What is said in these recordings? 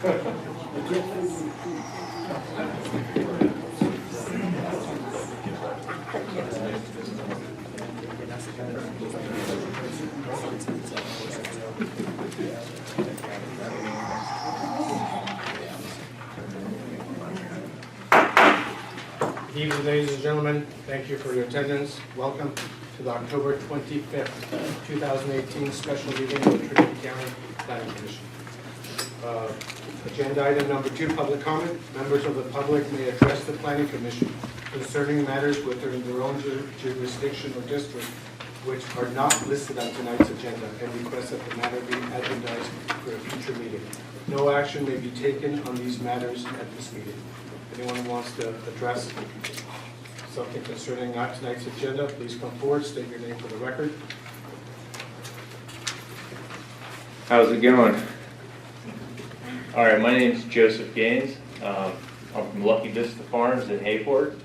Good evening, ladies and gentlemen. Thank you for your attendance. Welcome to the October 25th, 2018 special meeting of the Trinity County Planning Commission. Agenda item number 2, public comment. Members of the public may address the Planning Commission concerning matters within their own jurisdiction or district which are not listed on tonight's agenda and request that the matter be agendized for a future meeting. No action may be taken on these matters at this meeting. Anyone who wants to address something concerning tonight's agenda, please come forward, state your name for the record. How's it going? All right, my name is Joseph Gaines. I'm from Lucky Vista Farms in Hayport,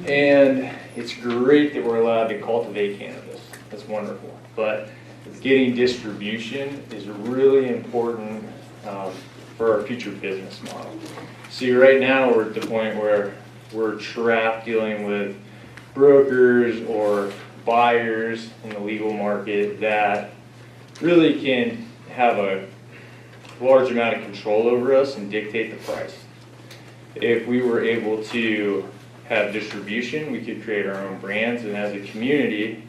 and it's great that we're allowed to cultivate cannabis. That's wonderful. But getting distribution is really important for our future business model. See, right now we're at the point where we're trapped dealing with brokers or buyers in the legal market that really can have a large amount of control over us and dictate the price. If we were able to have distribution, we could create our own brands, and as a community,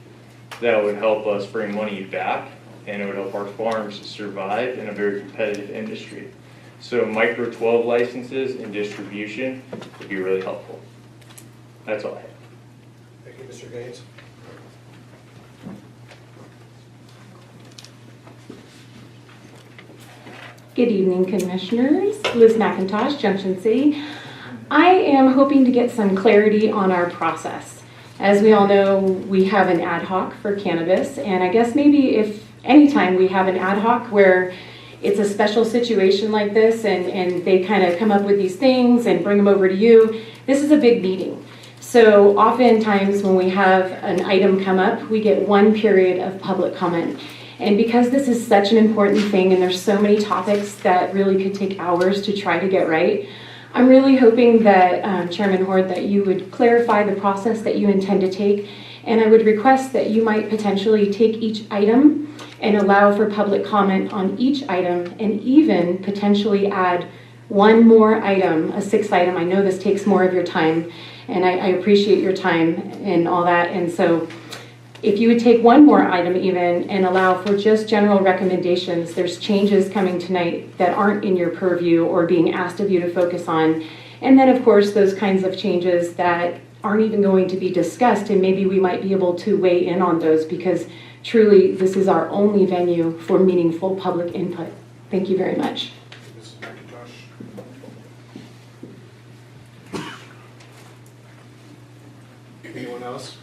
that would help us bring money back, and it would help our farms survive in a very competitive industry. So micro 12 licenses and distribution would be really helpful. That's all I have. Thank you, Mr. Gaines. Good evening, Commissioners. Liz McIntosh, Junction City. I am hoping to get some clarity on our process. As we all know, we have an ad hoc for cannabis, and I guess maybe if anytime we have an ad hoc where it's a special situation like this and they kind of come up with these things and bring them over to you, this is a big meeting. So oftentimes when we have an item come up, we get one period of public comment. And because this is such an important thing and there's so many topics that really could take hours to try to get right, I'm really hoping that Chairman Horde, that you would clarify the process that you intend to take, and I would request that you might potentially take each item and allow for public comment on each item, and even potentially add one more item, a 6th item. I know this takes more of your time, and I appreciate your time and all that, and so if you would take one more item even and allow for just general recommendations, there's changes coming tonight that aren't in your purview or being asked of you to focus on. And then of course, those kinds of changes that aren't even going to be discussed, and maybe we might be able to weigh in on those, because truly this is our only venue for meaningful public input. Thank you very much. Mrs. McIntosh. Anyone else?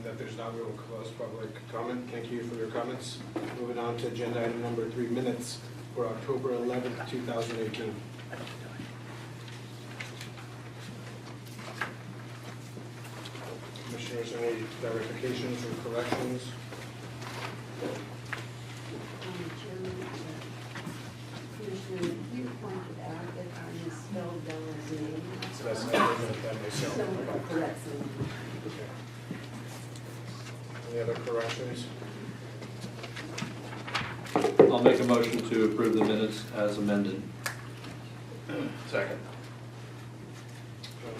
That there's not, we will close public comment. Thank you for your comments. Moving on to agenda item number 3, minutes for October 11th, 2018. Commissioners, any clarifications or corrections? Commissioner, you pointed out that I misspelled Bella's name. So that's not that myself. So correct. Okay. Any other corrections? I'll make a motion to approve the minutes as amended. Second.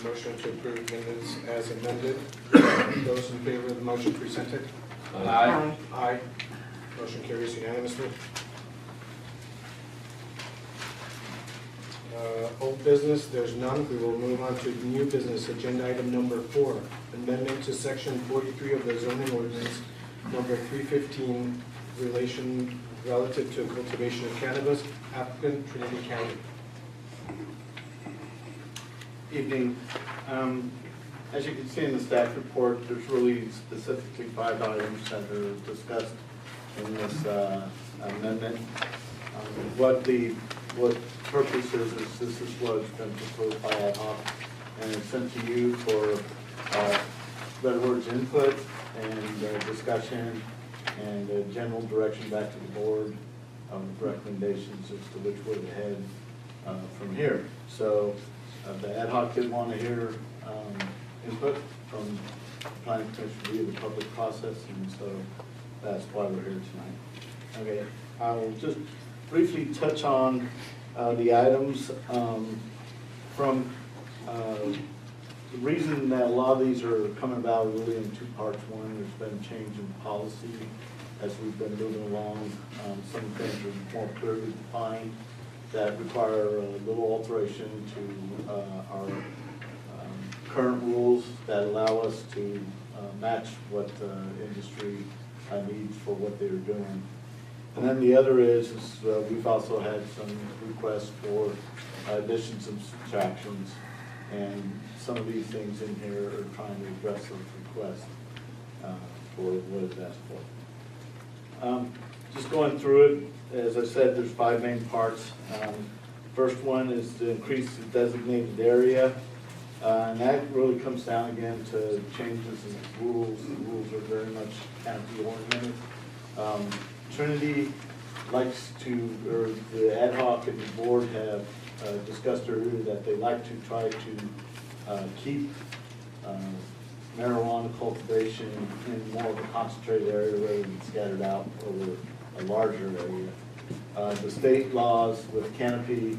Motion to approve minutes as amended. Those in favor of the motion presented? Aye. Aye. Motion carries unanimously. Old business, there's none. We will move on to new business. Agenda item number 4, amendment to section 43 of the zoning ordinance number 315, relative to cultivation of cannabis. Applicant, Trinity County. Evening. As you can see in the staff report, there's really specifically 5 items that are discussed in this amendment. What purpose is this is what's been proposed by ad hoc, and it's sent to you for better words input and discussion and general direction back to the board recommendations as to which way to head from here. So the ad hoc did want to hear input from the planning commission via the public process, and so that's why we're here tonight. Okay, I'll just briefly touch on the items from the reason that a lot of these are coming about really in two parts. One, there's been a change in policy as we've been moving along. Some things are more clearly defined that require a little alteration to our current rules that allow us to match what industry needs for what they're doing. And then the other is we've also had some requests for additions and subtractions, and some of these things in here are trying to address those requests for what is asked for. Just going through it, as I said, there's 5 main parts. First one is to increase the designated area, and that really comes down again to changes in rules. The rules are very much county oriented. Trinity likes to, or the ad hoc and the board have discussed earlier that they like to try to keep marijuana cultivation in more of a concentrated area rather than scattered out over a larger area. The state laws with canopy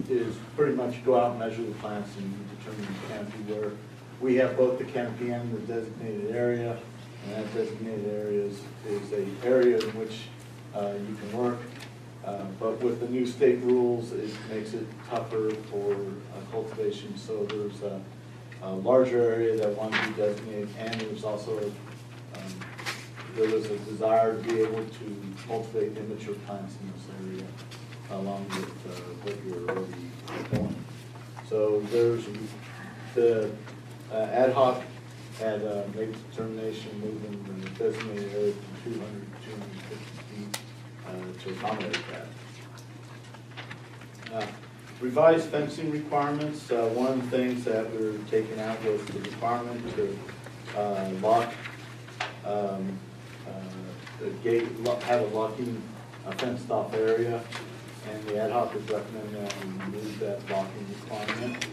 is pretty much go out and measure the plants and determine the canopy, where we have both the canopy and the designated area, and that designated area is an area in which you can work. But with the new state rules, it makes it tougher for cultivation. So there's a larger area that wants to be designated, and there's also there was a desire to be able to cultivate immature plants in this area, along with what you're already doing. So there's the ad hoc had made a determination moving the designated area from 200 to 250 feet to accommodate that. Revised fencing requirements. One of the things that we were taking out was the requirement to lock the gate, have a locking fenced off area, and the ad hoc is recommending that we remove that locking requirement.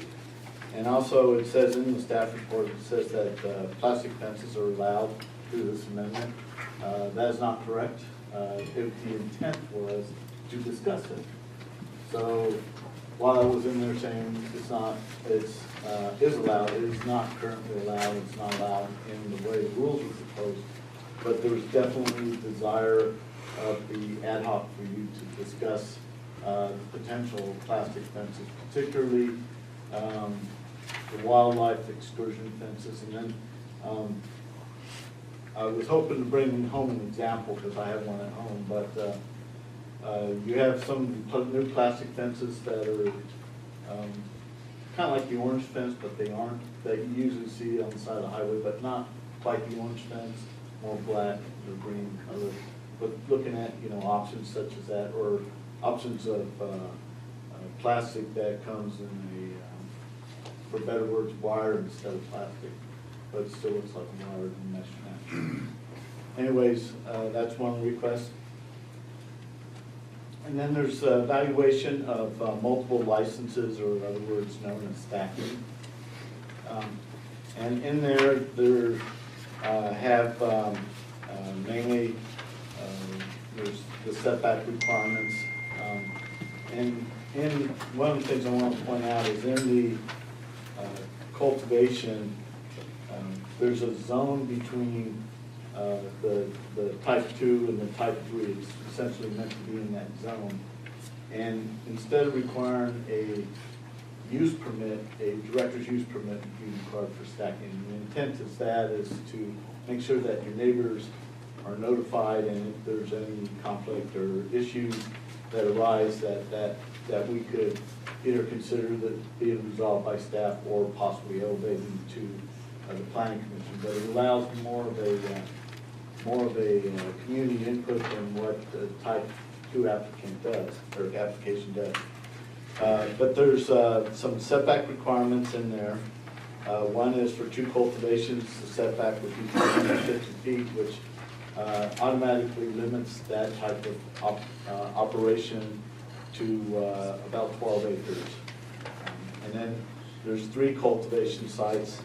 And also it says in the staff report, it says that plastic fences are allowed through this amendment. That is not correct. If the intent was to discuss it. So while I was in there saying it's not, it's is allowed, it is not currently allowed, it's not allowed in the way the rules were proposed. But there was definitely desire of the ad hoc for you to discuss potential plastic fences, particularly the wildlife excursion fences. And then I was hoping to bring home an example because I have one at home, but you have some new plastic fences that are kind of like the orange fence, but they aren't, that you usually see on the side of the highway, but not like the orange fence, more black or green color. But looking at, options such as that, or options of plastic that comes in a, for better words, wire instead of plastic, but it still looks like a wire and mesh match. Anyways, that's one request. And then there's evaluation of multiple licenses, or in other words, known as stacking. And in there have mainly there's the setback requirements. And one of the things I want to point out is in the cultivation, there's a zone between the type 2 and the type 3. It's essentially meant to be in that zone. And instead of requiring a use permit, a director's use permit would be required for stacking. And the intent is that is to make sure that your neighbors are notified, and if there's any conflict or issues that arise, that we could either consider that being resolved by staff or possibly elevating to the planning commission. But it allows more of a community input than what the type 2 applicant does, or application does. But there's some setback requirements in there. One is for 2 cultivations, the setback would be 250 feet, which automatically limits that type of operation to about 12 acres. And then there's 3 cultivation sites,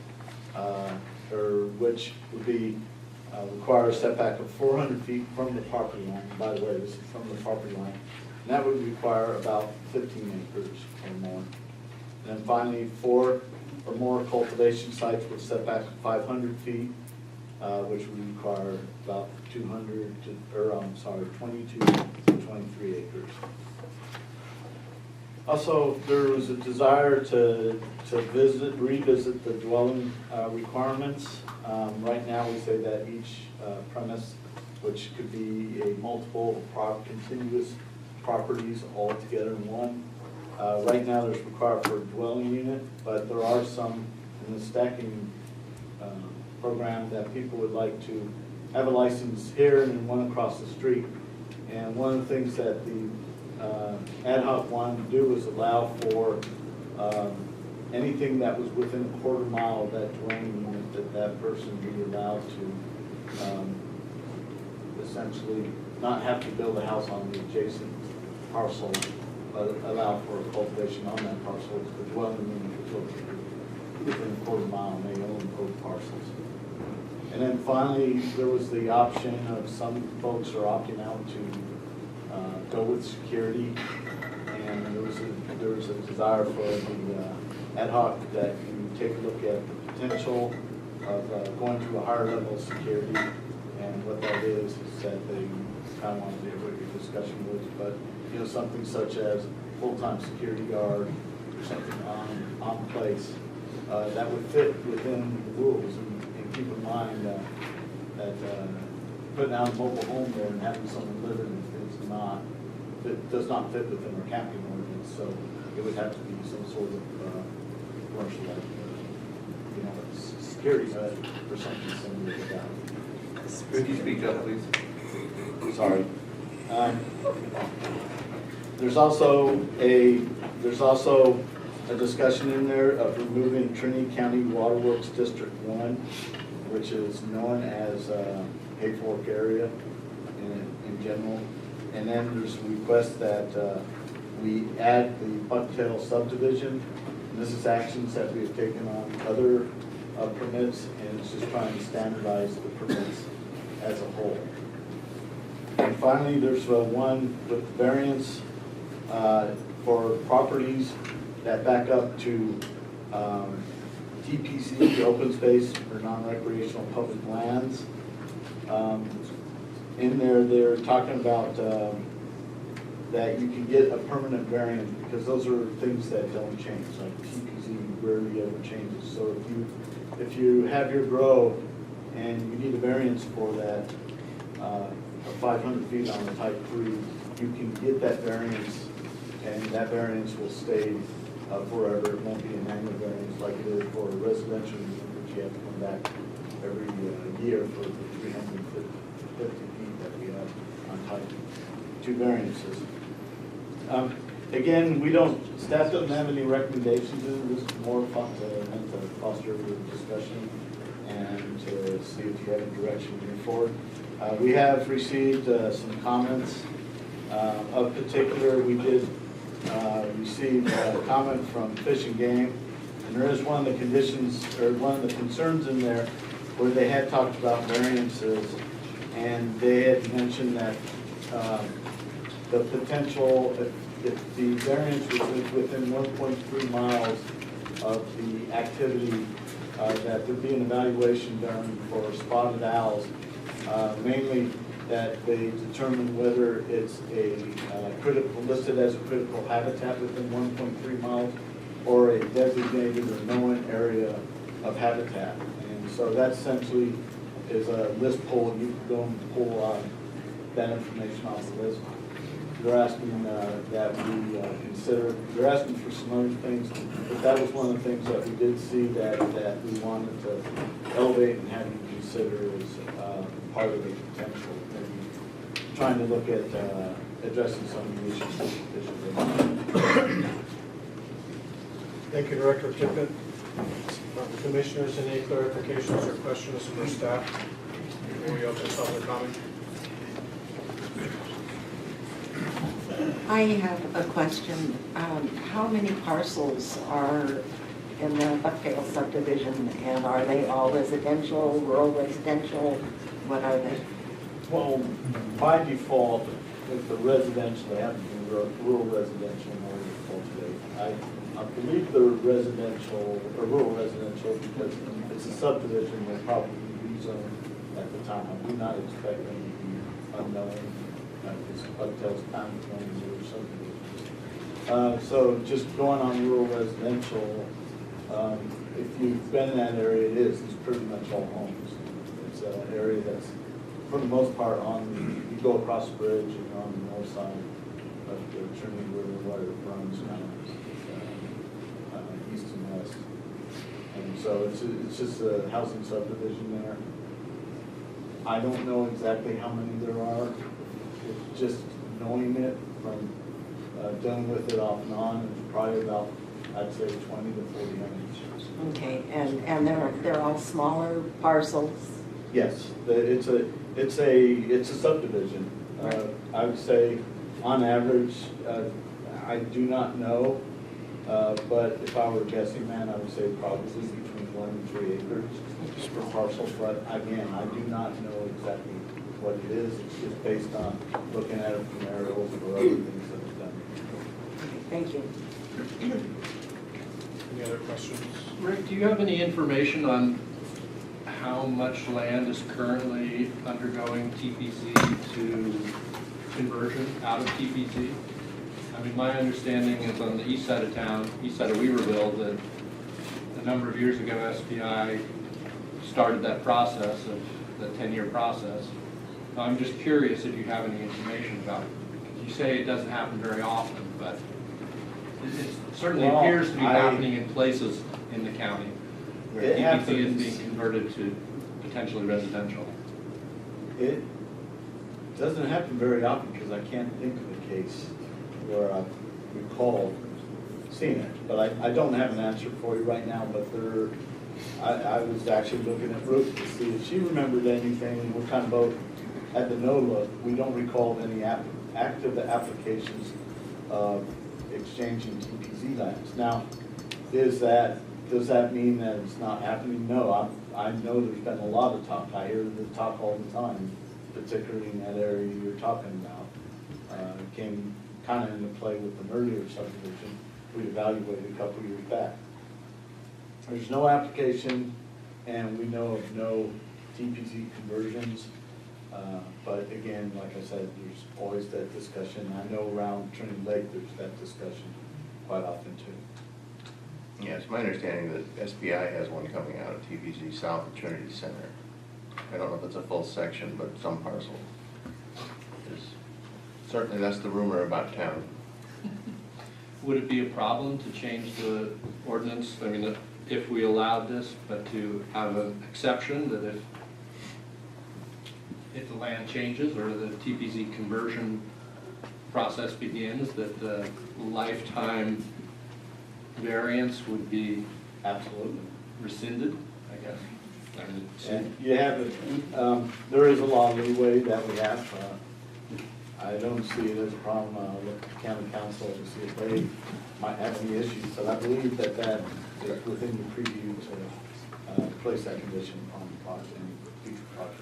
which would be, require a setback of 400 feet from the property line. By the way, this is from the property line. And that would require about 15 acres or more. And then finally, 4 or more cultivation sites with setback of 500 feet, which would require about 22 to 23 acres. Also, there was a desire to revisit the dwelling requirements. Right now, we say that each premise, which could be a multiple continuous properties all together in one. Right now, there's required for a dwelling unit, but there are some in the stacking program that people would like to have a license here and then one across the street. And one of the things that the ad hoc wanted to do was allow for anything that was within a quarter mile of that dwelling unit, that person be allowed to essentially not have to build a house on the adjacent parcel, but allow for cultivation on that parcel. The dwelling unit is located within a quarter mile, and they own both parcels. And then finally, there was the option of some folks are opting out to go with security, and there was a desire for the ad hoc that you take a look at the potential of going to a higher level of security. And what that is that they kind of wanted to hear what your discussion was, but something such as full-time security guard or something on place that would fit within the rules. And keep in mind that putting out a mobile home there and having someone live in it does not fit within our camping ordinance. So it would have to be some sort of commercial, security hut or something similar to that. Could you speak up, please? Sorry. There's also a discussion in there of removing Trinity County Waterworks District 1, which is known as Hay Fork area in general. And then there's a request that we add the Bucktail subdivision. And this is actions that we have taken on other permits, and it's just trying to standardize the permits as a whole. And finally, there's one with variance for properties that back up to TPC, open space or non-recreational public lands. In there, they're talking about that you can get a permanent variance because those are things that don't change, like TPC rarely ever changes. So if you have your grow and you need a variance for that, 500 feet on the type 3, you can get that variance, and that variance will stay forever. It won't be an annual variance like it is for a residential unit, which you have to come back every year for the 350 feet that we have on type 2 variances. Again, staff doesn't have any recommendations in it. This is more meant to foster discussion and to see if you have a direction to move forward. We have received some comments. Of particular, we did receive a comment from Fish and Game, and there is one of the conditions, or one of the concerns in there where they had talked about variances, and they had mentioned that the potential, if the variance was within 1.3 miles of the activity, that there'd be an evaluation done for spotted owls, mainly that they determine whether it's listed as a critical habitat within 1.3 miles or a designated or known area of habitat. And so that essentially is a list pull. You can go and pull that information off the list. They're asking that we consider, they're asking for some other things, but that was one of the things that we did see that we wanted to elevate and have you consider as part of the potential. Maybe trying to look at addressing some of the issues. Thank you, Director Tippett. Commissioners, any clarifications or questions for staff before we open public comment. I have a question. How many parcels are in the Buckdale subdivision, and are they all residential, rural residential? What are they? Well, by default, if the residential, they have to be rural residential in order to cultivate. I believe they're residential, or rural residential, because it's a subdivision, they'll probably be rezoned at the time. I do not expect them to be unknown, because Buckdale's kind of one of the subdivisions. So just going on rural residential, if you've been in that area, it's pretty much all homes. It's an area that's, for the most part, you go across the bridge and you're on the north side of the Trinity River, where it runs kind of east and west. And so it's just a housing subdivision there. I don't know exactly how many there are. It's just knowing it from dealing with it off and on, it's probably about, I'd say, 20 to 40 homes. Okay, and they're all smaller parcels? Yes, it's a subdivision. I would say, on average, I do not know, but if I were guessing, man, I would say probably between 1 and 3 acres per parcel. But again, I do not know exactly what it is. It's just based on looking at it from aerials or other things that we've done. Okay, thank you. Any other questions? Rick, do you have any information on how much land is currently undergoing TPZ to conversion out of TPZ? I mean, my understanding is on the east side of town, east side of Weaverville, that a number of years ago, SBI started that process of the 10-year process. I'm just curious if you have any information about it. You say it doesn't happen very often, but it certainly appears to be happening in places in the county where TPZ is being converted to potentially residential. It doesn't happen very often because I can't think of a case where I recall seeing it. But I don't have an answer for you right now, but I was actually looking at Ruth to see if she remembered anything, and we're kind of both at the no look. We don't recall any active applications of exchanging TPZ lands. Now, does that mean that it's not happening? No, I know there's been a lot of talk. I hear the talk all the time, particularly in that area you're talking about. It came kind of into play with the earlier subdivision we evaluated a couple years back. There's no application, and we know of no TPZ conversions. But again, like I said, there's always that discussion. I know around Trinity Lake, there's that discussion quite often too. Yeah, it's my understanding that SBI has one coming out of TPZ south of Trinity Center. I don't know if it's a full section, but some parcel. Certainly that's the rumor about town. Would it be a problem to change the ordinance? I mean, if we allowed this, but to have an exception that if the land changes or the TPZ conversion process begins, that the lifetime variance would be Absolutely. rescinded, I guess? I mean, And you have it, there is a lot of leeway that we have. I don't see it as a problem. I'll look at the county council to see if they might have any issues. But I believe that is within the preview to place that condition on the project and future projects.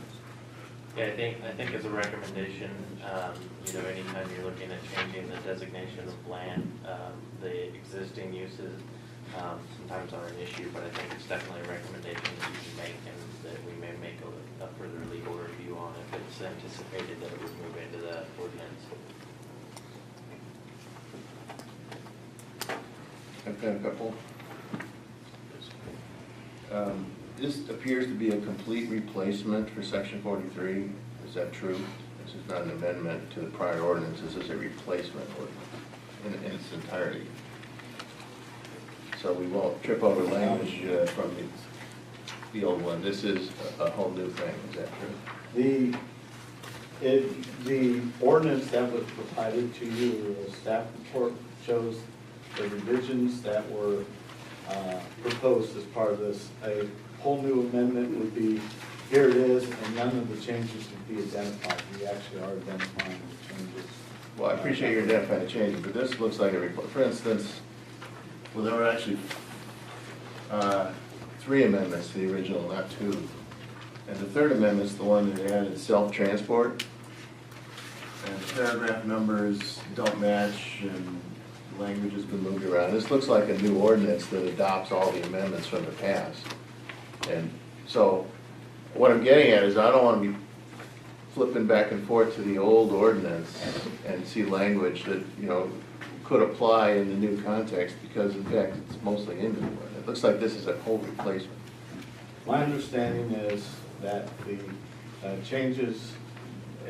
Yeah, I think as a recommendation, anytime you're looking at changing the designation of land, the existing uses sometimes are an issue, but I think it's definitely a recommendation that you can make and that we may make a further legal review on if it's anticipated that it would move into the ordinance. I've got a couple. This appears to be a complete replacement for section 43. Is that true? This is not an amendment to the prior ordinance. This is a replacement ordinance in its entirety. So we won't trip over language from the old one. This is a whole new thing. Is that true? The ordinance that was provided to you, the staff report shows the revisions that were proposed as part of this. A whole new amendment would be here it is, and none of the changes would be identified. We actually are identifying the changes. Well, I appreciate your identifying the changes, but this looks like a report. For instance, well, there were actually 3 amendments to the original, not 2. And the third amendment's the one that added self-transport. And the paragraph numbers don't match, and language has been moved around. This looks like a new ordinance that adopts all the amendments from the past. And so, what I'm getting at is I don't want to be flipping back and forth to the old ordinance and see language that, you know, could apply in the new context, because in fact, it's mostly inventory. It looks like this is a whole replacement. My understanding is that the changes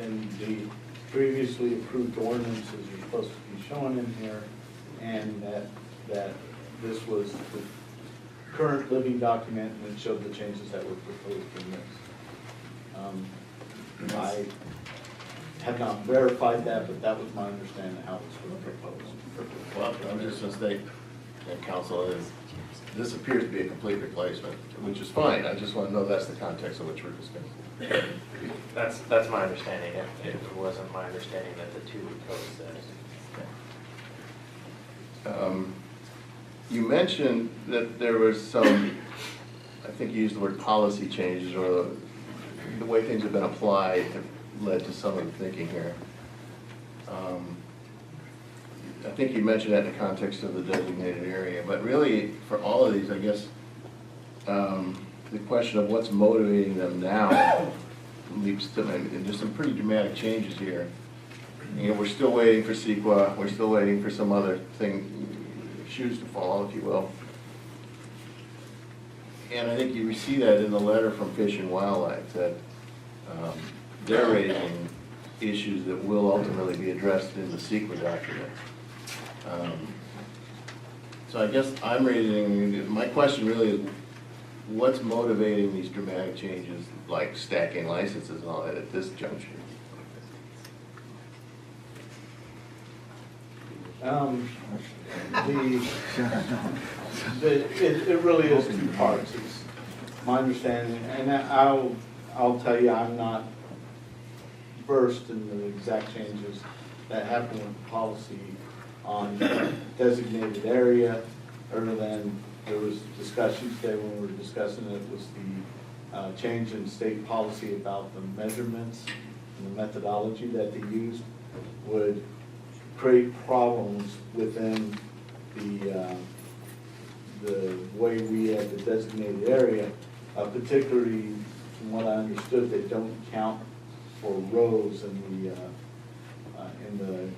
in the previously approved ordinances are supposed to be shown in here, and that this was the current living document, and it showed the changes that were proposed in this. I have not verified that, but that was my understanding of how this was proposed. Well, I'm just going to state, and council, is this appears to be a complete replacement, which is fine. I just want to know that's the context in which we're discussing. That's my understanding. It wasn't my understanding that the 2 code says. You mentioned that there was some, I think you used the word policy changes, or the way things have been applied have led to some of the thinking here. I think you mentioned that in the context of the designated area, but really, for all of these, I guess, the question of what's motivating them now leaps to, and there's some pretty dramatic changes here. You know, we're still waiting for CEQA, we're still waiting for some other thing, shoes to fall, if you will. And I think you see that in the letter from Fish and Wildlife, that they're raising issues that will ultimately be addressed in the CEQA document. So I guess I'm raising, my question really is, what's motivating these dramatic changes, like stacking licenses and all that at this juncture? It really is 2 parts. It's my understanding, and I'll tell you, I'm not versed in the exact changes that happen with the policy on designated area, other than there was discussion today when we were discussing it, was the change in state policy about the measurements and the methodology that they used would create problems within the way we had the designated area, particularly from what I understood, they don't count for rows in the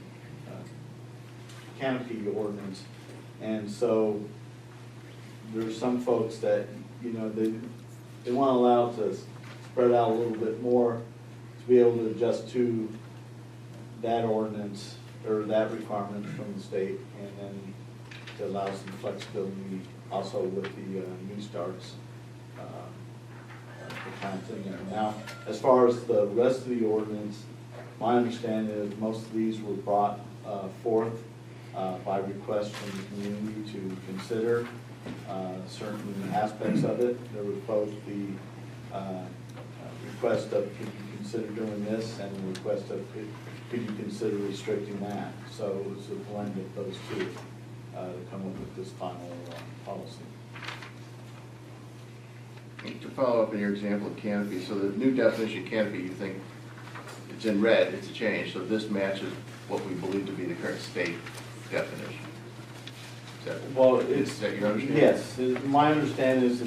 canopy ordinance. And so there's some folks that, you know, they want to allow it to spread out a little bit more to be able to adjust to that ordinance or that requirement from the state, and then to allow some flexibility also with the new starts, the kind of thing there. Now, as far as the rest of the ordinance, my understanding is most of these were brought forth by request from the community to consider certain aspects of it. There was both the request of, could you consider doing this, and the request of, could you consider restricting that? So it was a blend of those 2 to come up with this final policy. To follow up on your example of canopy, so the new definition of canopy, you think it's in red, it's a change, so this matches what we believe to be the current state definition. Is that your understanding? Yes, my understanding is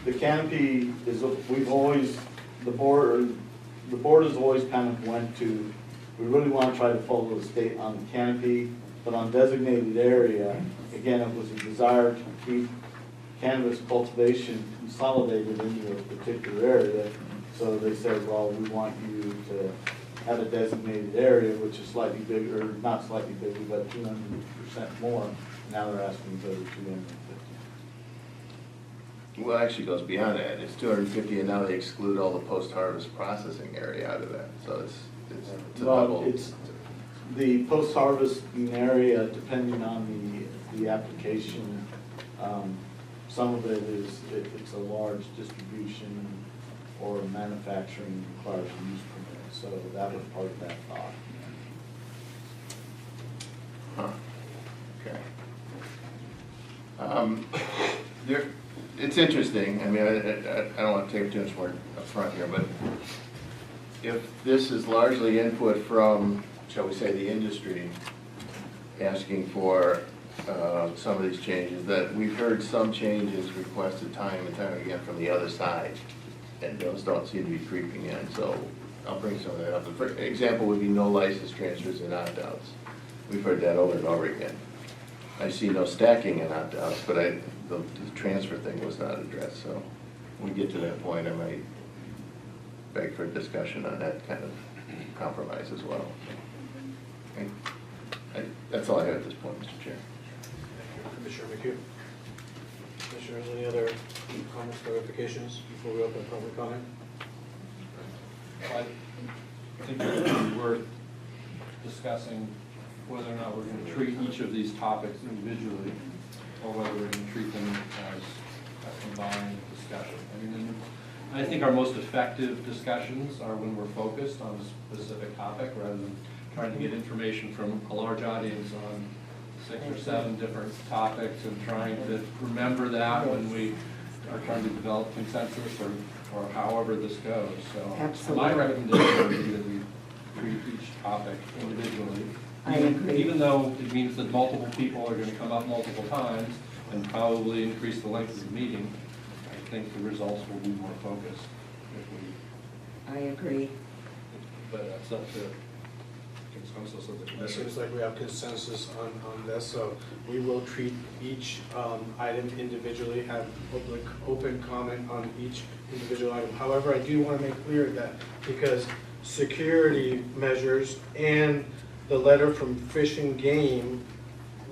the canopy is, we've always, the board has always kind of went to, we really want to try to follow the state on the canopy, but on designated area, again, it was a desire to keep cannabis cultivation consolidated into a particular area. So they said, well, we want you to have a designated area, which is slightly bigger, or not slightly bigger, but 200% more. Now they're asking to go to 250. Well, it actually goes beyond that. It's 250, and now they exclude all the post-harvest processing area out of that. So it's a double. It's the post-harvesting area, depending on the application. Some of it is, it's a large distribution or manufacturing requires a use permit. So that was part of that thought. Huh. Okay. It's interesting, I mean, I don't want to take too much more up front here, but if this is largely input from, shall we say, the industry, asking for some of these changes, that we've heard some changes requested time and time again from the other side, and those don't seem to be creeping in, so I'll bring some of that up. The first example would be no license transfers and opt-outs. We've heard that over and over again. I see no stacking and opt-outs, but the transfer thing was not addressed, so when we get to that point, I might beg for a discussion on that kind of compromise as well. That's all I have at this point, Mr. Chair. Commissioner McHugh. Commissioners, any other comments, clarifications before we open public comment? I think it would be worth discussing whether or not we're going to treat each of these topics individually, or whether we're going to treat them as a combined discussion. I mean, I think our most effective discussions are when we're focused on a specific topic, rather than trying to get information from a large audience on 6 or 7 different topics and trying to remember that when we are trying to develop consensus or however this goes. So Absolutely. my recommendation would be that we treat each topic individually. I agree. Even though it means that multiple people are going to come up multiple times and probably increase the length of the meeting, I think the results will be more focused if we, I agree. but that's up to consensus of the It commission. seems like we have consensus on this, so we will treat each item individually, have public open comment on each individual item. However, I do want to make clear that because security measures and the letter from Fish and Game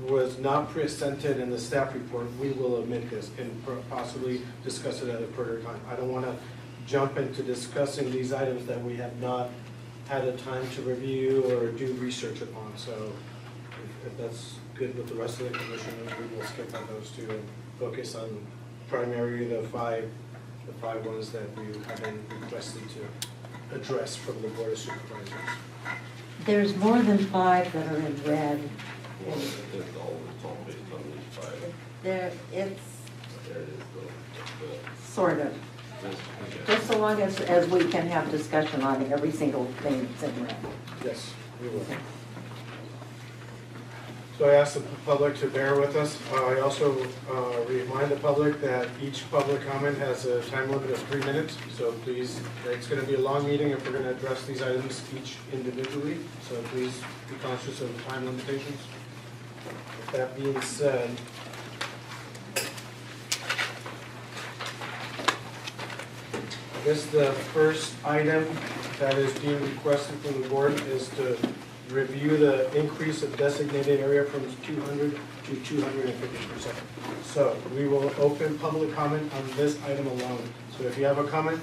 was not presented in the staff report, we will omit this and possibly discuss it at a further time. I don't want to jump into discussing these items that we have not had a time to review or do research upon. So if that's good with the rest of the commissioners, we will skip on those two and focus on primarily the five ones that we have been requested to address from the Board of Supervisors. There's more than 5 that are in red. There, it's sort of. Just so long as we can have discussion on every single thing that's in red. Yes, we will. So I ask the public to bear with us. I also remind the public that each public comment has a time limit of 3 minutes. So please, it's going to be a long meeting if we're going to address these items each individually. So please be conscious of the time limitations. With that being said, I guess the first item that is being requested from the board is to review the increase of designated area from 200 to 250%. So we will open public comment on this item alone. So if you have a comment,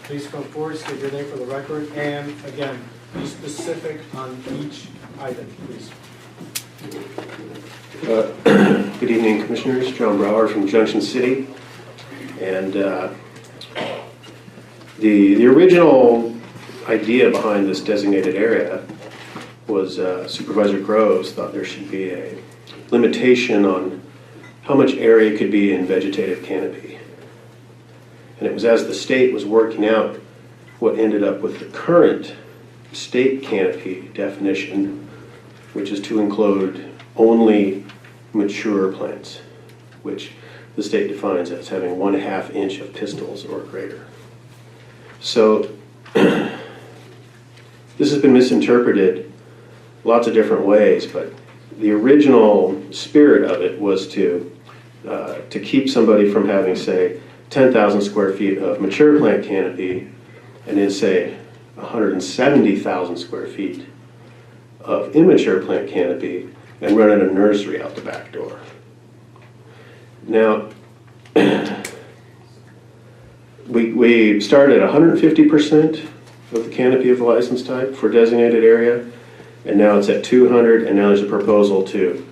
please come forward, state your name for the record, and again, be specific on each item, please. Good evening, Commissioners. John Brower from Junction City. And the original idea behind this designated area was Supervisor Groves thought there should be a limitation on how much area could be in vegetative canopy. And it was as the state was working out what ended up with the current state canopy definition, which is to include only mature plants, which the state defines as having 1/2 inch of pistils or greater. So this has been misinterpreted lots of different ways, but the original spirit of it was to keep somebody from having, say, 10,000 square feet of mature plant canopy and then, say, 170,000 square feet of immature plant canopy and running a nursery out the back door. Now, we started at 150% of the canopy of the license type for designated area, and now it's at 200, and now there's a proposal to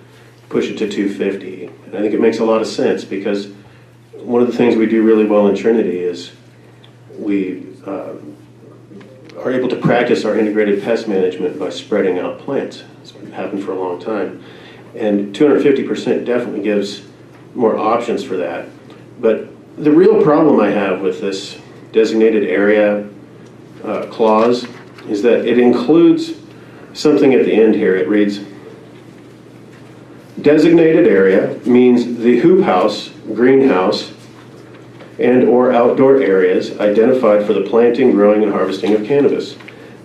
push it to 250. And I think it makes a lot of sense because one of the things we do really well in Trinity is we are able to practice our integrated pest management by spreading out plants. It's been happened for a long time. And 250% definitely gives more options for that. But the real problem I have with this designated area clause is that it includes something at the end here. It reads, designated area means the hoop house, greenhouse, and/or outdoor areas identified for the planting, growing, and harvesting of cannabis,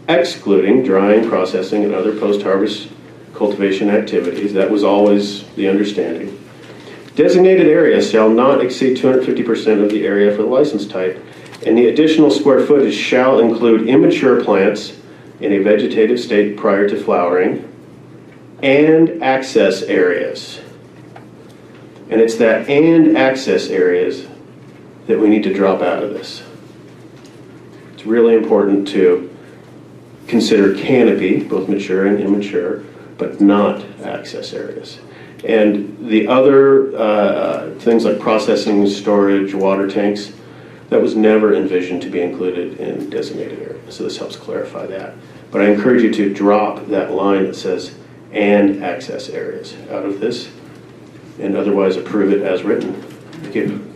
excluding drying, processing, and other post-harvest cultivation activities. That was always the understanding. Designated areas shall not exceed 250% of the area for the license type, and the additional square footage shall include immature plants in a vegetative state prior to flowering, and access areas. And it's that and access areas that we need to drop out of this. It's really important to consider canopy, both mature and immature, but not access areas. And the other things like processing, storage, water tanks, that was never envisioned to be included in designated areas. So this helps clarify that. But I encourage you to drop that line that says and access areas out of this, and otherwise approve it as written. Thank you.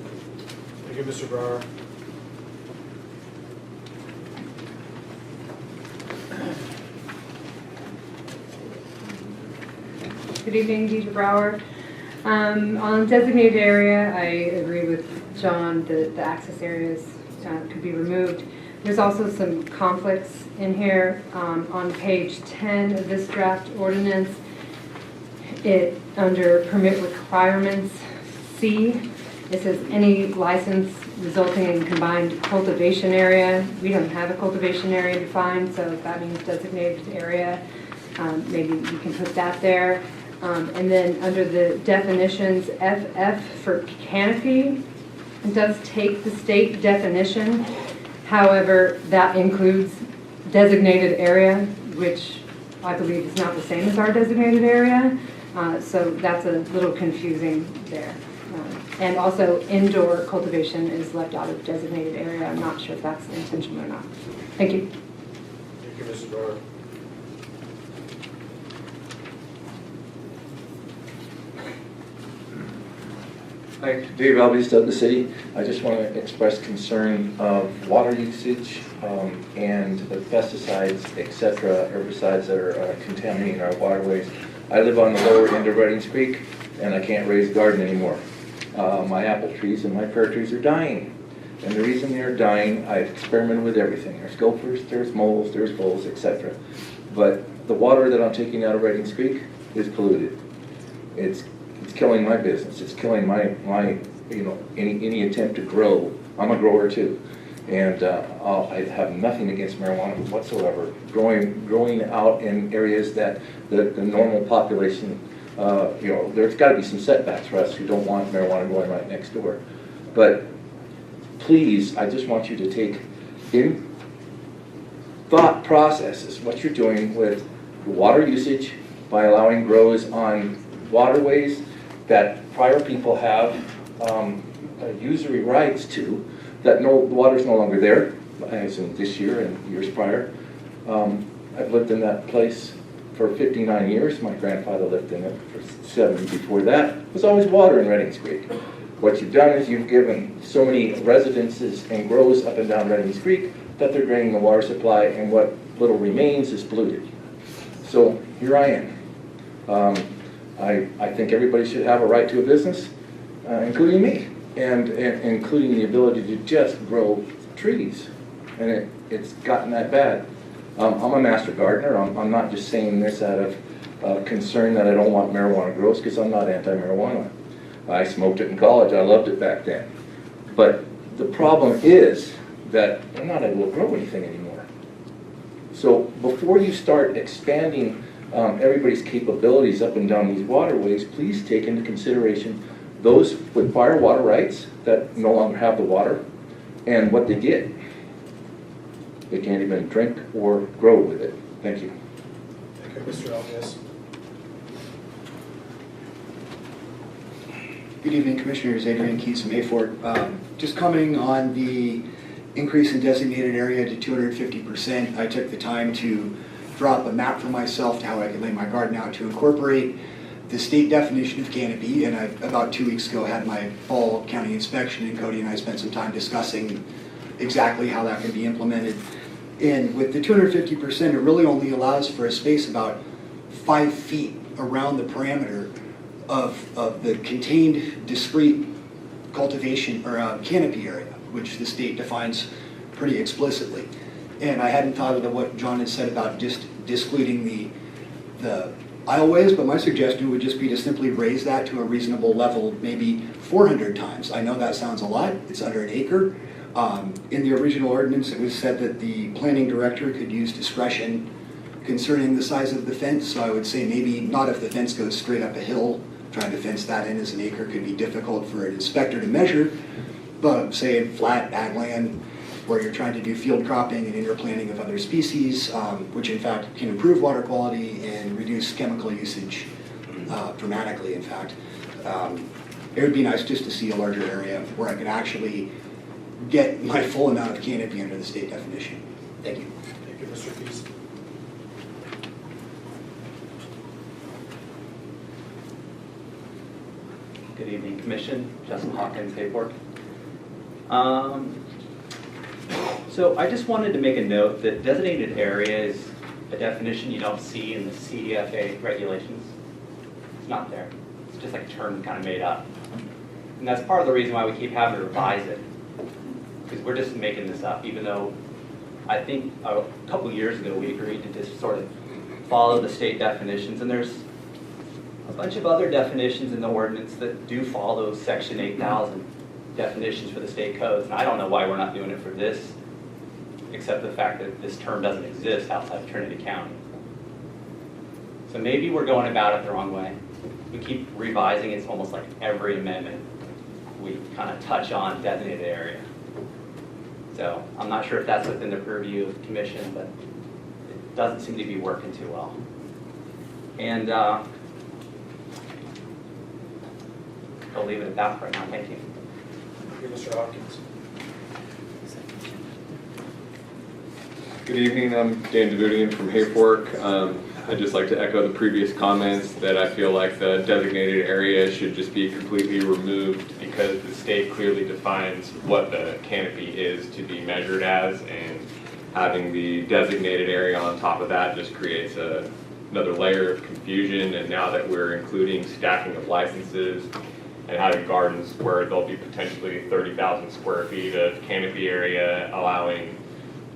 Thank you, Mr. Brower. Good evening, Deidre Brower. On designated area, I agree with John that the access areas could be removed. There's also some conflicts in here. On page 10 of this draft ordinance, it under permit requirements C, it says any license resulting in combined cultivation area. We don't have a cultivation area defined, so if that means designated area, maybe you can put that there. And then under the definitions, FF for canopy, it does take the state definition. However, that includes designated area, which I believe is not the same as our designated area. So that's a little confusing there. And also indoor cultivation is left out of designated area. I'm not sure if that's intentional or not. Thank you. Thank you, Mr. Brower. Hi, Dave Albies, Douglas City. I just want to express concern of water usage and the pesticides, etc., herbicides that are contaminating our waterways. I live on the lower end of Reddings Creek, and I can't raise a garden anymore. My apple trees and my pear trees are dying. And the reason they're dying, I've experimented with everything. There's gophers, there's moles, there's voles, etc. But the water that I'm taking out of Reddings Creek is polluted. It's killing my business. It's killing my any attempt to grow. I'm a grower too, and I have nothing against marijuana whatsoever. Growing out in areas that the normal population, there's got to be some setbacks for us who don't want marijuana going right next door. But please, I just want you to take in thought processes what you're doing with water usage by allowing grows on waterways that prior people have usury rights to, that the water's no longer there, as in this year and years prior. I've lived in that place for 59 years. My grandfather lived in it for 70 before that. There was always water in Reddings Creek. What you've done is you've given so many residences and grows up and down Reddings Creek that they're draining the water supply, and what little remains is polluted. So here I am. I think everybody should have a right to a business, including me, and including the ability to just grow trees. And it's gotten that bad. I'm a master gardener. I'm not just saying this out of concern that I don't want marijuana grows, because I'm not anti-marijuana. I smoked it in college. I loved it back then. But the problem is that I'm not able to grow anything anymore. So before you start expanding everybody's capabilities up and down these waterways, please take into consideration those with prior water rights that no longer have the water and what they get. They can't even drink or grow with it. Thank you. Thank you, Mr. Alves. Good evening, Commissioners. Adrian Keys from A4. Just commenting on the increase in designated area to 250%. I took the time to draw up a map for myself to how I could lay my garden out to incorporate the state definition of canopy, and I, about 2 weeks ago, had my fall county inspection, and Cody and I spent some time discussing exactly how that can be implemented. And with the 250%, it really only allows for a space about 5 feet around the parameter of the contained discrete cultivation or canopy area, which the state defines pretty explicitly. And I hadn't thought of what John had said about just discluding the aisleways, but my suggestion would just be to simply raise that to a reasonable level, maybe 400 times. I know that sounds a lot, it's under an acre. In the original ordinance, it was said that the planning director could use discretion concerning the size of the fence, so I would say maybe not if the fence goes straight up a hill. Trying to fence that in as an acre could be difficult for an inspector to measure, but say in flat ag land where you're trying to do field cropping and interplanting of other species, which in fact can improve water quality and reduce chemical usage dramatically, in fact. It would be nice just to see a larger area where I could actually get my full amount of canopy under the state definition. Thank you. Thank you, Mr. Pease. Good evening, Commission. Justin Hawkins, Hayfork. So I just wanted to make a note that designated area is a definition you don't see in the CDFA regulations. It's not there. It's just like a term kind of made up. And that's part of the reason why we keep having to revise it, because we're just making this up, even though I think a couple years ago we agreed to just sort of follow the state definitions, and there's a bunch of other definitions in the ordinance that do follow Section 8000 definitions for the state codes, and I don't know why we're not doing it for this, except the fact that this term doesn't exist outside of Trinity County. So maybe we're going about it the wrong way. We keep revising, it's almost like every amendment we kind of touch on designated area. So I'm not sure if that's within the purview of the commission, but it doesn't seem to be working too well. And I'll leave it at that for now. Thank you. Thank you, Mr. Hawkins. Good evening, I'm Dan Davidian from Hayfork. I'd just like to echo the previous comments that I feel like the designated area should just be completely removed because the state clearly defines what the canopy is to be measured as, and having the designated area on top of that just creates another layer of confusion. And now that we're including stacking of licenses and having gardens where there'll be potentially 30,000 square feet of canopy area, allowing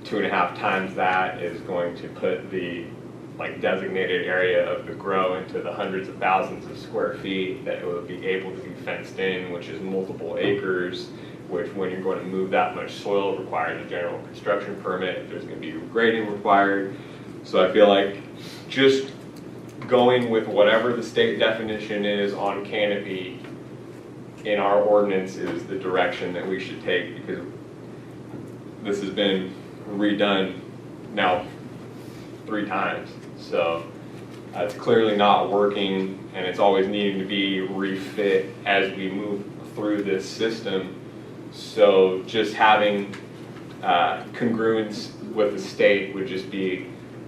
2.5 times that is going to put the designated area of the grow into the hundreds of thousands of square feet that it will be able to be fenced in, which is multiple acres, which when you're going to move that much soil requires a general construction permit. There's going to be grading required. So I feel like just going with whatever the state definition is on canopy in our ordinance is the direction that we should take, because this has been redone now 3 times. So it's clearly not working, and it's always needing to be refit as we move through this system. So just having congruence with the state would just be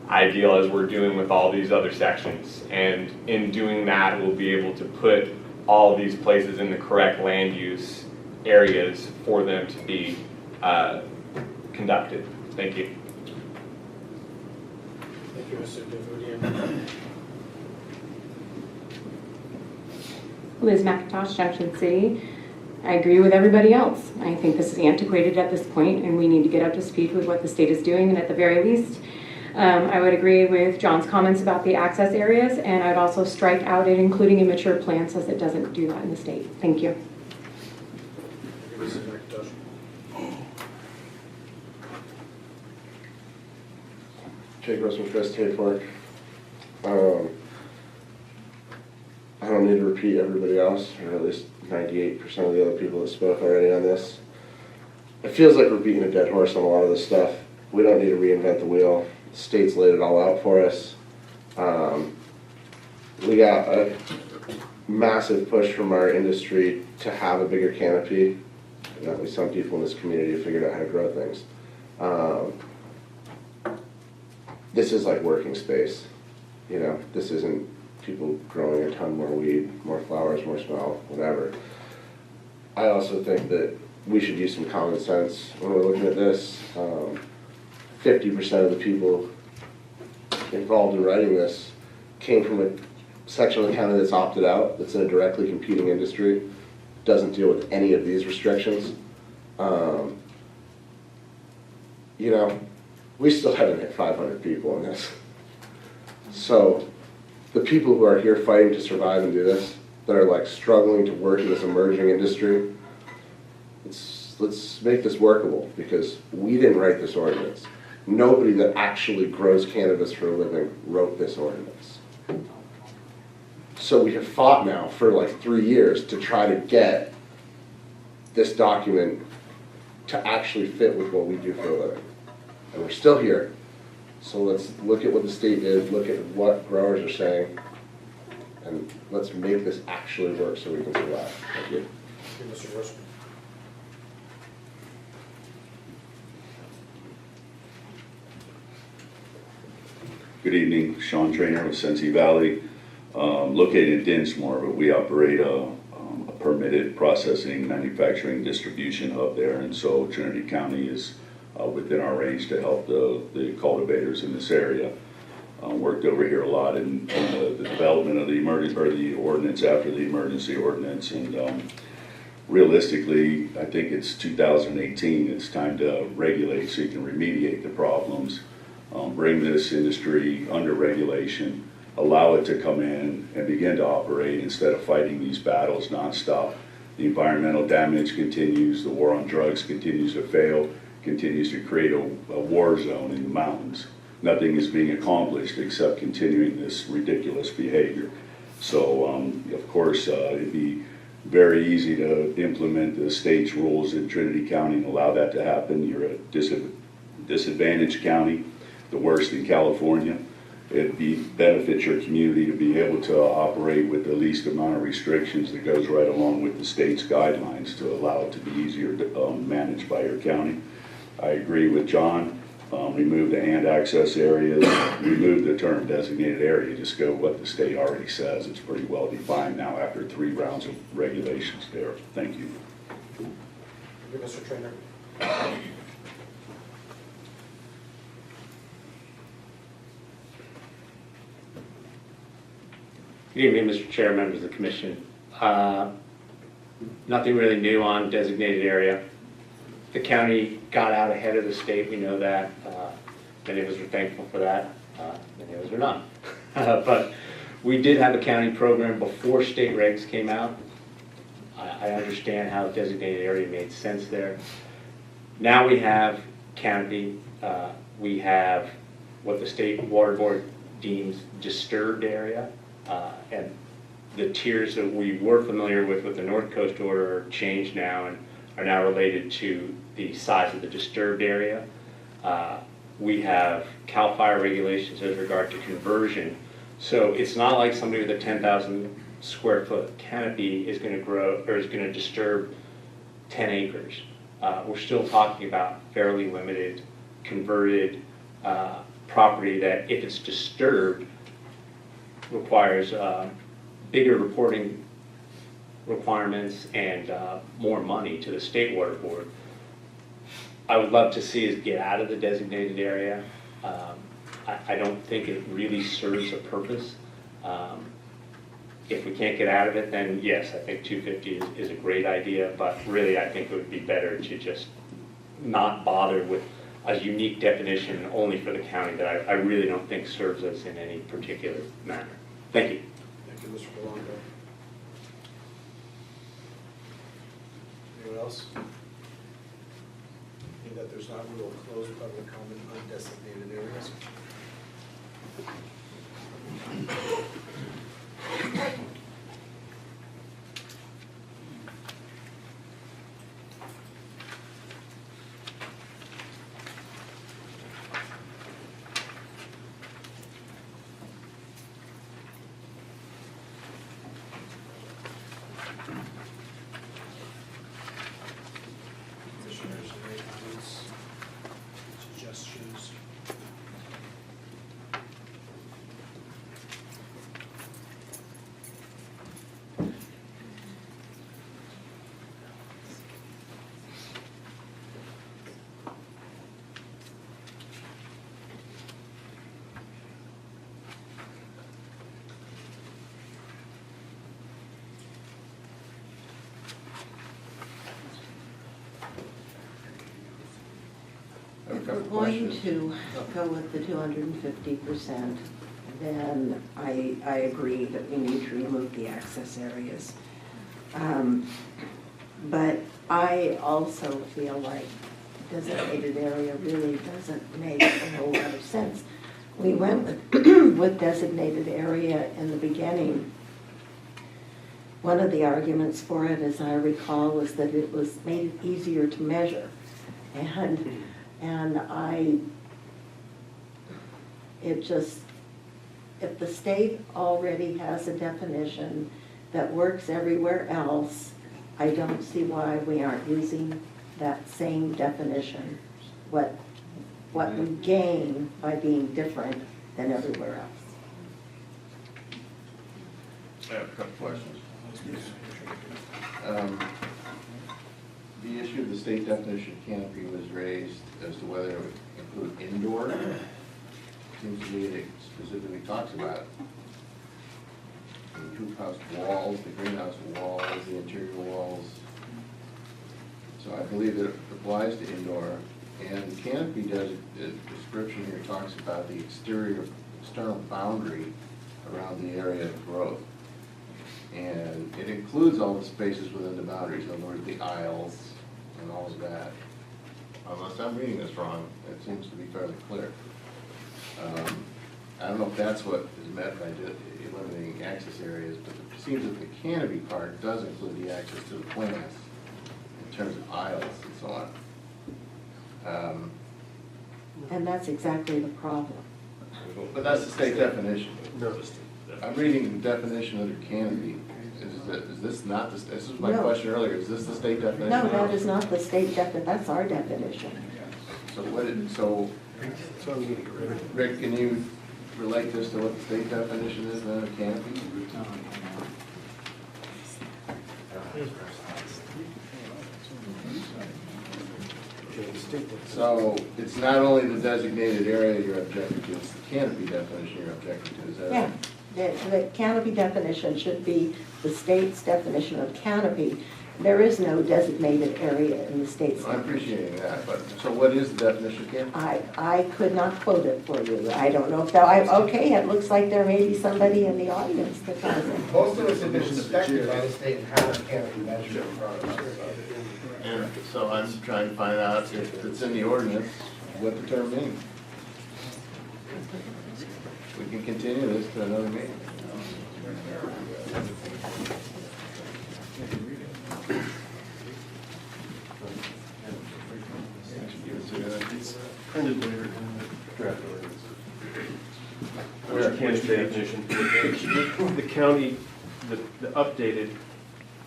ideal, as we're doing with all these other sections. And in doing that, we'll be able to put all these places in the correct land use areas for them to be conducted. Thank you. Thank you, Mr. Davidian. Liz McIntosh, Junction City. I agree with everybody else. I think this is antiquated at this point, and we need to get up to speed with what the state is doing. And at the very least, I would agree with John's comments about the access areas, and I'd also strike out it including immature plants, as it doesn't do that in the state. Thank you. Thank you, Mr. McIntosh. Jake Rosenquist, Hayfork. I don't need to repeat everybody else, or at least 98% of the other people that spoke already on this. It feels like we're beating a dead horse on a lot of this stuff. We don't need to reinvent the wheel. The state's laid it all out for us. We got a massive push from our industry to have a bigger canopy. And at least some people in this community have figured out how to grow things. This is like working space. You know, this isn't people growing a ton more weed, more flowers, more smell, whatever. I also think that we should use some common sense when we're looking at this. 50% of the people involved in writing this came from a section of the county that's opted out, that's in a directly competing industry, doesn't deal with any of these restrictions. You know, we still haven't hit 500 people in this. So the people who are here fighting to survive and do this, that are like struggling to work in this emerging industry, let's make this workable, because we didn't write this ordinance. Nobody that actually grows cannabis for a living wrote this ordinance. So we have fought now for like 3 years to try to get this document to actually fit with what we do for a living. And we're still here. So let's look at what the state did, look at what growers are saying, and let's make this actually work so we can survive. Thank you. Thank you, Mr. Grossman. Good evening, Sean Trainer with Sensi Valley, located in Dinsmore, but we operate a permitted processing, manufacturing, distribution hub there, and so Trinity County is within our range to help the cultivators in this area. Worked over here a lot in the development of the the ordinance after the emergency ordinance, and realistically, I think it's 2018. It's time to regulate so you can remediate the problems. Bring this industry under regulation, allow it to come in and begin to operate instead of fighting these battles nonstop. The environmental damage continues, the war on drugs continues to fail, continues to create a war zone in the mountains. Nothing is being accomplished except continuing this ridiculous behavior. So, of course, it'd be very easy to implement the state's rules in Trinity County and allow that to happen. You're a disadvantaged county, the worst in California. It'd benefit your community to be able to operate with the least amount of restrictions that goes right along with the state's guidelines to allow it to be easier to manage by your county. I agree with John. Remove the and access areas, remove the term designated area, just go what the state already says. It's pretty well defined now after 3 rounds of regulations there. Thank you. Thank you, Mr. Trainer. Good evening, Mr. Chair, members of the commission. Nothing really new on designated area. The county got out ahead of the state, we know that. Many of us are thankful for that, many of us are not. But we did have a county program before state regs came out. I understand how designated area made sense there. Now we have canopy, we have what the state water board deems disturbed area, and the tiers that we were familiar with the North Coast order are changed now and are now related to the size of the disturbed area. We have CAL FIRE regulations as regard to conversion. So it's not like somebody with a 10,000 square foot canopy is going to grow or is going to disturb 10 acres. We're still talking about fairly limited converted property that, if it's disturbed, requires bigger reporting requirements and more money to the state water board. I would love to see us get out of the designated area. I don't think it really serves a purpose. If we can't get out of it, then yes, I think 250 is a great idea, but really I think it would be better to just not bother with a unique definition only for the county that I really don't think serves us in any particular manner. Thank you. Thank you, Mr. Belanco. Anyone else? Being that there's not, we will close public comment on designated areas. we're going to go with the 250%, then I agree that we need to remove the access areas. But I also feel like designated area really doesn't make a whole lot of sense. We went with designated area in the beginning. One of the arguments for it, as I recall, was that it made it easier to measure. If the state already has a definition that works everywhere else, I don't see why we aren't using that same definition. What we gain by being different than everywhere else. I have a couple questions. The issue of the state definition of canopy was raised as to whether it would include indoor. Seems to me it specifically talks about the hoop house walls, the greenhouse walls, the interior walls. So I believe that it applies to indoor. And the canopy description here talks about the external boundary around the area of growth. And it includes all the spaces within the boundaries, in other words, the aisles and all of that. Unless I'm reading this wrong, it seems to be fairly clear. I don't know if that's what is meant by eliminating access areas, but it seems that the canopy part does include the access to the plants in terms of aisles and so on. And that's exactly the problem. But that's the state definition. I'm reading the definition under canopy. Is this not, this is my No. question earlier, is this the state definition? No, that is not the state definition, that's our definition. So Rick, can you relate this to what the state definition is then of canopy? So it's not only the designated area you're objecting to, it's the canopy definition you're objecting to, is that right? Yeah, the canopy definition should be the state's definition of canopy. There is no designated area in the state's. I'm appreciating that, but so what is the definition of canopy? I could not quote it for you. I don't know if that, okay, it looks like there may be somebody in the audience that knows it. Most of us have been inspected by the state and have a canopy measure. And so I'm trying to find out if it's in the ordinance, what the term means. We can continue this to another meeting. Printed later in the draft ordinance. Which canopy definition? The county, the updated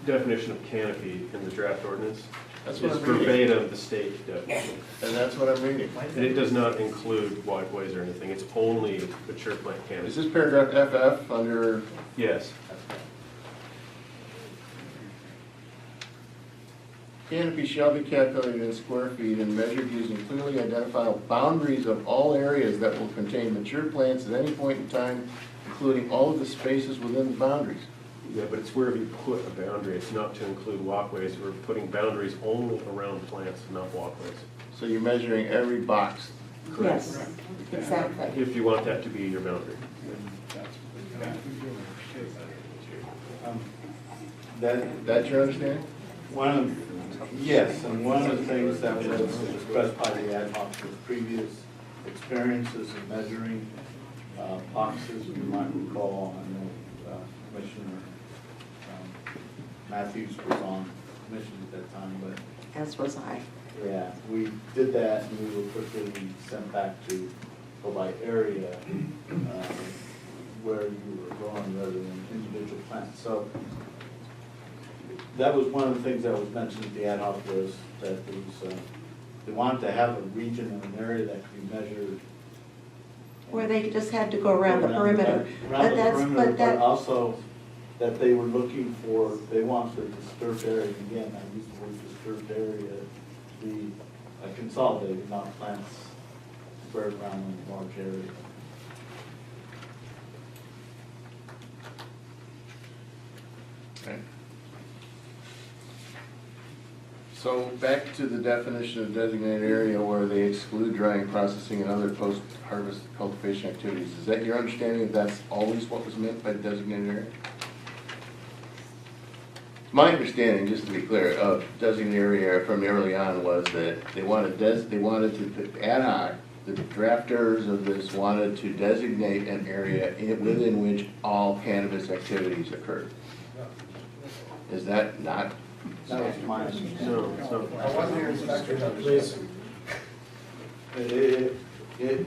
definition of canopy in the draft ordinance That's is what I'm reading. verbatim the state definition. And that's what I'm reading. And it does not include walkways or anything, it's only mature plant canopy. Is this paragraph FF under? Yes. Canopy shall be calculated in square feet and measured using clearly identifiable boundaries of all areas that will contain mature plants at any point in time, including all of the spaces within the boundaries. Yeah, but it's wherever you put a boundary, it's not to include walkways, we're putting boundaries only around plants, not walkways. So you're measuring every box. Yes, exactly. If you want that to be your boundary. That's your understanding? Yes, and one of the things that was expressed by the ad hoc was previous experiences in measuring boxes. You might recall, I know Commissioner Matthews was on commission at that time, but. As was I. Yeah, we did that and we were quickly sent back to go by area where you were growing rather than individual plants. So that was one of the things that was mentioned at the ad hoc was that there was, they wanted to have a region and an area that could be measured. Where they just had to go around the perimeter. Around the perimeter, but also that they were looking for, they wanted a disturbed area. Again, I use the word disturbed area to be consolidated, not plants spread around in a large area. Okay. So back to the definition of designated area where they exclude drying, processing, and other post-harvest cultivation activities. Is that your understanding that that's always what was meant by designated area? My understanding, just to be clear, of designated area from early on was that they wanted to, ad hoc, the drafters of this wanted to designate an area within which all cannabis activities occurred. Is that not? That was my understanding. I wasn't your inspector, no, please.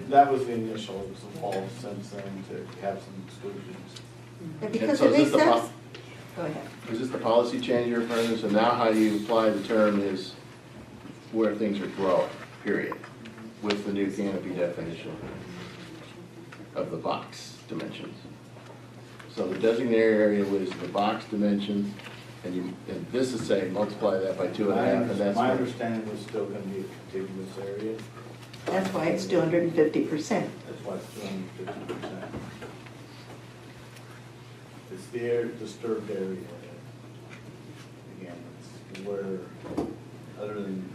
That was the initial, it was evolved since then to have some exclusions. Because so it is makes this the sense. Go ahead. Is this the policy change you're referring to? So now how you apply the term is where things are growing, period, with the new canopy definition of the box dimensions. So the designated area was the box dimensions, and this is saying multiply that by 2.5, and that's My what- understanding was still gonna be a contiguous area, That's why it's 250%. that's why it's 250%. It's the air, disturbed area. Again, it's where, other than,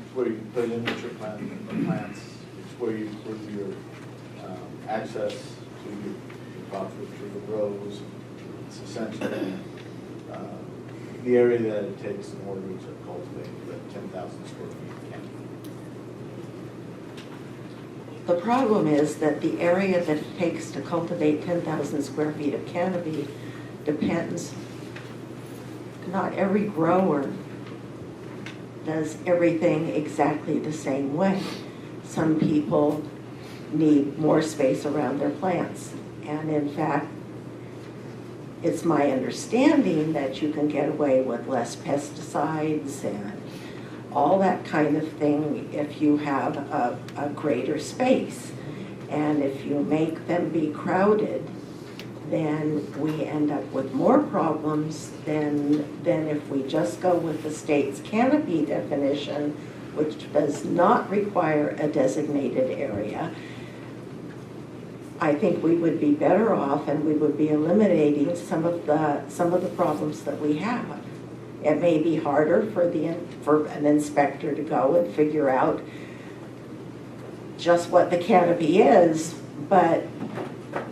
it's where you can put immature plants, it's where you put your access to your property, to the rows. It's essentially the area that it takes in order to cultivate the 10,000 square feet of canopy. The problem is that the area that it takes to cultivate 10,000 square feet of canopy depends, not every grower does everything exactly the same way. Some people need more space around their plants. And in fact, it's my understanding that you can get away with less pesticides and all that kind of thing if you have a greater space. And if you make them be crowded, then we end up with more problems than if we just go with the state's canopy definition, which does not require a designated area. I think we would be better off, and we would be eliminating some of the problems that we have. It may be harder for an inspector to go and figure out just what the canopy is, but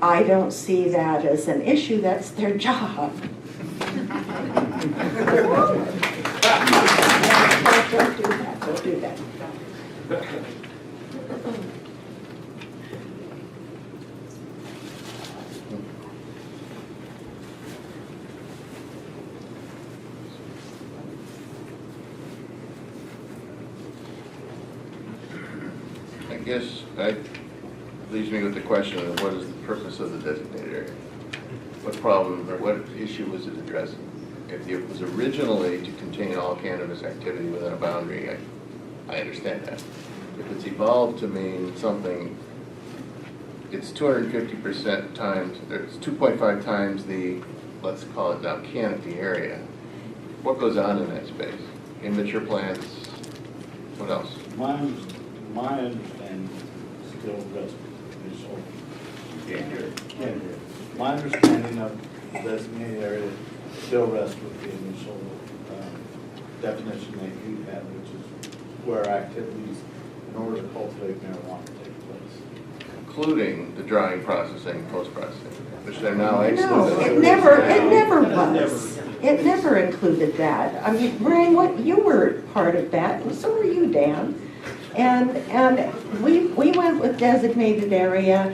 I don't see that as an issue. That's their job. Don't do that. Don't do that. I guess that leaves me with the question of what is the purpose of the designated area? What problem or what issue was it addressing? If it was originally to contain all cannabis activity within a boundary, I understand that. If it's evolved to mean something, it's 250% times, it's 2.5 times the, let's call it now, canopy area. What goes on in that space? Immature plants, what else? My understanding still rests with initial. Can't hear it. Can't hear it. My understanding of the designated area still rests with the initial definition that you had, which is where activities in order to cultivate marijuana take place. Including the drying, processing, post-processing, which they're now No, excluded. it never was. It never included that. I mean, Brian, you were part of that, and so were you, Dan. And we went with designated area.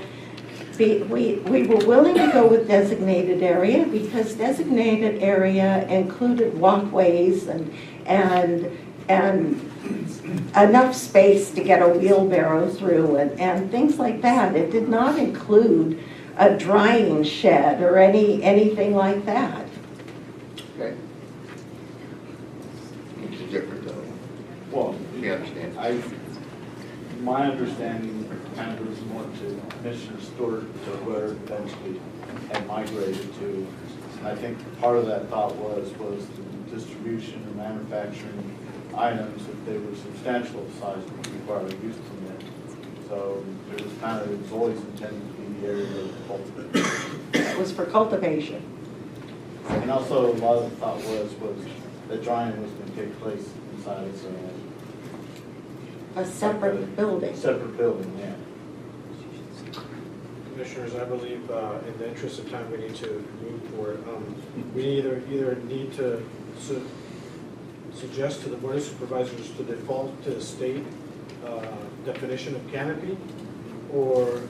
We were willing to go with designated area because designated area included walkways and enough space to get a wheelbarrow through and things like that. It did not include a drying shed or anything like that. Okay. Which is different though. Well, You understand? My understanding kind of goes more to Commissioner Stewart to where it eventually had migrated to. And I think part of that thought was the distribution and manufacturing items, if they were substantial size, would require a use permit. So it was kind of, it was always intended to be the area of cultivation. It was for cultivation. And also, a lot of the thought was that drying was going to take place inside, it's A separate building. separate building, yeah. Commissioners, I believe in the interest of time, we need to move forward. We either need to suggest to the Board of Supervisors to default to the state definition of canopy, or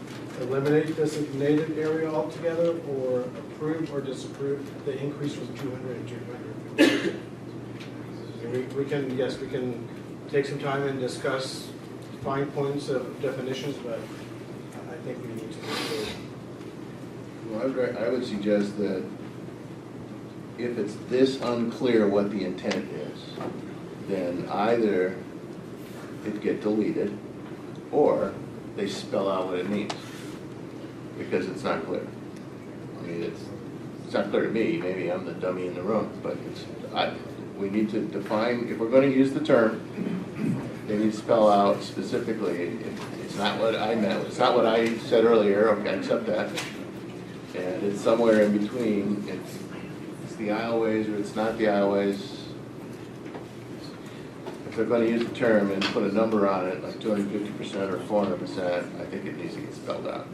eliminate designated area altogether, or approve or disapprove the increase from 200 to 250. We can, yes, we can take some time and discuss fine points of definitions, but I think we need to move forward. Well, I would suggest that if it's this unclear what the intent is, then either it get deleted or they spell out what it means, because it's not clear. I mean, it's not clear to me, maybe I'm the dummy in the room, but we need to define, if we're going to use the term, they need to spell out specifically, it's not what I meant, it's not what I said earlier, okay, I accept that. And it's somewhere in between, it's the aisleways or it's not the aisleways. If they're going to use the term and put a number on it, like 250% or 400%, I think it needs to get spelled out,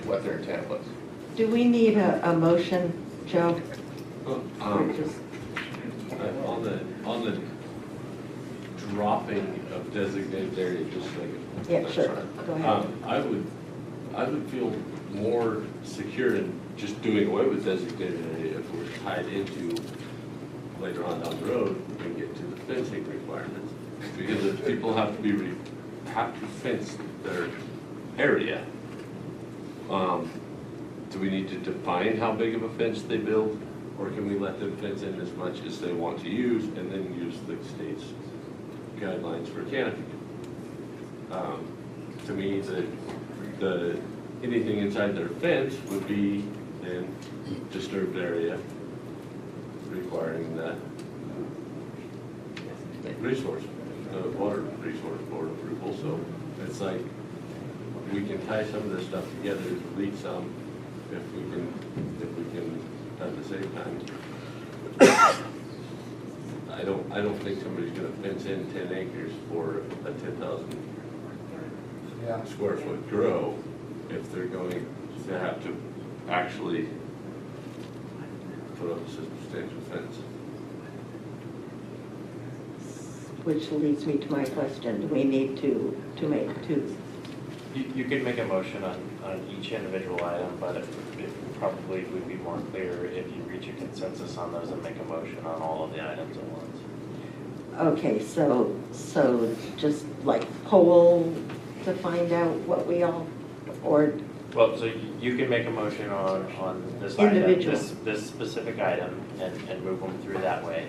what their intent was. Do we need a motion, Joe? On the dropping of designated area, just like. Yeah, sure, go ahead. I would feel more secure in just doing away with designated area if we're tied into later on down the road and get to the fencing requirements. Because if people have to fence their area, do we need to define how big of a fence they build? Or can we let them fence in as much as they want to use and then use the state's guidelines for canopy? To me, anything inside their fence would be then disturbed area requiring that water resource board approval. So it's like we can tie some of this stuff together, delete some if we can at the same time. I don't think somebody's gonna fence in 10 acres for a 10,000 square foot grow if they're going to have to actually put up a substantial fence. Which leads me to my question, do we need to make two? You could make a motion on each individual item, but it probably would be more clear if you reach a consensus on those and make a motion on all of the items at once. Okay, so just like poll to find out what we all, or? Well, so you can make a motion on this item, Individual. this specific item, and move them through that way.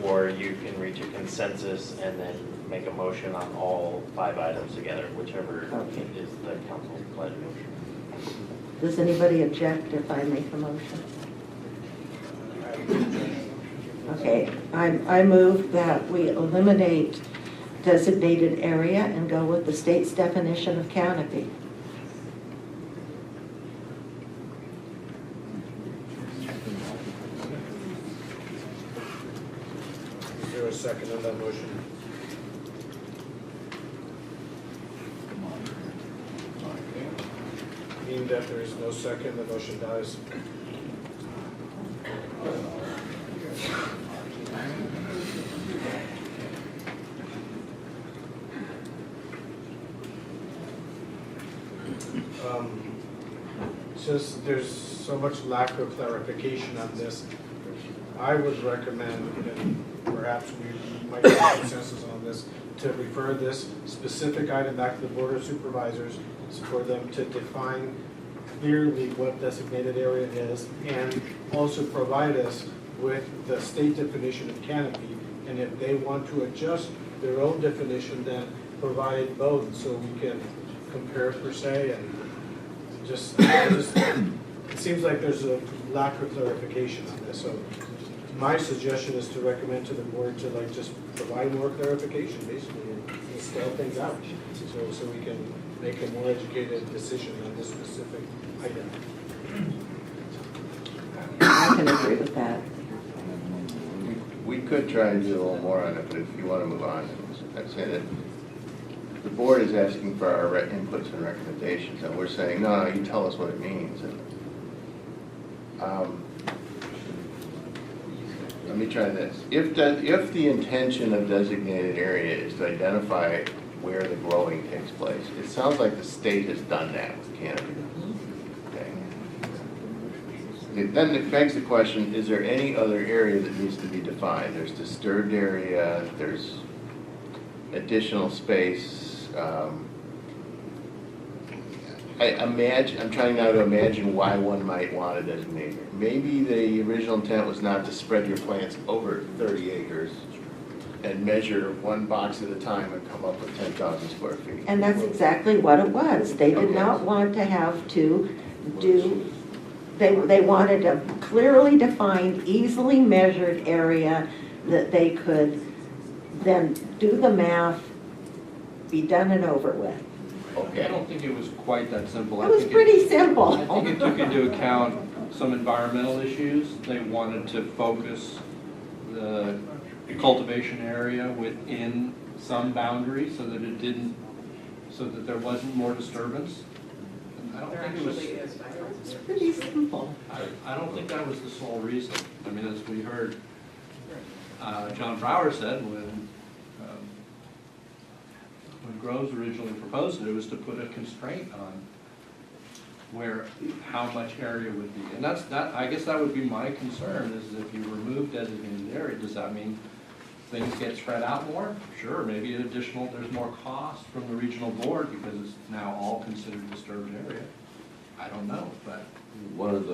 Or you can reach a consensus and then make a motion on all 5 items together, whichever is the council's pleasure. Does anybody object if I make a motion? Okay, I move that we eliminate designated area and go with the state's definition of canopy. Is there a second on that motion? Being that there is no second, the motion dies. Since there's so much lack of clarification on this, I would recommend, and perhaps we might have consensus on this, to refer this specific item back to the Board of Supervisors for them to define clearly what designated area is, and also provide us with the state definition of canopy. And if they want to adjust their own definition, then provide both so we can compare per se. And it seems like there's a lack of clarification on this. So my suggestion is to recommend to the board to just provide more clarification basically and spell things out so we can make a more educated decision on this specific item. I can agree with that. We could try to do a little more on it, but if you want to move on, I'd say that the board is asking for our inputs and recommendations, and we're saying, no, no, you tell us what it means. And, let me try this. If the intention of designated area is to identify where the growing takes place, it sounds like the state has done that with canopy. Okay. Then it begs the question, is there any other area that needs to be defined? There's disturbed area, there's additional space. I'm trying now to imagine why one might want a designated area. Maybe the original intent was not to spread your plants over 30 acres and measure one box at a time and come up with 10,000 square feet. And that's exactly what it was. They did not want to have to do, they wanted a clearly defined, easily measured area that they could then do the math, be done and over with. Okay. I don't think it was quite that simple. It was pretty simple. I think it took into account some environmental issues. They wanted to focus the cultivation area within some boundary so that it didn't, so that there wasn't more disturbance. I don't think it was. It's pretty simple. I don't think that was the sole reason. I mean, as we heard John Brower said when Groves originally proposed it, it was to put a constraint on how much area would be. And I guess that would be my concern, is if you remove designated area, does that mean things get spread out more? Sure, maybe there's more cost from the regional board because it's now all considered disturbed area. I don't know, but. One of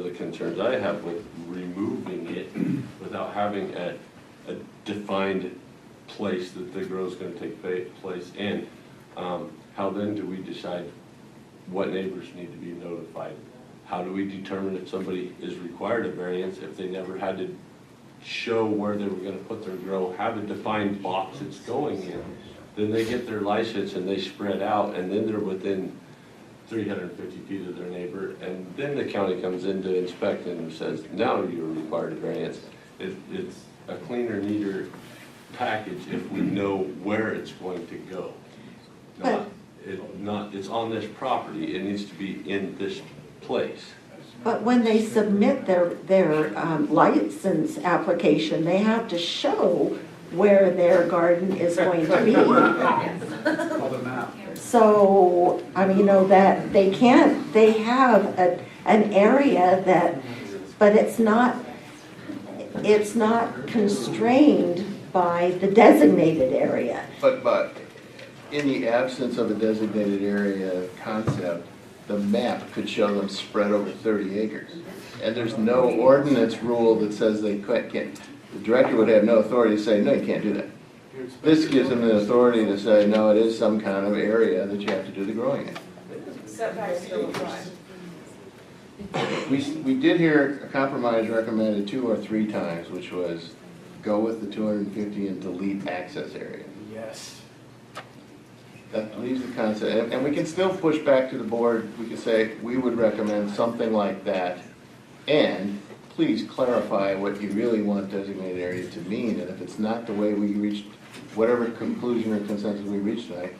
the concerns I have with removing it without having a defined place that the growth is going to take place in, how then do we decide what neighbors need to be notified? How do we determine if somebody is required a variance if they never had to show where they were going to put their grow, have a defined box it's going in? Then they get their license and they spread out, and then they're within 350 feet of their neighbor, and then the county comes in to inspect and says, now you're required a variance. It's a cleaner, neater package if we know where it's going to go. It's on this property, it needs to be in this place. But when they submit their license application, they have to show where their garden is going to be. So, I mean, that they have an area that, but it's not constrained by the designated area. But in the absence of a designated area concept, the map could show them spread over 30 acres. And there's no ordinance rule that says they can't, the director would have no authority to say, no, you can't do that. This gives them the authority to say, no, it is some kind of area that you have to do the growing in. Setbacks still apply. We did hear a compromise recommended 2 or 3 times, which was go with the 250 and delete access area. Yes. That leaves the concept, and we can still push back to the board. We can say, we would recommend something like that, and please clarify what you really want designated area to mean, and if it's not the way we reached, whatever conclusion or consensus we reached tonight,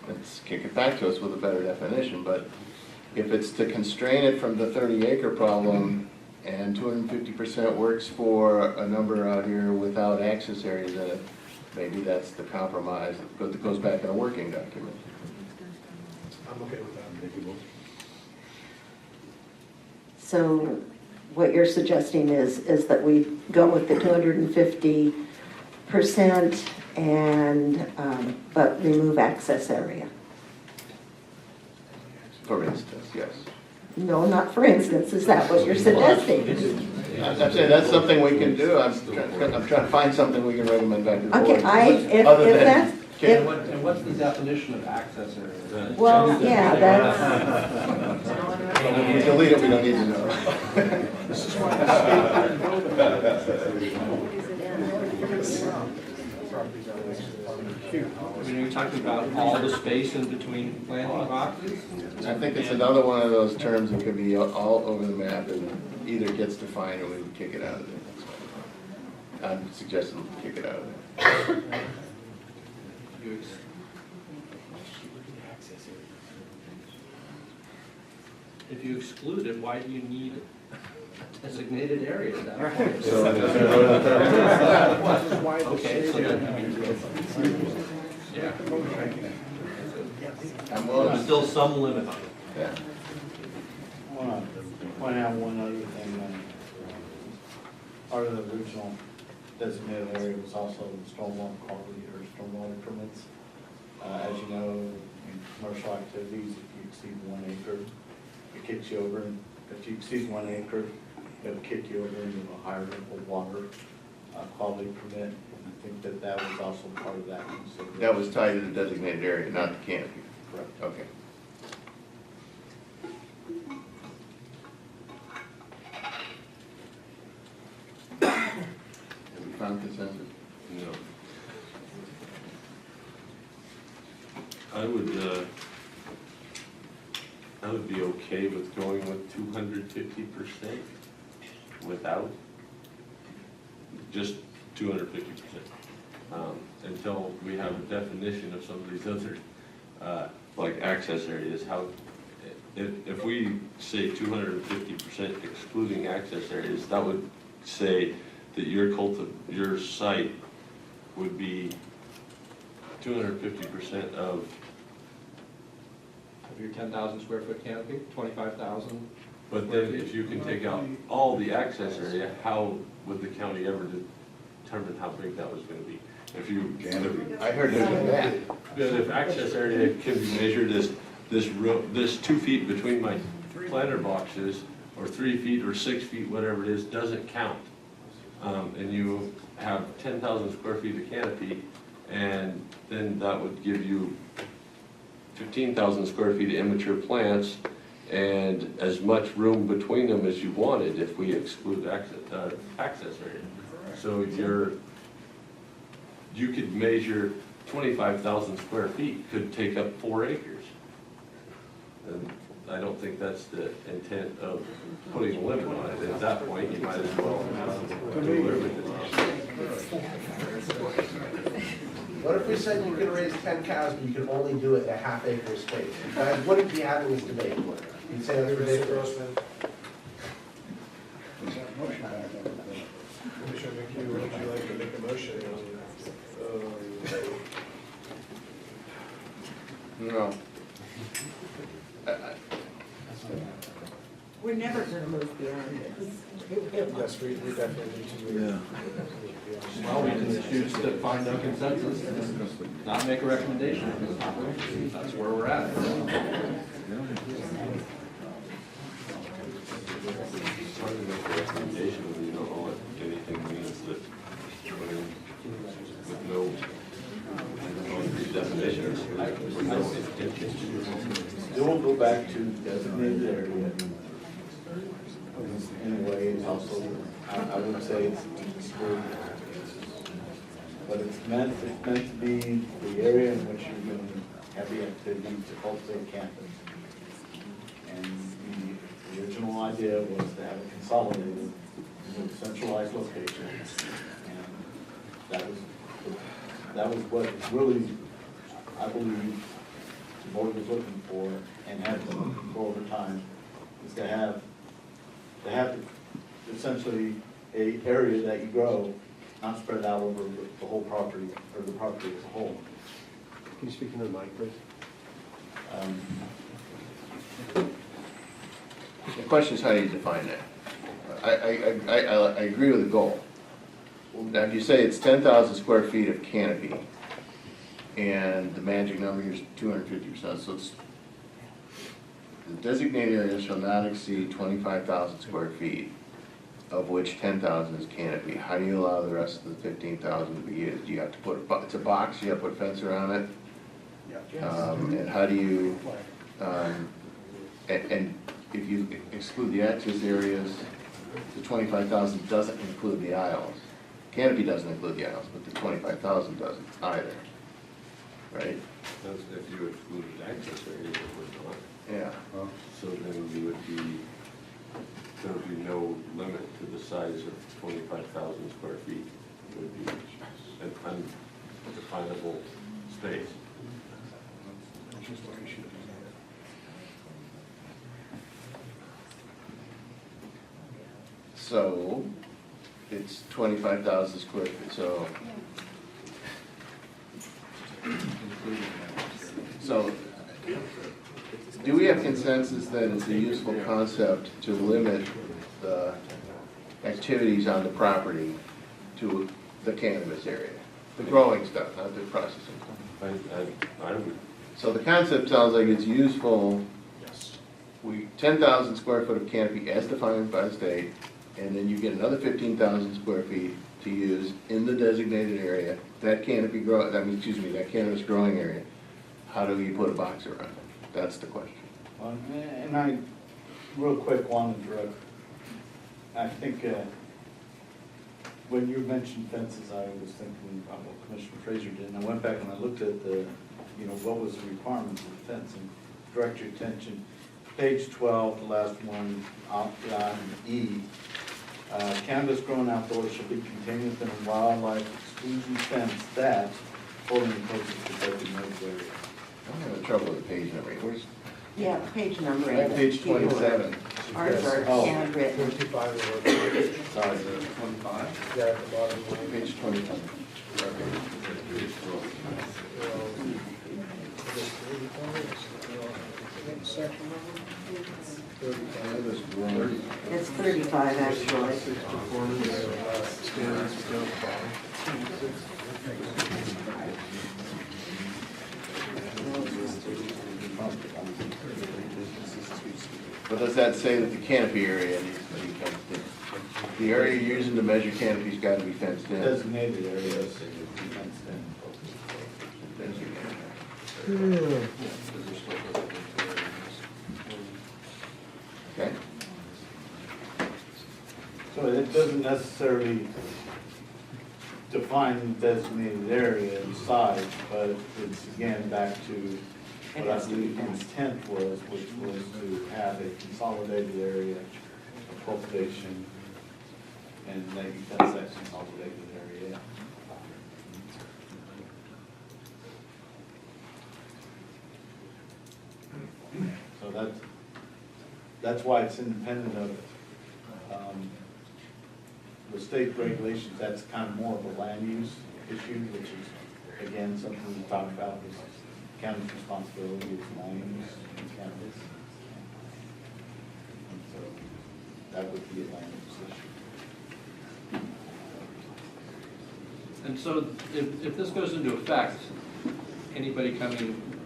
let's kick it back to us with a better definition. But if it's to constrain it from the 30-acre problem, and 250% works for a number out here without access areas in it, maybe that's the compromise that goes back in a working document. I'm okay with that. So what you're suggesting is that we go with the 250% and, but remove access area. For instance, yes. No, not for instance. Is that what you're suggesting? I'm saying that's something we can do. I'm trying to find something we can recommend back to the board. Okay, And what's the definition of access area? Well, yeah, that's. If we delete it, we don't need to know. I mean, are you talking about all the space in between planting boxes? I think it's another one of those terms that could be all over the map and either gets defined or we would kick it out of there. I'm suggesting kick it out of there. If you exclude it, why do you need a designated area at that point? Okay, so then, I mean, yeah. I'm willing There's to still some limit on it. Yeah. I want to point out one other thing. Part of the original designated area was also stormwater quality or stormwater permits. As you know, in commercial activities, if you exceed 1 acre, it kicks you over. And if you exceed 1 acre, it'll kick you over into a higher level water quality permit. And I think that that was also part of that consideration. That was tied to the designated area, not the canopy. Correct. Okay. Have we found consensus? No. I would be okay with going with 250% without, just 250%. Until we have a definition of some of these other, like access areas, how, if we say 250% excluding access areas, that would say that your site would be 250% of Your 10,000 square foot canopy, 25,000. But then if you can take out all the access area, how would the county ever determine how big that was gonna be? If you, I heard there's a map. but if access area can be measured as this 2 feet between my planter boxes, or 3 feet or 6 feet, whatever it is, doesn't count. And you have 10,000 square feet of canopy, and then that would give you 15,000 square feet of immature plants and as much room between them as you wanted if we exclude access area. So you could measure 25,000 square feet, could take up 4 acres. And I don't think that's the intent of putting a limit on it. At that point, you might as well do What if we said you could raise 10 cows, but you could only do it a half-acre space? You guys wouldn't be having this debate. You'd say that's ridiculous. Commissioner McHugh, would you like to make a motion on No. We're never going to move beyond this. Yes, we definitely need to move. Well, we can choose to find a consensus and not make a recommendation. That's where we're at. Part of the recommendation, you don't know what anything means that, with no definitions. It will go back to designated area. In a way, it's also, I would say it's excluded. But it's meant to be the area in which you're doing heavy activity to cultivate campus. And the original idea was to have it consolidated into a centralized location. And that was what really, I believe, the board was looking for and had been looking for over time, is to have essentially a area that you grow, not spread out over the whole property, or the property as a whole. Can you speak into the mic, please? The question is how do you define that? I agree with the goal. Now, if you say it's 10,000 square feet of canopy, and the magic number here is 250%, so it's, the designated area shall not exceed 25,000 square feet, of which 10,000 is canopy. How do you allow the rest of the 15,000 to be used? Do you have to put, it's a box, you have to put a fence around it? And how do you, and if you exclude the access areas, the 25,000 doesn't include the aisles. Canopy doesn't include the aisles, but the 25,000 doesn't either, right? That's if you excluded access areas, it would not. Yeah. So then you would be, there would be no limit to the size of 25,000 square feet. would be an undefinable space. So, it's 25,000 square feet, so do we have consensus that it's a useful concept to limit the activities on the property to the cannabis area? The growing stuff, not the processing stuff. I would. So the concept sounds like it's useful. 10,000 square foot of canopy as defined by the state, and then you get another 15,000 square feet to use in the designated area. That canopy grow, that cannabis growing area. How do you put a box around it? That's the question. Well, and I, real quick, wanted to, I think, when you mentioned fences, I was thinking about what Commissioner Fraser did, and I went back and I looked at the, what was the requirements of the fence, and direct your attention, page 12, the last one, on E, cannabis grown outdoors shall be contained within a wildlife exclusion fence that fully encloses the designated area. I'm having trouble with the page number. Where's? Yeah, page number. Page 27. Ours are handwritten. 25. Sorry. 25? Yeah, at the bottom line. Page 25. It's 35 actually. But does that say that the canopy area needs to be fenced in? The area you're using to measure canopy's got to be fenced in. Designated areas to be fenced in. Okay. So it doesn't necessarily define the designated area and size, but it's again back to what I believe the intent was, which was to have a consolidated area of cultivation and maybe fence that consolidated area. So that's why it's independent of the state regulations. That's kind of more of a land use issue, which is, again, something we talk about is county's responsibility is land use in cannabis. And so that would be a land use issue. And so if this goes into effect, anybody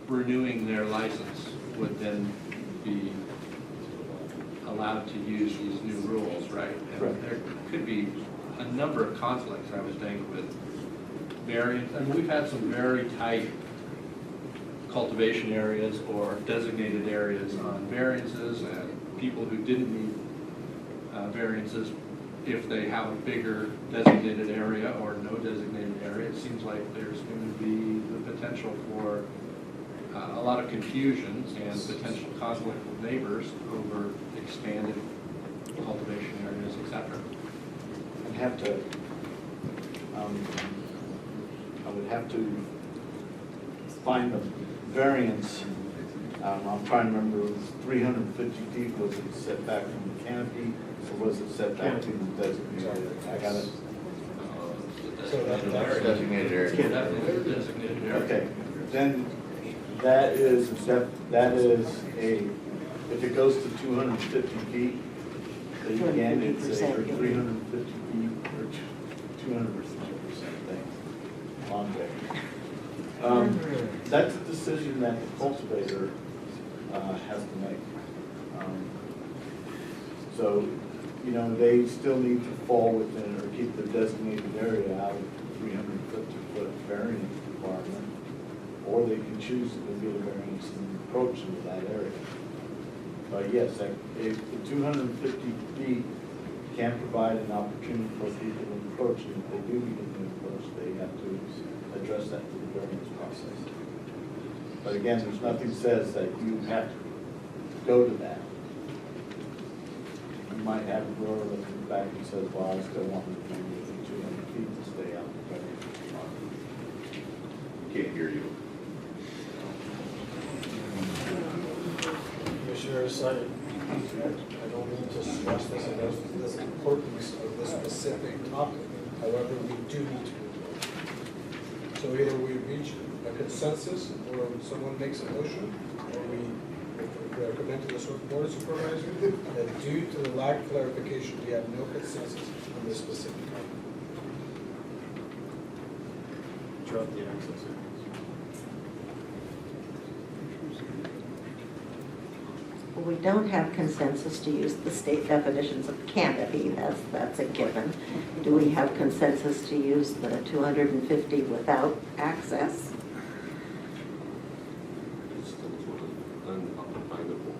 renewing their license would then be allowed to use these new rules, right? And there could be a number of conflicts, I would think, with variants. I mean, we've had some very tight cultivation areas or designated areas on variances, and people who didn't need variances, if they have a bigger designated area or no designated area, it seems like there's going to be the potential for a lot of confusion and potential conflict with neighbors over expanded cultivation areas, etc. I would have to find the variance. I'm trying to remember, it was 350 feet. Was it set back from the canopy, or was it set back from the designated? I got it. Designated area. Designated area. Okay, then that is a, if it goes to 250 feet, then again, it's a 350 feet or 200%, thanks, long way. That's a decision that the cultivator has to make. So, they still need to fall within or keep the designated area out of the 350-foot variance requirement, or they can choose to get a variance and approach into that area. But yes, if the 250 feet can provide an opportunity for people to approach, and if they do begin to approach, they have to address that through the variance process. But again, there's nothing says that you have to go to that. You might have a grower that comes back and says, well, I still want it to be within 200 feet to stay out. Can't hear you. Commissioners, I don't mean to stress this, I know the importance of this specific topic. However, we do need to move forward. So either we reach a consensus, or someone makes a motion, or we recommend to the board of supervisors that due to the lack of clarification, we have no consensus on this specific topic. Throughout the access areas. We don't have consensus to use the state definitions of canopy, that's a given. Do we have consensus to use the 250 without access? It's still sort of undefinable.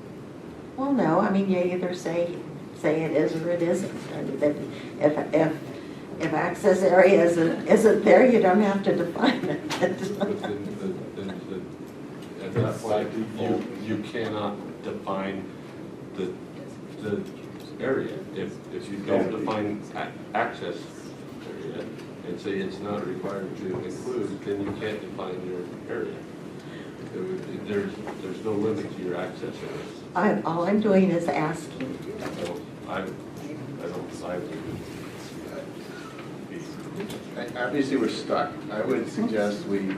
Well, no, I mean, you either say it is or it isn't. And that if access area isn't there, you don't have to define it. But then at that point, you cannot define the area. If you don't define access area and say it's not required to include, then you can't define your area. There's no limit to your access areas. All I'm doing is asking. So I don't decide. Obviously, we're stuck. I would suggest we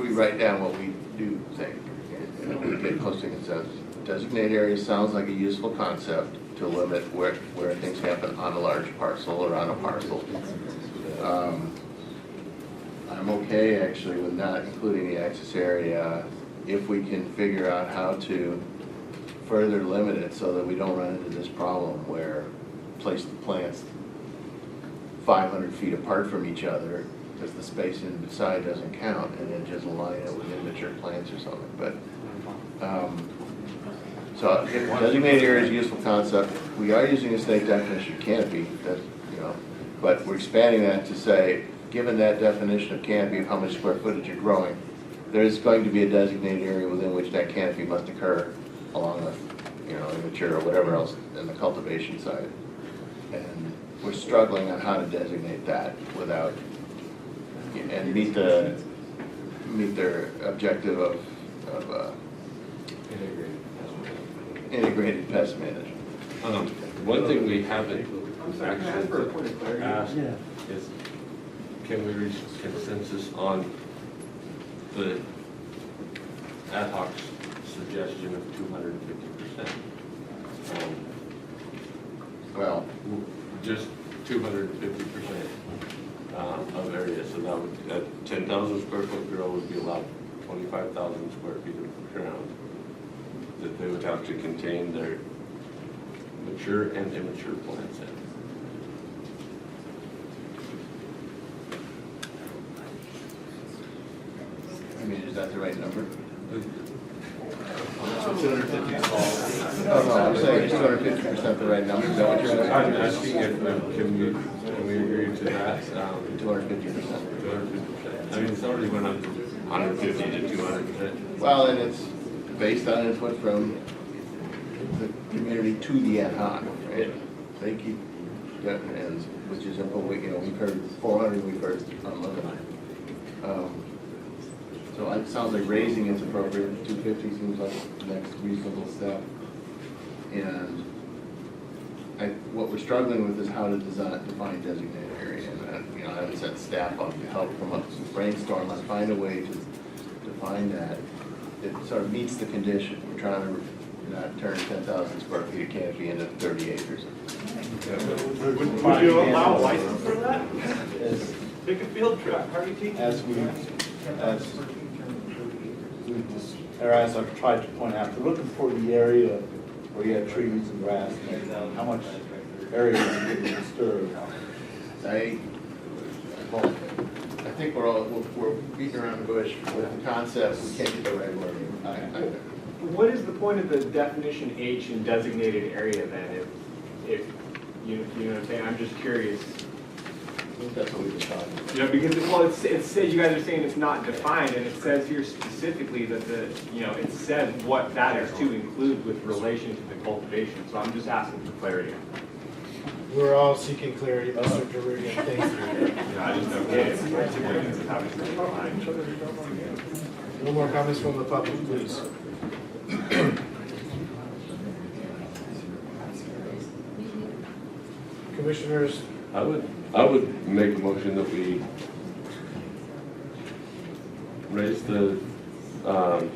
write down what we do think. We get close to consensus. Designated area sounds like a useful concept to limit where things happen on a large parcel or on a parcel. I'm okay actually with not including the access area if we can figure out how to further limit it so that we don't run into this problem where place the plants 500 feet apart from each other because the space inside doesn't count, and then just align it with immature plants or something. But so if designated area is a useful concept, we are using a state definition of canopy, that, but we're expanding that to say, given that definition of canopy of how much square footage you're growing, there is going to be a designated area within which that canopy must occur, along with, immature or whatever else in the cultivation side. And we're struggling on how to designate that without, and meet their objective of integrated pest management. One thing we haven't actually asked is, can we reach consensus on the ad hoc suggestion of 250%? Well, just 250% of area, so that would, at 10,000 square foot grow would be allowed 25,000 square feet of ground that they would have to contain their mature and immature plants in. I mean, is that the right number? So 250 is all. No, I'm saying is 250% the right number? Is that what you're saying? I'm asking if, can we agree to that? 250%. 250%. I mean, it's already went up from 150 to 200%. Well, and it's based on input from the community to the ad hoc, right? They keep, and which is input, we've heard 400, we've heard unlimited. So it sounds like raising is appropriate. 250 seems like the next reasonable step. And what we're struggling with is how to define designated area. And I haven't set staff up to help come up with brainstorm and find a way to define that. It sort of meets the condition. We're trying to not turn 10,000 square feet of canopy into 30 acres. Would you allow a license for that? Take a field trip. How do you teach? As I've tried to point out, we're looking for the area where you have trees and grass, and how much area is getting disturbed. I think we're beating around the bush with the concept. We can't get the right wording. What is the point of the definition H in designated area then? If you know what I'm saying? I'm just curious. That's what we've been talking about. You know, because, well, it says, you guys are saying it's not defined, and it says here specifically that it says what that is to include with relation to the cultivation, so I'm just asking for clarity. We're all seeking clarity, Mr. Derudian, thank you. Yeah, I just don't get it. It's obviously defined. No more comments from the public, please. Commissioners, I would make a motion that we raise the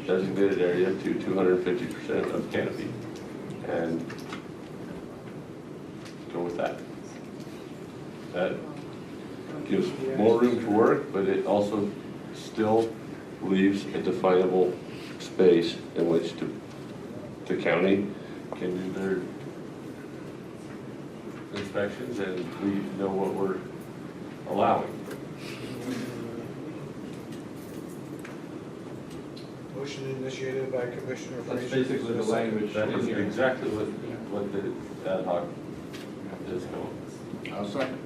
designated area to 250% of canopy and go with that. That gives more room for work, but it also still leaves a definable space in which the county can do their inspections and we know what we're allowing. motion initiated by Commissioner Frazier. That's basically the language. That is exactly what the ad hoc is going. I'll second.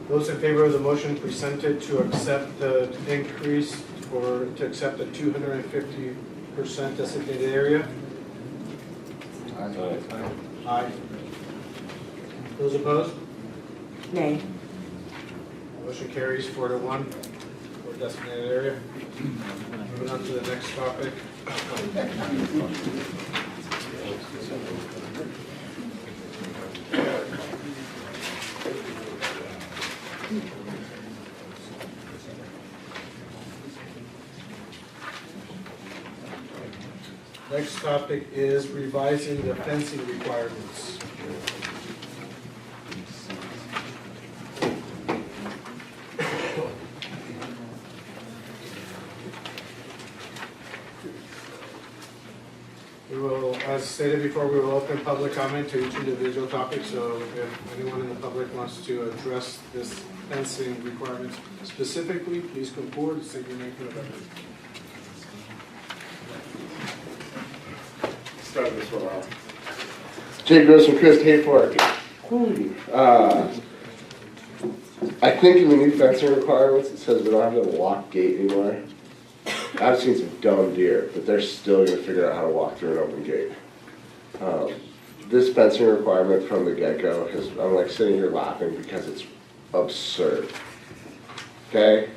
Those in favor of the motion presented to accept the increase or to accept the 250% designated area? Aye. Those opposed? Nay. Motion carries 4-1 for designated area. Moving on to the next topic. Next topic is revising the fencing requirements. We will, as stated before, we will open public comment to each individual topic, so if anyone in the public wants to address this fencing requirements specifically, please come forward and state your name for the record. Start this one off. Jake Gross from Chris Hayfork. I think in the new fencing requirements, it says we don't have to have a lock gate anymore. I've seen some dumb deer, but they're still going to figure out how to walk through an open gate. This fencing requirement from the get-go has, I'm like sitting here laughing because it's absurd. Okay?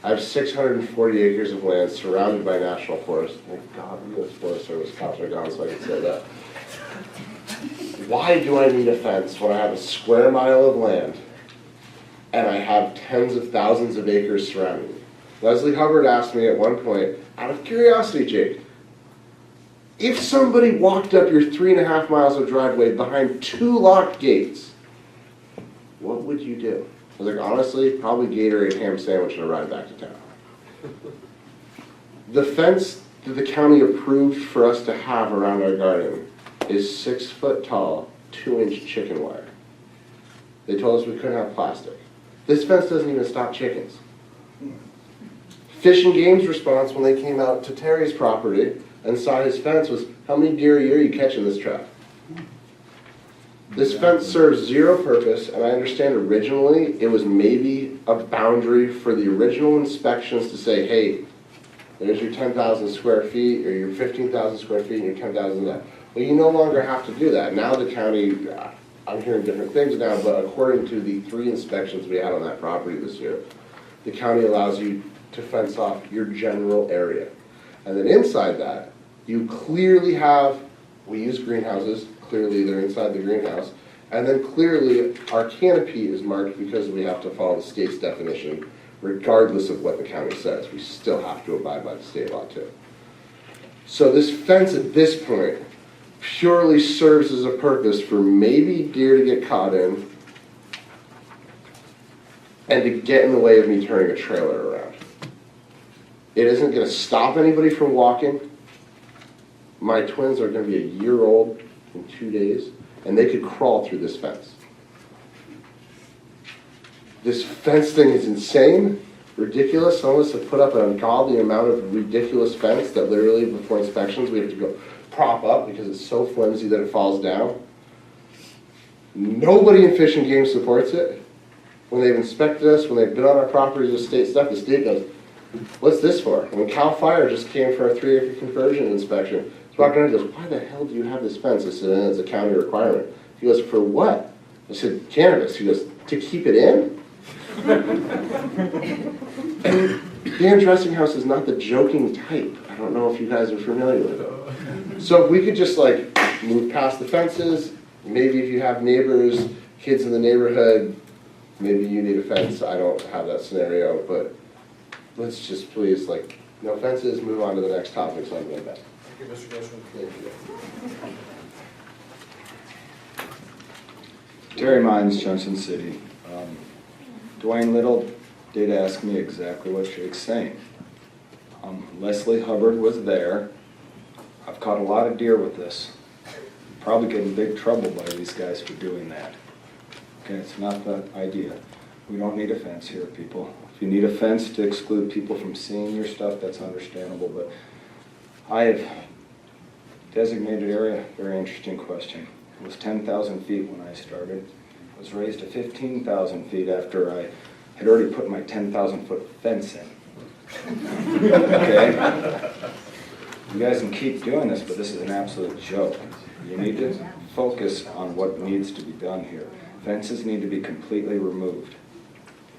I have 640 acres of land surrounded by national forest. Thank God the U.S. Forest Service cops are gone so I can say that. Why do I need a fence when I have a square mile of land and I have tens of thousands of acres surrounding me? Leslie Hubbard asked me at one point, out of curiosity, Jake, if somebody walked up your 3.5 miles of driveway behind 2 locked gates, what would you do? I was like, honestly, probably Gatorade ham sandwich and a ride back to town. The fence that the county approved for us to have around our garden is 6 foot tall, 2-inch chicken wire. They told us we couldn't have plastic. This fence doesn't even stop chickens. Fish and Game's response when they came out to Terry's property and saw his fence was, how many deer a year are you catching this trap? This fence serves zero purpose, and I understand originally it was maybe a boundary for the original inspections to say, hey, there's your 10,000 square feet, or your 15,000 square feet, and your 10,000 that. Well, you no longer have to do that. Now the county, I'm hearing different things now, but according to the 3 inspections we had on that property this year, the county allows you to fence off your general area. And then inside that, you clearly have, we use greenhouses, clearly they're inside the greenhouse, and then clearly our canopy is marked because we have to follow the state's definition, regardless of what the county says. We still have to abide by the state law too. So this fence at this point purely serves as a purpose for maybe deer to get caught in and to get in the way of me turning a trailer around. It isn't going to stop anybody from walking. My twins are going to be a year old in 2 days, and they could crawl through this fence. This fence thing is insane, ridiculous. Some of us have put up an ungodly amount of ridiculous fence that literally before inspections we have to go prop up because it's so flimsy that it falls down. Nobody in Fish and Game supports it. When they've inspected us, when they've been on our properties with state stuff, the state goes, what's this for? When Cal Fire just came for a 3-acre conversion inspection, he's walking around and goes, why the hell do you have this fence? I said, it's a county requirement. He goes, for what? I said, cannabis. He goes, to keep it in? And Dan Dressinghouse is not the joking type. I don't know if you guys are familiar with it. So if we could just like move past the fences, maybe if you have neighbors, kids in the neighborhood, maybe you need a fence. I don't have that scenario, but let's just please, like, no fences, move on to the next topic, so I'm going back. Thank you, Mr. Grossman. Thank you. Terry Mines, Junction City. Dwayne Little did ask me exactly what Jake's saying. Leslie Hubbard was there. I've caught a lot of deer with this. Probably get in big trouble by these guys for doing that. Okay, it's not the idea. We don't need a fence here, people. If you need a fence to exclude people from seeing your stuff, that's understandable, but I have designated area, very interesting question. It was 10,000 feet when I started. It was raised to 15,000 feet after I had already put my 10,000-foot fence in. Okay? You guys can keep doing this, but this is an absolute joke. You need to focus on what needs to be done here. Fences need to be completely removed.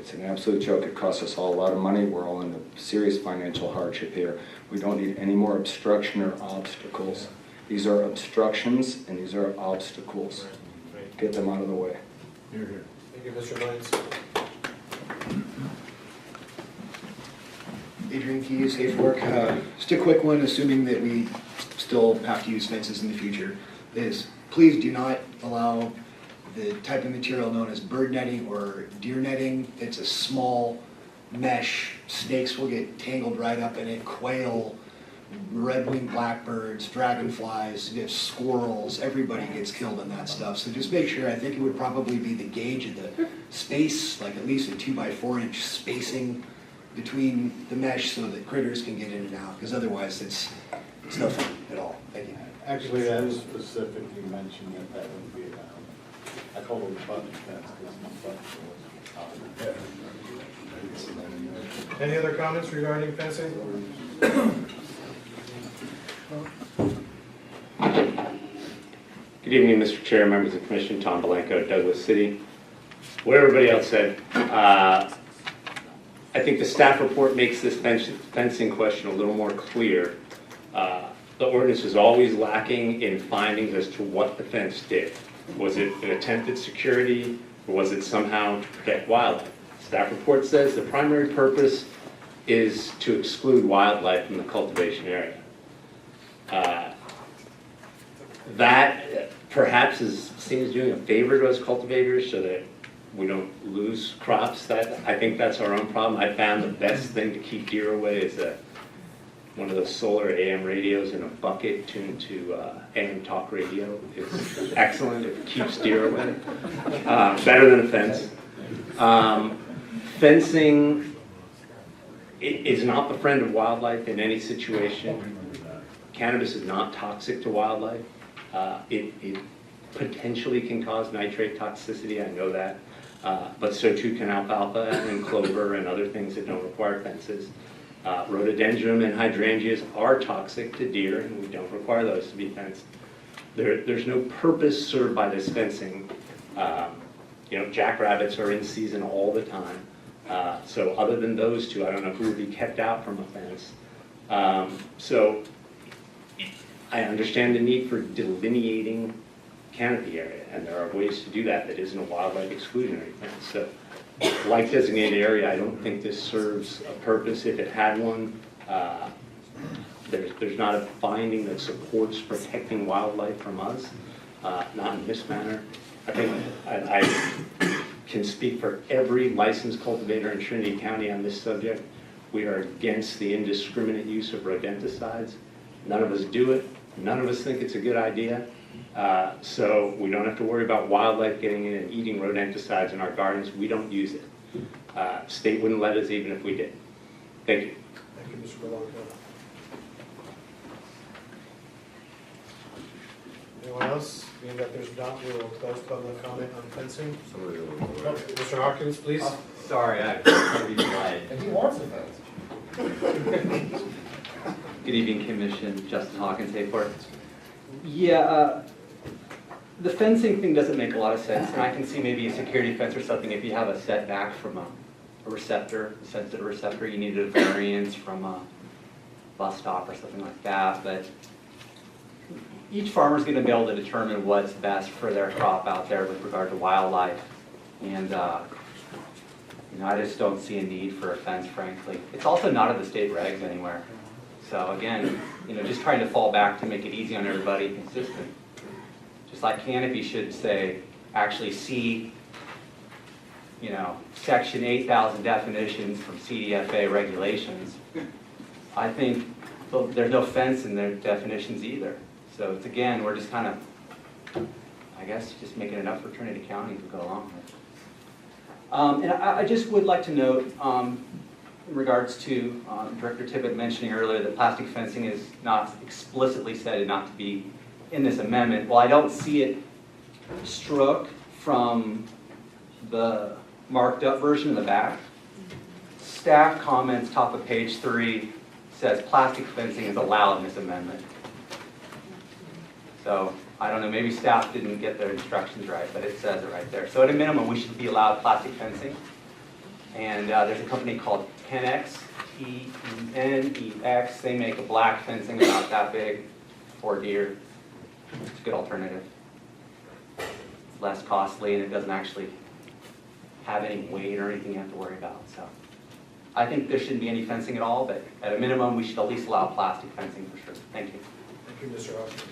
It's an absolute joke. It costs us all a lot of money. We're all in a serious financial hardship here. We don't need any more obstruction or obstacles. These are obstructions and these are obstacles. Get them out of the way. Thank you, Mr. Lyons. Adrian Keyes, Safe Work. Just a quick one, assuming that we still have to use fences in the future, is please do not allow the type of material known as bird netting or deer netting. It's a small mesh. Snakes will get tangled right up in it, quail, red-winged blackbirds, dragonflies, you have squirrels, everybody gets killed in that stuff. So just make sure, I think it would probably be the gauge of the space, like at least a 2x4-inch spacing between the mesh so that critters can get in and out, because otherwise it's no fun at all. Thank you. Actually, I was specifically mentioned that that wouldn't be allowed. I called it a button fence because it's not button. Any other comments regarding fencing? Good evening, Mr. Chair, members of the Commission, Tom Belenko, Douglas City. What everybody else said, I think the staff report makes this fencing question a little more clear. The ordinance is always lacking in findings as to what the fence did. Was it an attempt at security, or was it somehow to protect wildlife? Staff report says the primary purpose is to exclude wildlife from the cultivation area. That perhaps seems doing a favor to us cultivators so that we don't lose crops. I think that's our own problem. I found the best thing to keep deer away is one of those solar AM radios in a bucket tuned to AM talk radio. It's excellent. It keeps deer away. Better than a fence. Fencing is not the friend of wildlife in any situation. Cannabis is not toxic to wildlife. It potentially can cause nitrate toxicity, I know that. But so too can alfalfa and clover and other things that don't require fences. Rhododendron and hydrangeas are toxic to deer, and we don't require those to be fenced. There's no purpose served by this fencing. Jackrabbits are in season all the time. So other than those two, I don't know who would be kept out from a fence. So I understand the need for delineating canopy area, and there are ways to do that that isn't a wildlife exclusionary fence. So like designated area, I don't think this serves a purpose. If it had one, there's not a finding that supports protecting wildlife from us, not in this manner. I think I can speak for every licensed cultivator in Trinity County on this subject. We are against the indiscriminate use of rodenticides. None of us do it. None of us think it's a good idea. So we don't have to worry about wildlife getting in and eating rodenticides in our gardens. We don't use it. State wouldn't let us even if we did. Thank you. Thank you, Mr. Belanco. Anyone else? Being that there's not, we will close public comment on fencing. Somebody will. Oh, Mr. Hawkins, please. Sorry, I'm trying to be polite. And he wants a fence. Good evening, Commission. Justin Hawkins, Hayport. Yeah, the fencing thing doesn't make a lot of sense, and I can see maybe a security fence or something if you have a setback from a receptor, a sensitive receptor, you need a variance from a bus stop or something like that, but each farmer's gonna be able to determine what's best for their crop out there with regard to wildlife. And, you know, I just don't see a need for a fence, frankly. It's also not in the state regs anywhere. So again, you know, just trying to fall back to make it easy on everybody, consistent. Just like canopy should say, actually see, you know, section 8,000 definitions from CDFA regulations. I think there's no fence in their definitions either. So it's, again, we're just kind of, I guess, just making it up for Trinity County to go along with. And I just would like to note, in regards to Director Tippett mentioning earlier that plastic fencing is not explicitly said not to be in this amendment. Well, I don't see it struck from the marked up version in the back. Staff comments, top of page 3, says plastic fencing is allowed in this amendment. So I don't know, maybe staff didn't get their instructions right, but it says it right there. So at a minimum, we should be allowed plastic fencing. And there's a company called 10X, T-E-N-E-X. They make a black fencing about that big for deer. It's a good alternative. It's less costly and it doesn't actually have any weight or anything you have to worry about. So I think there shouldn't be any fencing at all, but at a minimum, we should at least allow plastic fencing for sure. Thank you. Thank you, Mr. Hawkins.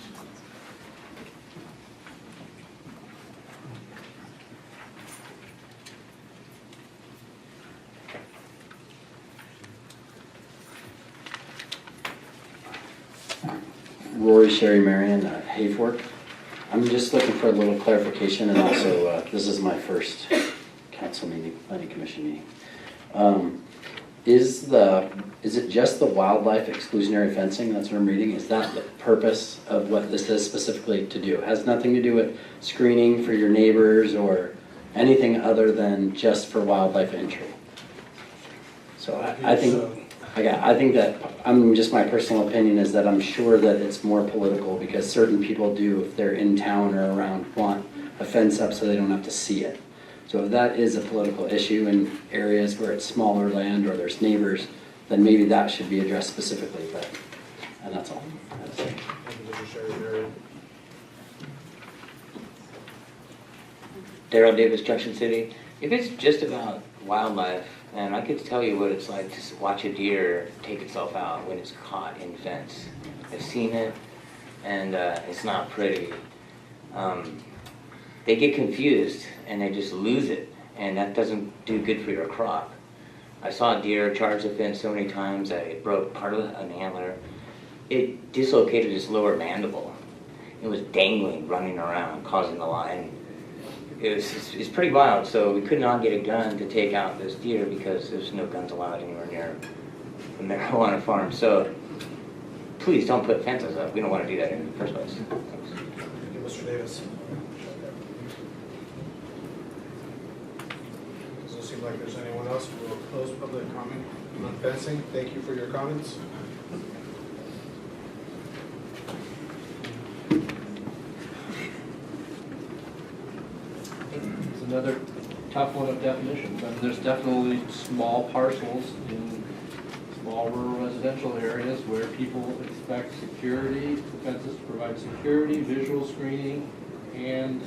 Rory Sherry Marion, Hayfork. I'm just looking for a little clarification, and also this is my first council meeting, planning commission meeting. Is it just the wildlife exclusionary fencing? That's what I'm reading. Is that the purpose of what this is specifically to do? It has nothing to do with screening for your neighbors or anything other than just for wildlife entry. So I think that, just my personal opinion is that I'm sure that it's more political because certain people do, if they're in town or around, want a fence up so they don't have to see it. So if that is a political issue in areas where it's smaller land or there's neighbors, then maybe that should be addressed specifically, and that's all. Thank you, Mr. Sherry Marion. Darrell Davis, Junction City. If it's just about wildlife, and I could tell you what it's like to watch a deer take itself out when it's caught in fence. I've seen it, and it's not pretty. They get confused, and they just lose it, and that doesn't do good for your crop. I saw a deer charge the fence so many times that it broke part of an antler. It dislocated its lower mandible. It was dangling, running around, causing the line. It's pretty wild, so we could not get a gun to take out this deer because there's no guns allowed anywhere near the marijuana farm. So please don't put fences up. We don't want to do that in the first place. Thanks. Thank you, Mr. Davis. Doesn't seem like there's anyone else. We'll close public comment on fencing. Thank you for your comments. It's another tough one of definitions. I mean, there's definitely small parcels in small rural residential areas where people expect security, fences to provide security, visual screening, and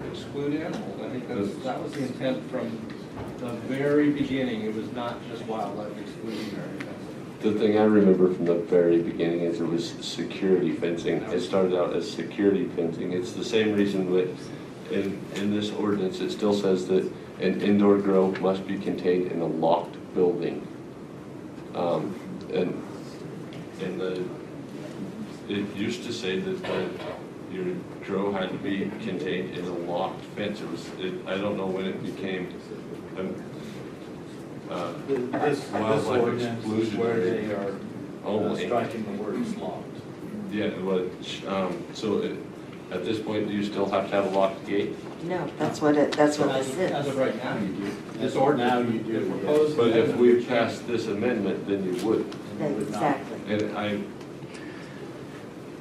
exclude animals. I think that was the intent from the very beginning. It was not just wildlife exclusionary fencing. The thing I remember from the very beginning is it was security fencing. It started out as security fencing. It's the same reason that in this ordinance it still says that an indoor grow must be contained in a locked building. It used to say that your grow had to be contained in a locked fence. I don't know when it became This wildlife ordinance is where they are only striking the words locked. Yeah, so At this point, do you still have to have a locked gate? No, that's what this As is. of right now, you do. This Now ordinance, you do, the yes. proposed But if amendment we would pass this amendment, then you would. Exactly. And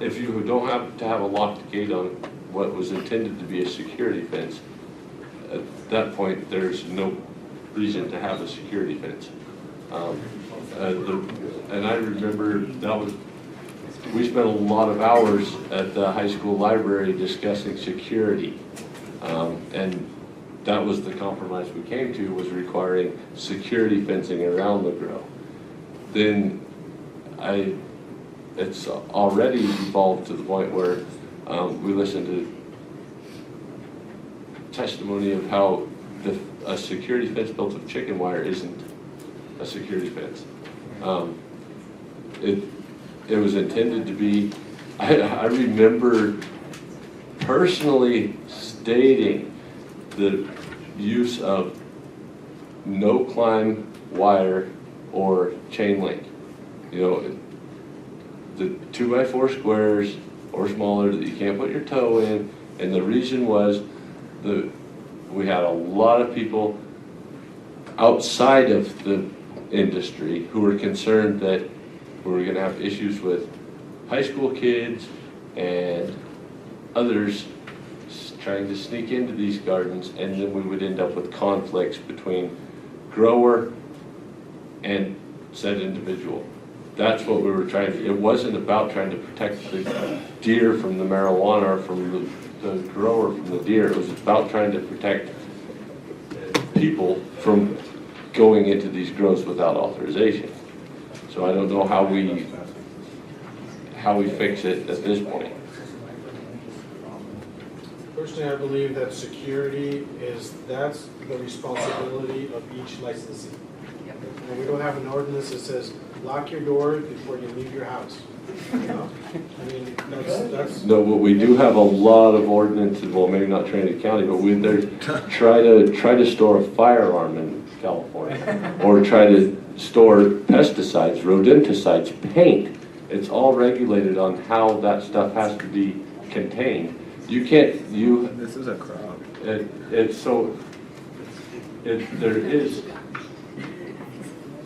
if you don't have to have a locked gate on what was intended to be a security fence, at that point, there's no reason to have a security fence. And I remember we spent a lot of hours at the high school library discussing security. And that was the compromise we came to, was requiring security fencing around the grow. Then it's already evolved to the point where we listened to testimony of how a security fence built of chicken wire isn't a security fence. It was intended to be, I remember personally stating the use of no climb wire or chain link. You know, the 2x4 squares or smaller that you can't put your toe in, and the reason was we had a lot of people outside of the industry who were concerned that we were going to have issues with high school kids and others trying to sneak into these gardens, and then we would end up with conflicts between grower and said individual. That's what we were trying to, it wasn't about trying to protect the deer from the marijuana or from the grower from the deer. It was about trying to protect people from going into these grows without authorization. So I don't know how we fix it at this point. Personally, I believe that security that's the responsibility of each licensee. And we don't have an ordinance that says, lock your door before you leave your house. You know? I mean, that's. No, but we do have a lot of ordinances, well, maybe not Trinity County, but try to store a firearm in California, or try to store pesticides, rodenticides, paint. It's all regulated on how that stuff has to be contained. You can't, This is a crowd. There is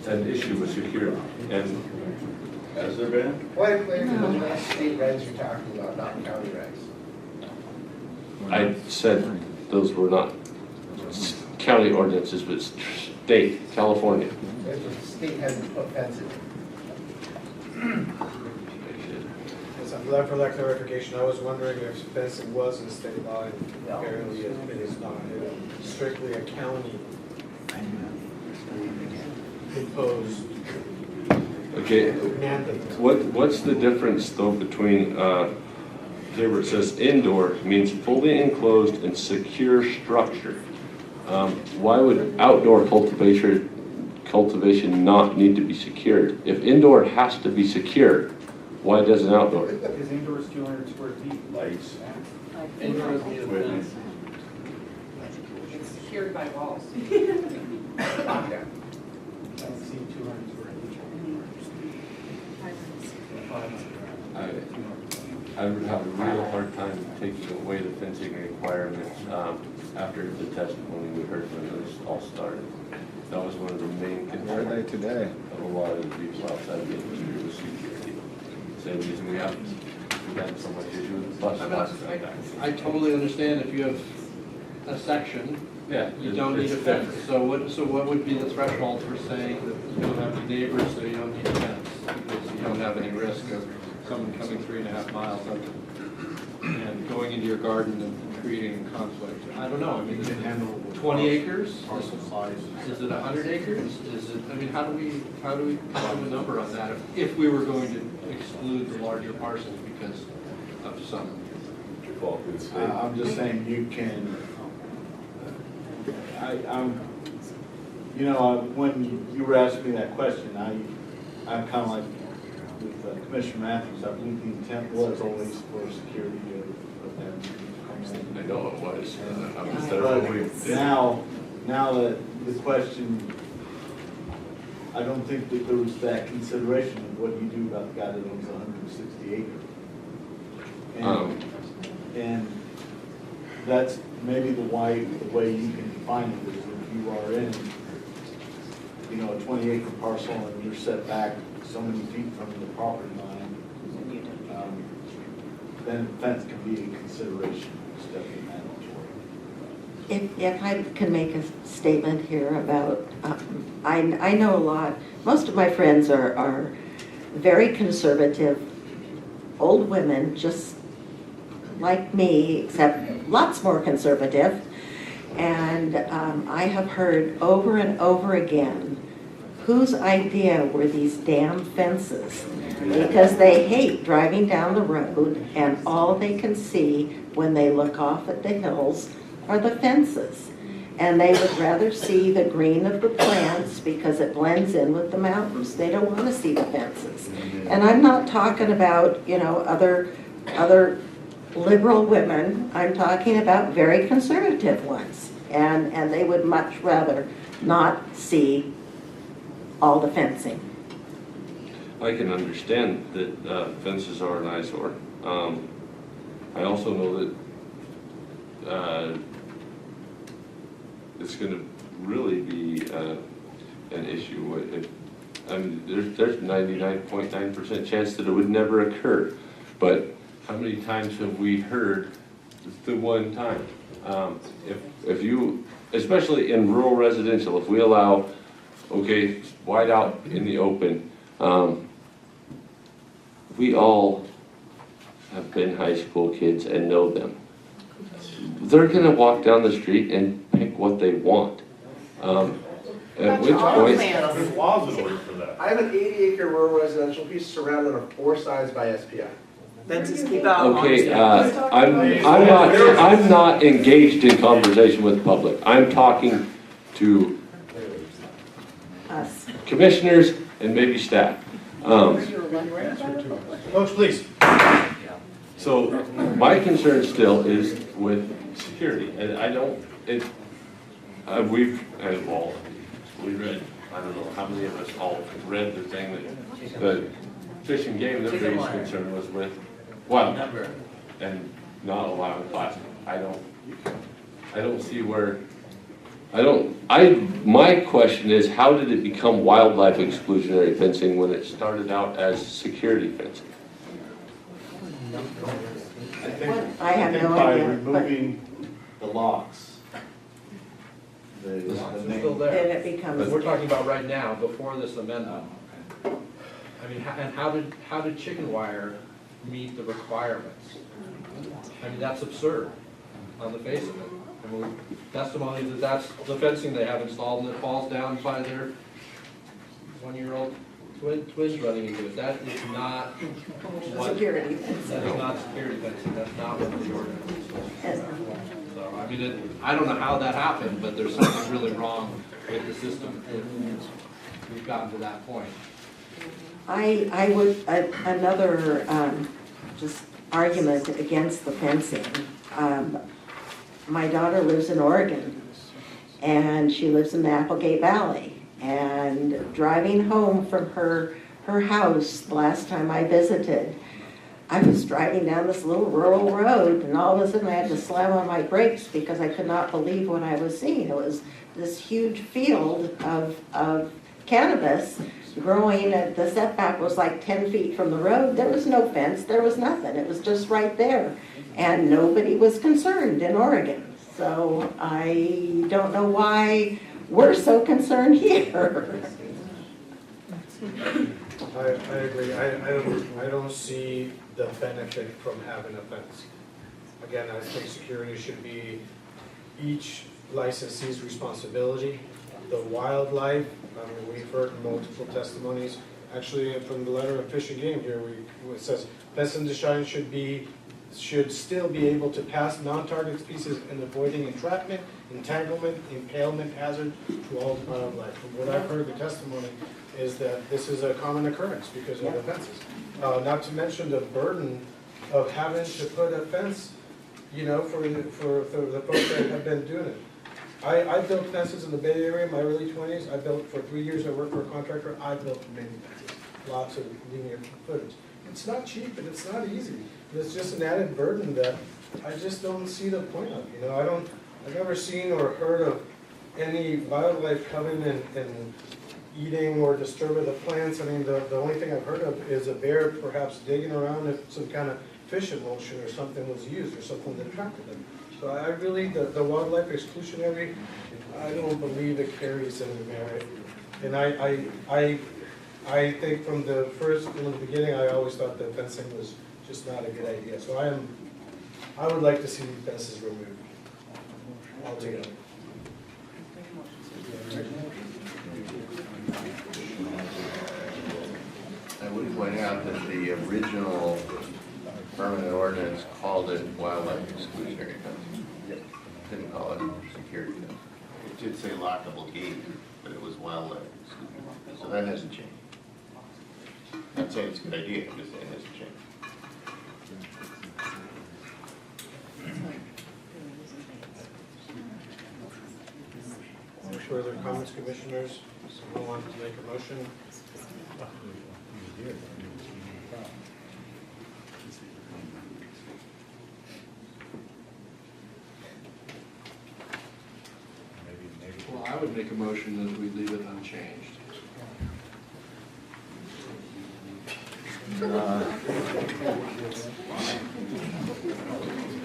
an issue with security, and Has there been? Why state regs you're talking about, not county regs? I said those were not county ordinances, but state, California. The state hasn't put fences. For that clarification, I was wondering if fencing was in state law, and apparently it is not. It's strictly a county imposed Okay, mandate. what's the difference though between, here where it says indoor means fully enclosed and secure structure? Why would outdoor cultivation not need to be secured? If indoor has to be secured, why doesn't outdoor? Because indoor is 200 square feet. Lights. Indoor is the Equipment. It's secured by walls. Lockdown. I've seen 200 square I would have a real hard time taking away the fencing requirements after the testimony we heard when this all started. That was one of the main Where are they concerns today? of a lot of the people outside the industry was security. Same reason we had so much issue with the bus stops. I totally understand if you have a section, Yeah. you don't need a fence. So what would be the threshold for saying that you don't have any neighbors, so you don't need a fence? Because you don't have any risk of someone coming 3.5 miles up and going into your garden and creating conflict. I don't know, I mean, is it 20 acres? Is it 100 acres? Is it, I mean, how do we put a number on that if we were going to exclude the larger parcels because of some? I'm just saying you can, when you were asking me that question, I'm kind of like with Commissioner Matthews, I believe the intent was always for security of them. I know it was. But now that the question, I don't think that there was that consideration of what you do about the guy that owns 160 acres. And And that's maybe the way you can define it, is if you are in, you know, a 20-acre parcel and you're set back so many feet from the property line, then fence can be a consideration, it's definitely mandatory. If I can make a statement here about, I know a lot, most of my friends are very conservative, old women, just like me, except lots more conservative. And I have heard over and over again, whose idea were these damn fences? Because they hate driving down the road and all they can see when they look off at the hills are the fences. And they would rather see the green of the plants because it blends in with the mountains. They don't want to see the fences. And I'm not talking about, you know, other liberal women. I'm talking about very conservative ones. And they would much rather not see all the fencing. I can understand that fences are an eyesore. I also know that it's going to really be an issue. I mean, there's 99.9% chance that it would never occur. But how many times have we heard the one time? If you, especially in rural residential, if we allow, okay, wide out in the open, we all have been high school kids and know them. They're going to walk down the street and pick what they want. At which point, There's laws in order for that. I have an 80-acre rural residential piece surrounded on 4 sides by SPI. Fences keep out. okay, I'm not engaged in conversation with the public. I'm talking to Us. commissioners and maybe staff. Coach, please. So my concern still is with security, and I don't, we read, I don't know how many of us all read the thing that the Fish and Game that raised concern was with wildlife and not allowing plastic. I don't see where, my question is, how did it become wildlife exclusionary fencing when it started out as security fencing? I have no by idea. removing the locks. They're still there. Then it becomes. But we're talking about right now, before this amendment. I mean, and how did chicken wire meet the requirements? I mean, that's absurd on the face of it. I mean, testimony that that's the fencing they have installed and it falls down by their 1-year-old twins running into it. That is not what, Security. that is not security fencing. That's not what the ordinance is. So, I mean, I don't know how that happened, but there's something really wrong with the system if we've gotten to that point. I would, another just argument against the fencing. My daughter lives in Oregon, and she lives in the Applegate Valley. And driving home from her house the last time I visited, I was driving down this little rural road, and all of a sudden I had to slam on my brakes because I could not believe what I was seeing. It was this huge field of cannabis growing, the setback was like 10 feet from the road. There was no fence, there was nothing. It was just right there. And nobody was concerned in Oregon. So I don't know why we're so concerned here. I agree. I don't see the benefit from having a fence. Again, I think security should be each licensee's responsibility. The wildlife, I mean, we've heard multiple testimonies. Actually, from the letter of Fish and Game here, it says fence and design should still be able to pass non-target species in avoiding entrapment, entanglement, impalement hazard to all wildlife. From what I've heard, the testimony is that this is a common occurrence because of the fences. Not to mention the burden of having to put a fence, you know, for the folks that have been doing it. I built fences in the Bay Area in my early 20s. I built for 3 years. I worked for a contractor. I built many fences, lots of linear footage. It's not cheap and it's not easy. it's just an added burden that I just don't see the point of, you know, I've never seen or heard of any wildlife coming and eating or disturbing the plants. I mean, the only thing I've heard of is a bear perhaps digging around if some kind of fish emulsion or something was used or something that attracted them. So I really, the wildlife exclusionary, I don't believe it carries any merit. And I think from the beginning, I always thought that fencing was just not a good idea. So I would like to see fences removed altogether. I would point out that the original permanent ordinance called it wildlife exclusionary fencing. Didn't call it security fencing. It did say lockable gate, but it was wildlife exclusionary. So that hasn't changed. Not saying it's a good idea, I'm just saying it hasn't changed. Any further comments, commissioners? Someone want to make a motion? Well, I would make a motion that we leave it unchanged.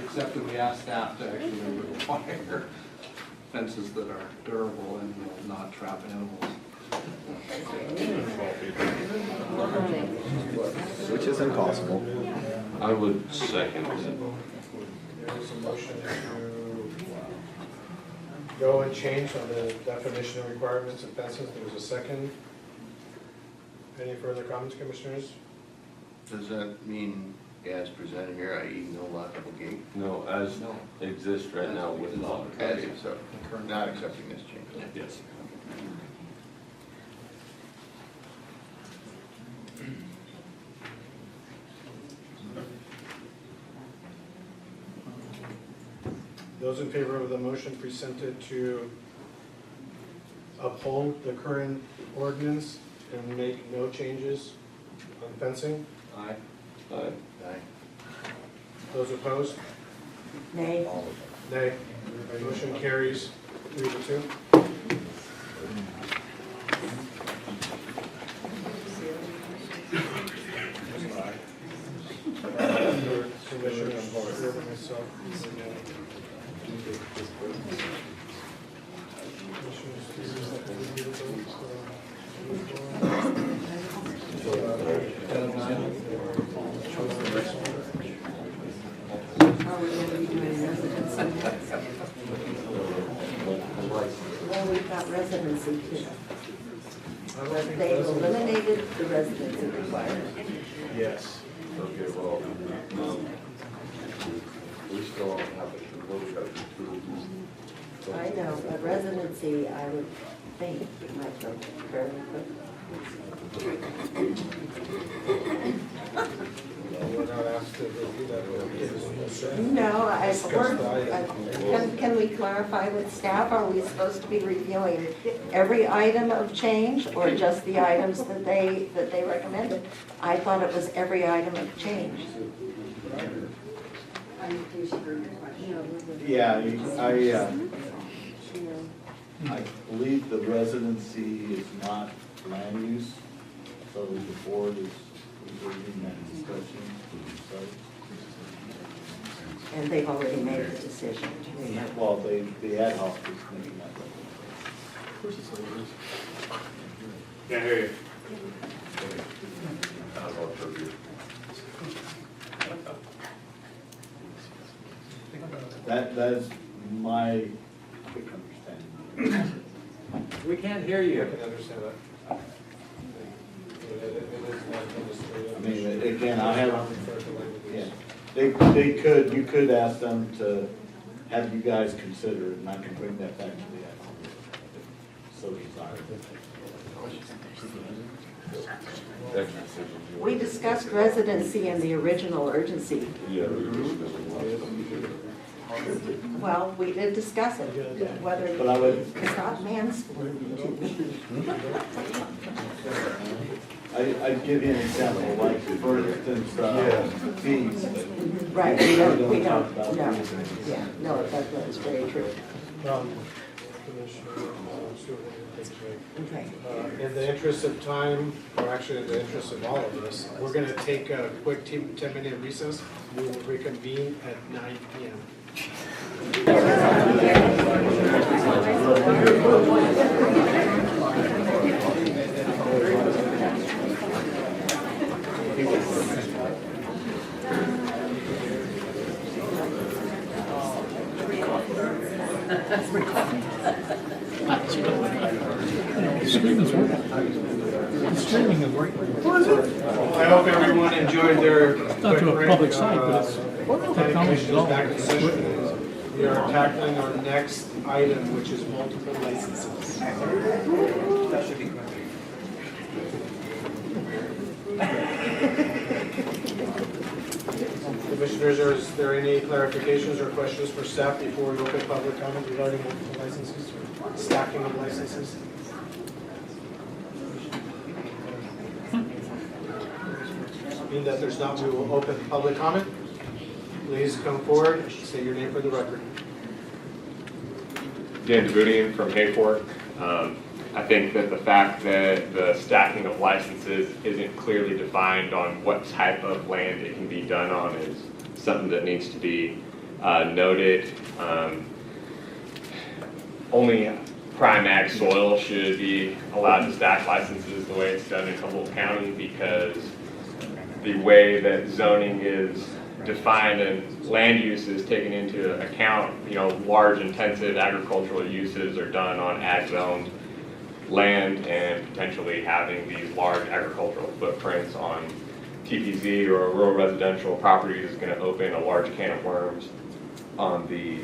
Except that we ask staff to actually require fences that are durable and will not trap animals. Which is impossible. I would second it. There's a motion to go and change on the definition of requirements of fences. There's a second. Any further comments, commissioners? Does that mean as presented here, i.e. no lockable gate? No, as exists right now with law. As is, so not accepting this change. Yes. Those in favor of the motion presented to uphold the current ordinance and make no changes on fencing? Aye. Aye. Aye. Those opposed? Nay. Nay. Motion carries 3-2. Commissioners, myself. Are we going to be doing residency next? Well, we've got residency too. They eliminated the residency requirement. Yes. Okay, well, we still don't have it, we'll have to. I know, but residency, I would think, might go fairly quick. We're not asked to review that. No, can we clarify with staff, are we supposed to be reviewing every item of change or just the items that they recommended? I thought it was every item of change. Yeah, I believe the residency is not land use, so the board is leading that discussion. So, And they've already made a decision. well, the ad hoc is making that. Of course it's what it is. Can't hear you. That is my quick understanding. We can't hear you. I can understand that. I mean, again, I have, yeah, you could ask them to have you guys consider it, and I can bring that back to the ad hoc if so desired. We discussed residency in the original urgency. Yeah. Well, we did discuss it, whether, But I would- it's not mansplaining to me. I'd give you an example, like for instance, fees. Right, we don't, no, yeah, no, that's very true. Okay. In the interest of time, or actually in the interest of all of us, we're going to take a quick 10-minute recess. We will reconvene at 9 p.m. Streaming is working. I hope everyone enjoyed their Not to a public site, but it's technology. back in session. We are tackling our next item, which is multiple licenses. That should be quick. Commissioners, is there any clarifications or questions for staff before we open public comment regarding multiple licenses or stacking of licenses? Being that there's not, we will open public comment. Please come forward, say your name for the record. Dan Davidian from Hayfork. I think that the fact that the stacking of licenses isn't clearly defined on what type of land it can be done on is something that needs to be noted. Only prime ag soil should be allowed to stack licenses the way it's done in Humboldt County, because the way that zoning is defined and land use is taken into account, large intensive agricultural uses are done on ag zoned land, and potentially having these large agricultural footprints on TPZ or rural residential properties is going to open a large can of worms on the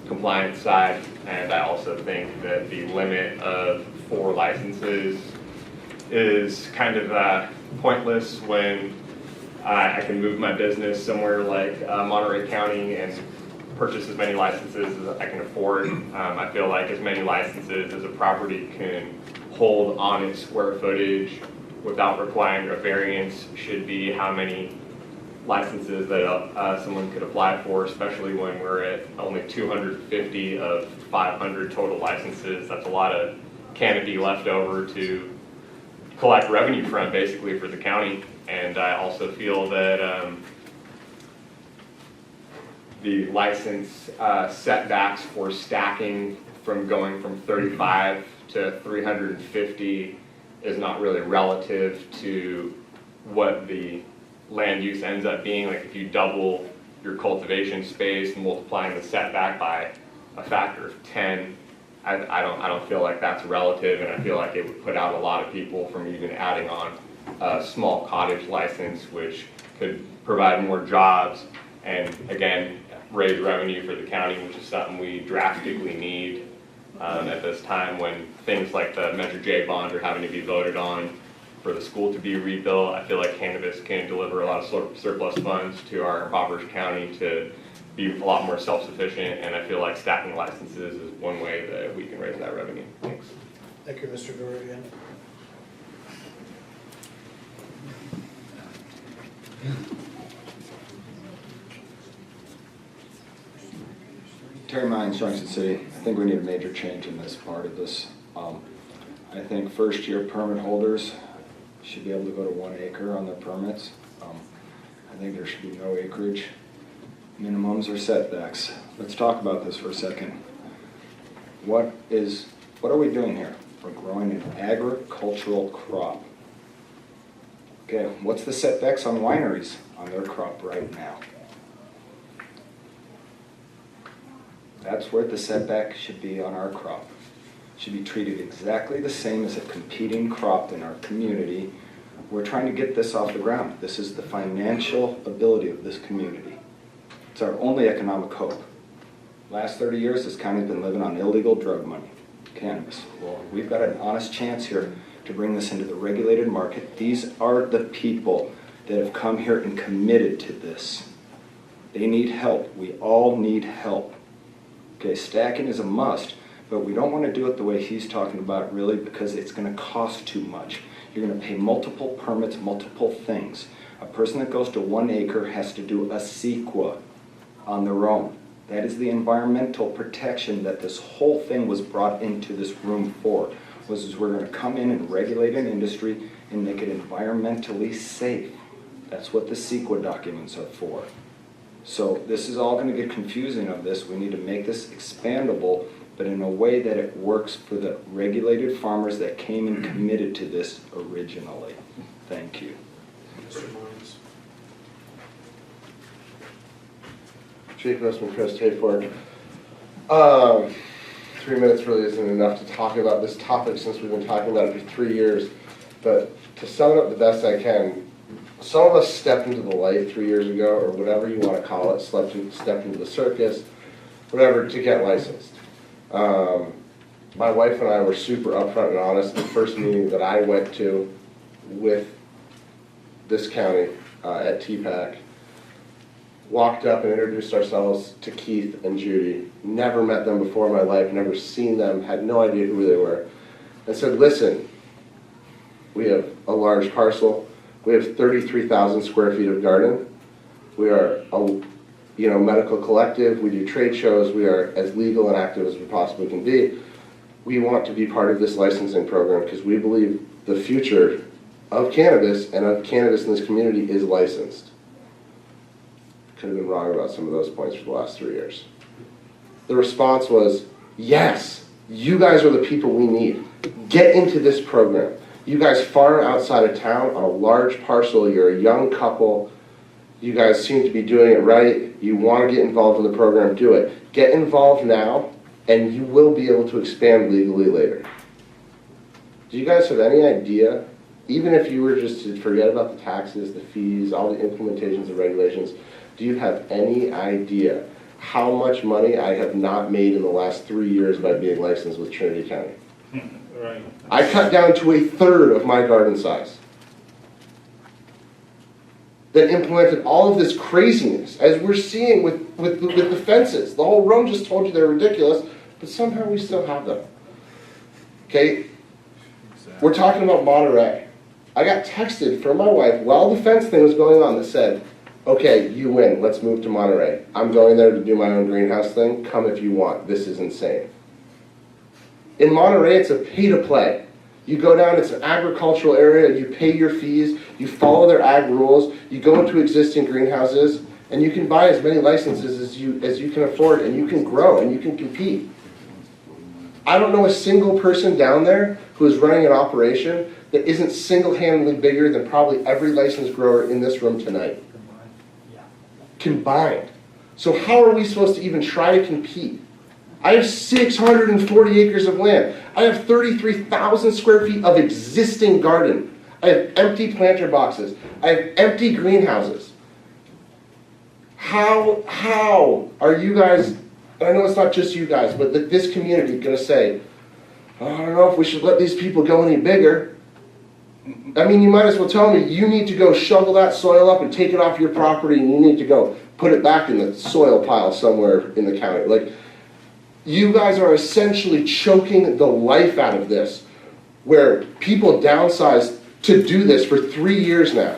compliance side. And I also think that the limit of 4 licenses is kind of pointless when I can move my business somewhere like Monterey County and purchase as many licenses as I can afford. I feel like as many licenses as a property can hold on its square footage without requiring a variance should be how many licenses that someone could apply for, especially when we're at only 250 of 500 total licenses. That's a lot of canopy left over to collect revenue from, basically, for the county. And I also feel that the license setbacks for stacking from going from 35 to 350 is not really relative to what the land use ends up being. Like if you double your cultivation space, multiplying the setback by a factor of 10, I don't feel like that's relative, and I feel like it would put out a lot of people from even adding on a small cottage license, which could provide more jobs and again raise revenue for the county, which is something we drastically need at this time when things like the Measure J bond are having to be voted on for the school to be rebuilt. I feel like cannabis can deliver a lot of surplus funds to our impoverished county to be a lot more self-sufficient, and I feel like stacking licenses is one way that we can raise that revenue. Thanks. Thank you, Mr. Dorian. Terry Mines, Junction City. I think we need a major change in this part of this. I think first-year permit holders should be able to go to 1 acre on their permits. I think there should be no acreage minimums or setbacks. Let's talk about this for a second. What are we doing here? We're growing an agricultural crop. Okay, what's the setbacks on wineries on their crop right now? That's where the setback should be on our crop. It should be treated exactly the same as a competing crop in our community. We're trying to get this off the ground. This is the financial ability of this community. It's our only economic hope. Last 30 years, this county's been living on illegal drug money, cannabis. Well, we've got an honest chance here to bring this into the regulated market. These are the people that have come here and committed to this. They need help. We all need help. Okay, stacking is a must, but we don't want to do it the way he's talking about, really, because it's going to cost too much. You're gonna pay multiple permits, multiple things. A person that goes to 1 acre has to do a CEQA on their own. That is the environmental protection that this whole thing was brought into this room for. Was we're gonna come in and regulate an industry and make it environmentally safe. That's what the CEQA documents are for. So this is all gonna get confusing of this. We need to make this expandable, but in a way that it works for the regulated farmers that came and committed to this originally. Thank you. Mr. Morris. Chief Grossman, Chris Hayford. 3 minutes really isn't enough to talk about this topic since we've been talking about it for 3 years. But to sum it up the best I can, some of us stepped into the light 3 years ago, or whatever you want to call it, stepped into the circus, whatever, to get licensed. My wife and I were super upfront and honest. The first meeting that I went to with this county at TPAC, walked up and introduced ourselves to Keith and Judy. Never met them before in my life, never seen them, had no idea who they were. And said, listen, we have a large parcel. We have 33,000 square feet of garden. We are a medical collective. We do trade shows. We are as legal and active as we possibly can be. We want to be part of this licensing program because we believe the future of cannabis and of cannabis in this community is licensed. Could have been wrong about some of those points for the last 3 years. The response was, yes, you guys are the people we need. Get into this program. You guys far outside of town on a large parcel, you're a young couple, you guys seem to be doing it right, you want to get involved in the program, do it. Get involved now, and you will be able to expand legally later. Do you guys have any idea, even if you were just to forget about the taxes, the fees, all the implementations of regulations, do you have any idea how much money I have not made in the last 3 years by being licensed with Trinity County? Right. I cut down to 1/3 of my garden size. That implemented all of this craziness, as we're seeing with the fences. The whole room just told you they're ridiculous, but somehow we still have them. Okay? We're talking about Monterey. I got texted from my wife while the fence thing was going on that said, okay, you win, let's move to Monterey. I'm going there to do my own greenhouse thing. Come if you want. This is insane. In Monterey, it's a pay-to-play. You go down, it's an agricultural area, you pay your fees, you follow their ag rules, you go into existing greenhouses, and you can buy as many licenses as you can afford, and you can grow, and you can compete. I don't know a single person down there who is running an operation that isn't single-handedly bigger than probably every licensed grower in this room tonight. Combined. So how are we supposed to even try to compete? I have 640 acres of land. I have 33,000 square feet of existing garden. I have empty planter boxes. I have empty greenhouses. How are you guys, and I know it's not just you guys, but this community going to say, I don't know if we should let these people go any bigger. I mean, you might as well tell me you need to go shovel that soil up and take it off your property, and you need to go put it back in the soil pile somewhere in the county. Like, you guys are essentially choking the life out of this, where people downsize to do this for 3 years now.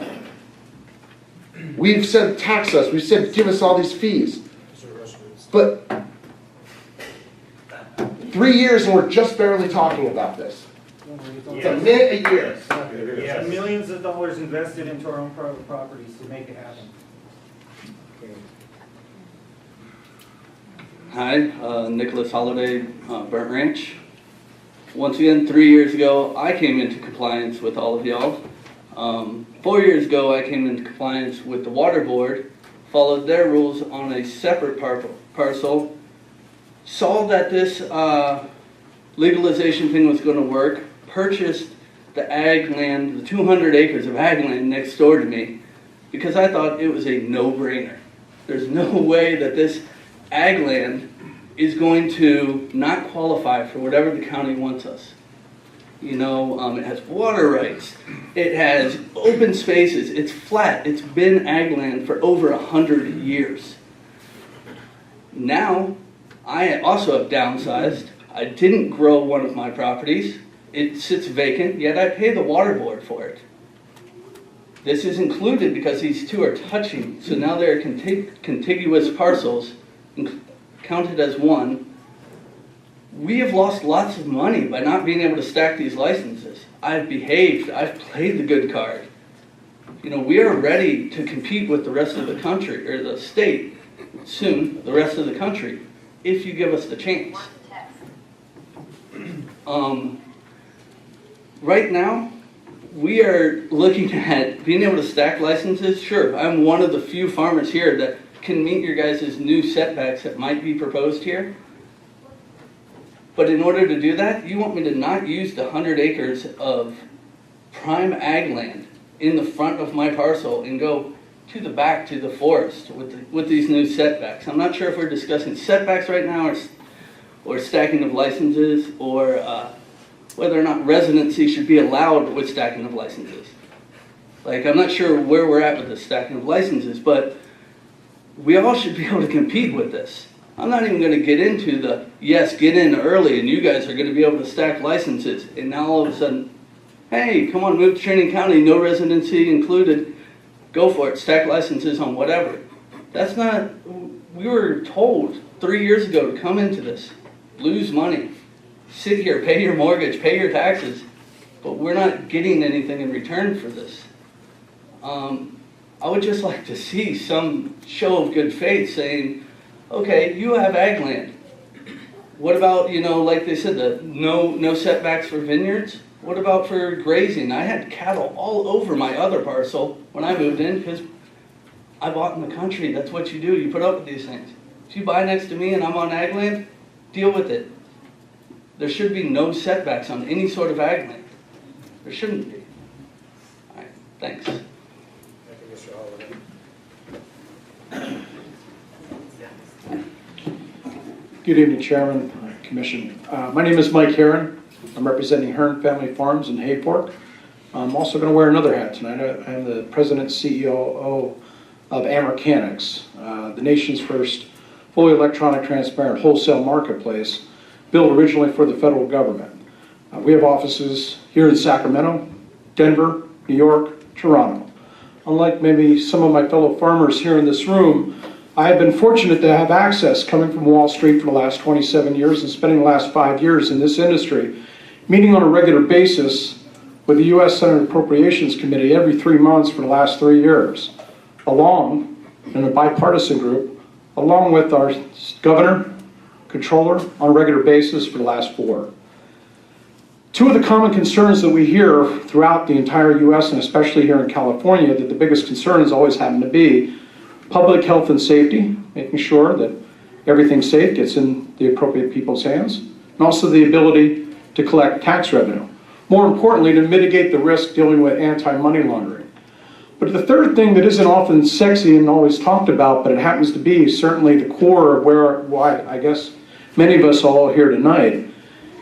We've said tax us, we've said give us all these fees. But 3 years and we're just barely talking about this. It's a minute a year. Yes. Millions of dollars invested into our own private properties to make it happen. Hi, Nicholas Holliday, Burnt Ranch. Once again, 3 years ago, I came into compliance with all of y'all. 4 years ago, I came into compliance with the Water Board, followed their rules on a separate parcel, saw that this legalization thing was going to work, purchased the ag land, the 200 acres of ag land next door to me, because I thought it was a no-brainer. There's no way that this ag land is going to not qualify for whatever the county wants us. You know, it has water rights, it has open spaces, it's flat, it's been ag land for over 100 years. Now, I also have downsized. I didn't grow one of my properties. it sits vacant, yet I pay the water board for it. This is included because these two are touching, so now they're contiguous parcels, counted as one. We have lost lots of money by not being able to stack these licenses. I've behaved, I've played the good card. You know, we are ready to compete with the rest of the country, or the state, soon, the rest of the country, if you give us the chance. Right now, we are looking at being able to stack licenses. Sure, I'm one of the few farmers here that can meet your guys' new setbacks that might be proposed here. But in order to do that, you want me to not use the 100 acres of prime ag land in the front of my parcel and go to the back to the forest with these new setbacks. I'm not sure if we're discussing setbacks right now or stacking of licenses, or whether or not residency should be allowed with stacking of licenses. Like, I'm not sure where we're at with the stacking of licenses, but we all should be able to compete with this. I'm not even going to get into the, yes, get in early and you guys are going to be able to stack licenses. And now all of a sudden, hey, come on, move to Trinity County, no residency included. Go for it, stack licenses on whatever. That's not, we were told 3 years ago to come into this, lose money, sit here, pay your mortgage, pay your taxes, but we're not getting anything in return for this. I would just like to see some show of good faith saying, okay, you have ag land. What about, you know, like they said, the no setbacks for vineyards? What about for grazing? I had cattle all over my other parcel when I moved in because I bought in the country. That's what you do. You put up with these things. If you buy next to me and I'm on ag land, deal with it. There should be no setbacks on any sort of ag land. There shouldn't be. All right, thanks. Thank you, Mr. Oliver. Good evening, Chairman, Commission. My name is Mike Heron. I'm representing Hearn Family Farms in Hayfork. I'm also going to wear another hat tonight. I am the President CEO of Americanics, the nation's first fully electronic, transparent wholesale marketplace built originally for the federal government. We have offices here in Sacramento, Denver, New York, Toronto. Unlike maybe some of my fellow farmers here in this room, I have been fortunate to have access coming from Wall Street for the last 27 years and spending the last 5 years in this industry, meeting on a regular basis with the U.S. Senate Appropriations Committee every 3 months for the last 3 years, along in a bipartisan group, along with our governor, controller on a regular basis for the last 4. Two of the common concerns that we hear throughout the entire U.S. and especially here in California, that the biggest concerns always happen to be public health and safety, making sure that everything's safe, gets in the appropriate people's hands, and also the ability to collect tax revenue. More importantly, to mitigate the risk dealing with anti-money laundering. But the third thing that isn't often sexy and always talked about, but it happens to be certainly the core of why I guess many of us are all here tonight,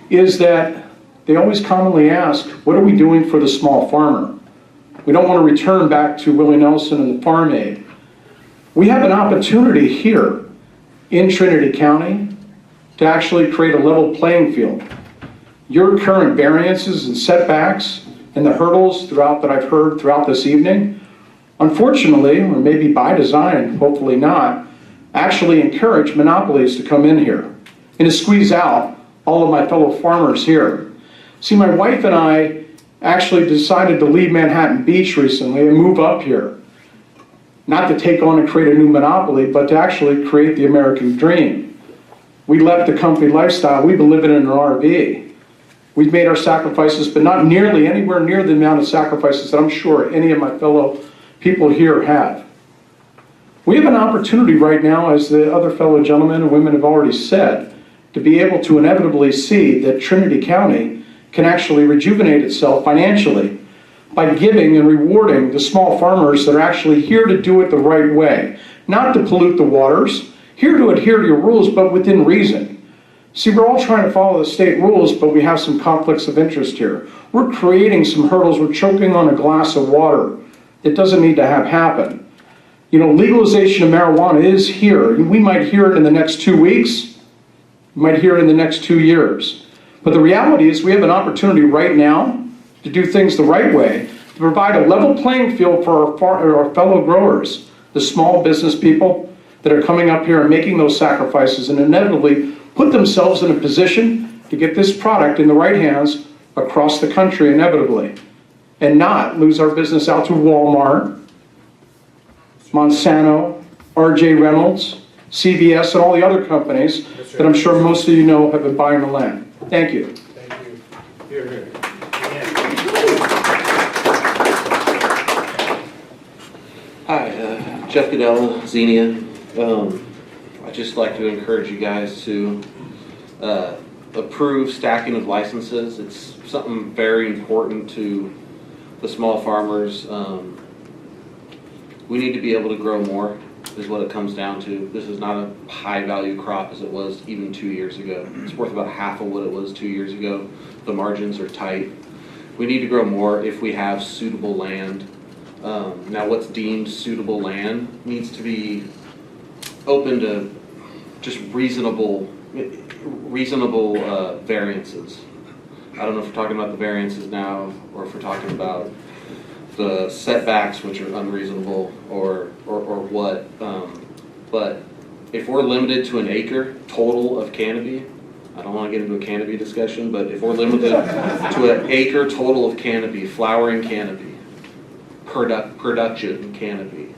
is that they always commonly ask, what are we doing for the small farmer? We don't want to return back to Willie Nelson and the Farm Aid. We have an opportunity here in Trinity County to actually create a level playing field. Your current variances and setbacks and the hurdles that I've heard throughout this evening, unfortunately, or maybe by design, hopefully not, actually encourage monopolies to come in here and to squeeze out all of my fellow farmers here. See, my wife and I actually decided to leave Manhattan Beach recently and move up here. Not to take on and create a new monopoly, but to actually create the American dream. We left the comfy lifestyle. We've been living in an RV. We've made our sacrifices, but not nearly anywhere near the amount of sacrifices that I'm sure any of my fellow people here have. We have an opportunity right now, as the other fellow gentlemen and women have already said, to be able to inevitably see that Trinity County can actually rejuvenate itself financially by giving and rewarding the small farmers that are actually here to do it the right way. Not to pollute the waters, here to adhere to your rules, but within reason. See, we're all trying to follow the state rules, but we have some conflicts of interest here. We're creating some hurdles. We're choking on a glass of water that doesn't need to have happen. You know, legalization of marijuana is here. We might hear it in the next 2 weeks. We might hear it in the next 2 years. But the reality is we have an opportunity right now to do things the right way, to provide a level playing field for our fellow growers, the small business people that are coming up here and making those sacrifices and inevitably put themselves in a position to get this product in the right hands across the country inevitably, and not lose our business out to Walmart, Monsanto, R.J. Reynolds, CVS, and all the other companies that I'm sure most of you know have been buying the land. Thank you. Thank you. Here, here. Hi, Jeff Goodell, Xenia. I'd just like to encourage you guys to approve stacking of licenses. It's something very important to the small farmers. We need to be able to grow more, is what it comes down to. This is not a high value crop as it was even 2 years ago. It's worth about half of what it was 2 years ago. The margins are tight. We need to grow more if we have suitable land. Now what's deemed suitable land needs to be open to just reasonable variances. I don't know if we're talking about the variances now or if we're talking about the setbacks, which are unreasonable, or what. But if we're limited to an acre total of canopy, I don't want to get into a canopy discussion, but if we're limited to an acre total of canopy, flowering canopy, production canopy,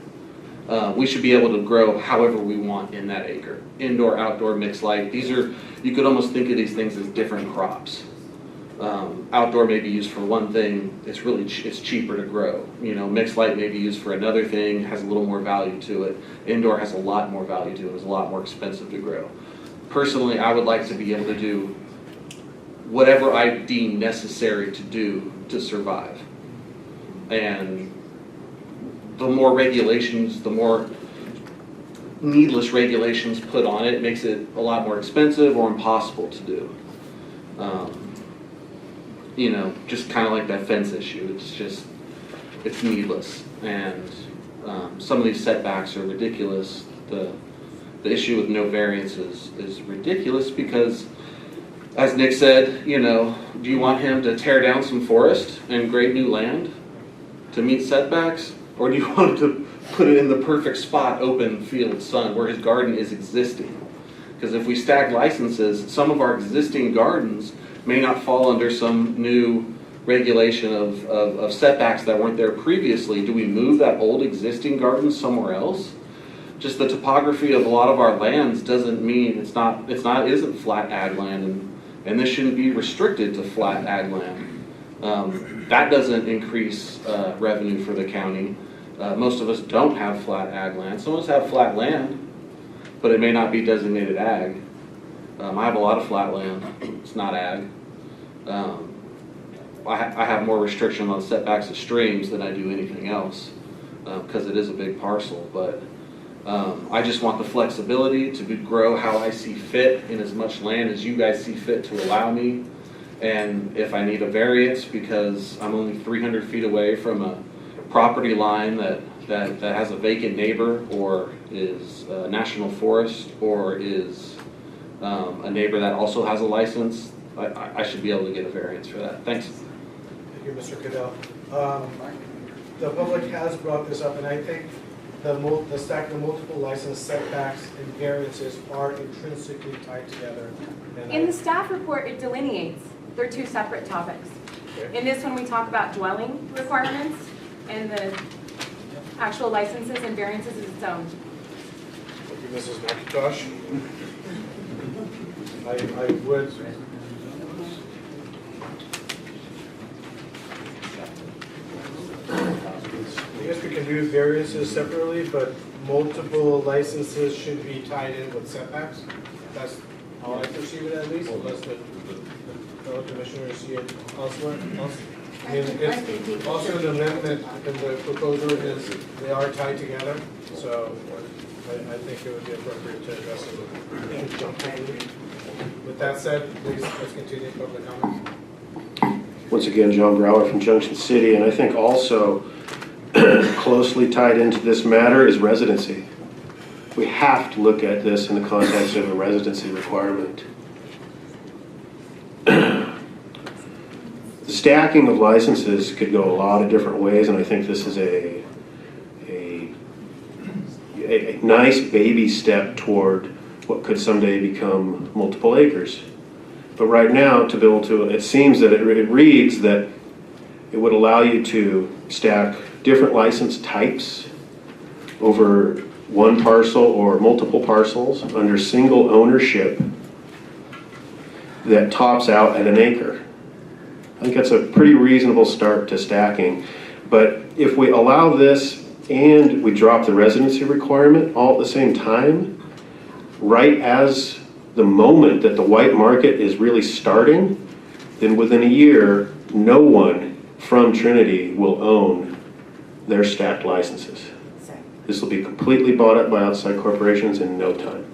we should be able to grow however we want in that acre. Indoor, outdoor, mixed light. These are, you could almost think of these things as different crops. Outdoor may be used for one thing, it's cheaper to grow. You know, mixed light may be used for another thing, has a little more value to it. Indoor has a lot more value to it, it's a lot more expensive to grow. Personally, I would like to be able to do whatever I deem necessary to do to survive. And the more regulations, the more needless regulations put on it, makes it a lot more expensive or impossible to do. You know, just kind of like that fence issue. It's needless. And some of these setbacks are ridiculous. The issue with no variances is ridiculous because, as Nick said, you know, do you want him to tear down some forest and grade new land to meet setbacks? Or do you want him to put it in the perfect spot, open field, sun, where his garden is existing? Because if we stack licenses, some of our existing gardens may not fall under some new regulation of setbacks that weren't there previously. Do we move that old existing garden somewhere else? Just the topography of a lot of our lands doesn't mean isn't flat ag land, and this shouldn't be restricted to flat ag land. That doesn't increase revenue for the county. Most of us don't have flat ag land. Some of us have flat land, but it may not be designated ag. I have a lot of flat land. It's not ag. I have more restriction on setbacks of streams than I do anything else because it is a big parcel. But I just want the flexibility to grow how I see fit in as much land as you guys see fit to allow me. And if I need a variance because I'm only 300 feet away from a property line that has a vacant neighbor or is a national forest or is a neighbor that also has a license, I should be able to get a variance for that. Thanks. Thank you, Mr. Goodell. The public has brought this up, and I think the stack of multiple license setbacks and variances are intrinsically tied together. And in the staff report, it delineates. They're two separate topics. Okay. In this one, we talk about dwelling requirements, and the actual licenses and variances is its own. Thank you, Mrs. McIntosh. I would. I guess we can do variances separately, but multiple licenses should be tied in with setbacks. That's how I perceive it, at least, unless the fellow commissioners see it elsewhere. I mean, it's also an amendment in the proposal is they are tied together, so I think it would be appropriate to address it conjunctively. With that said, please, let's continue public comments. Once again, John Brower from Junction City, and I think also closely tied into this matter is residency. We have to look at this in the context of a residency requirement. The stacking of licenses could go a lot of different ways, and I think this is a nice baby step toward what could someday become multiple acres. But right now, to be able to, it seems that it reads that it would allow you to stack different license types over one parcel or multiple parcels under single ownership that tops out at an acre. I think that's a pretty reasonable start to stacking. But if we allow this and we drop the residency requirement all at the same time, right as the moment that the white market is really starting, then within a year, no one from Trinity will own their stacked licenses. This will be completely bought up by outside corporations in no time.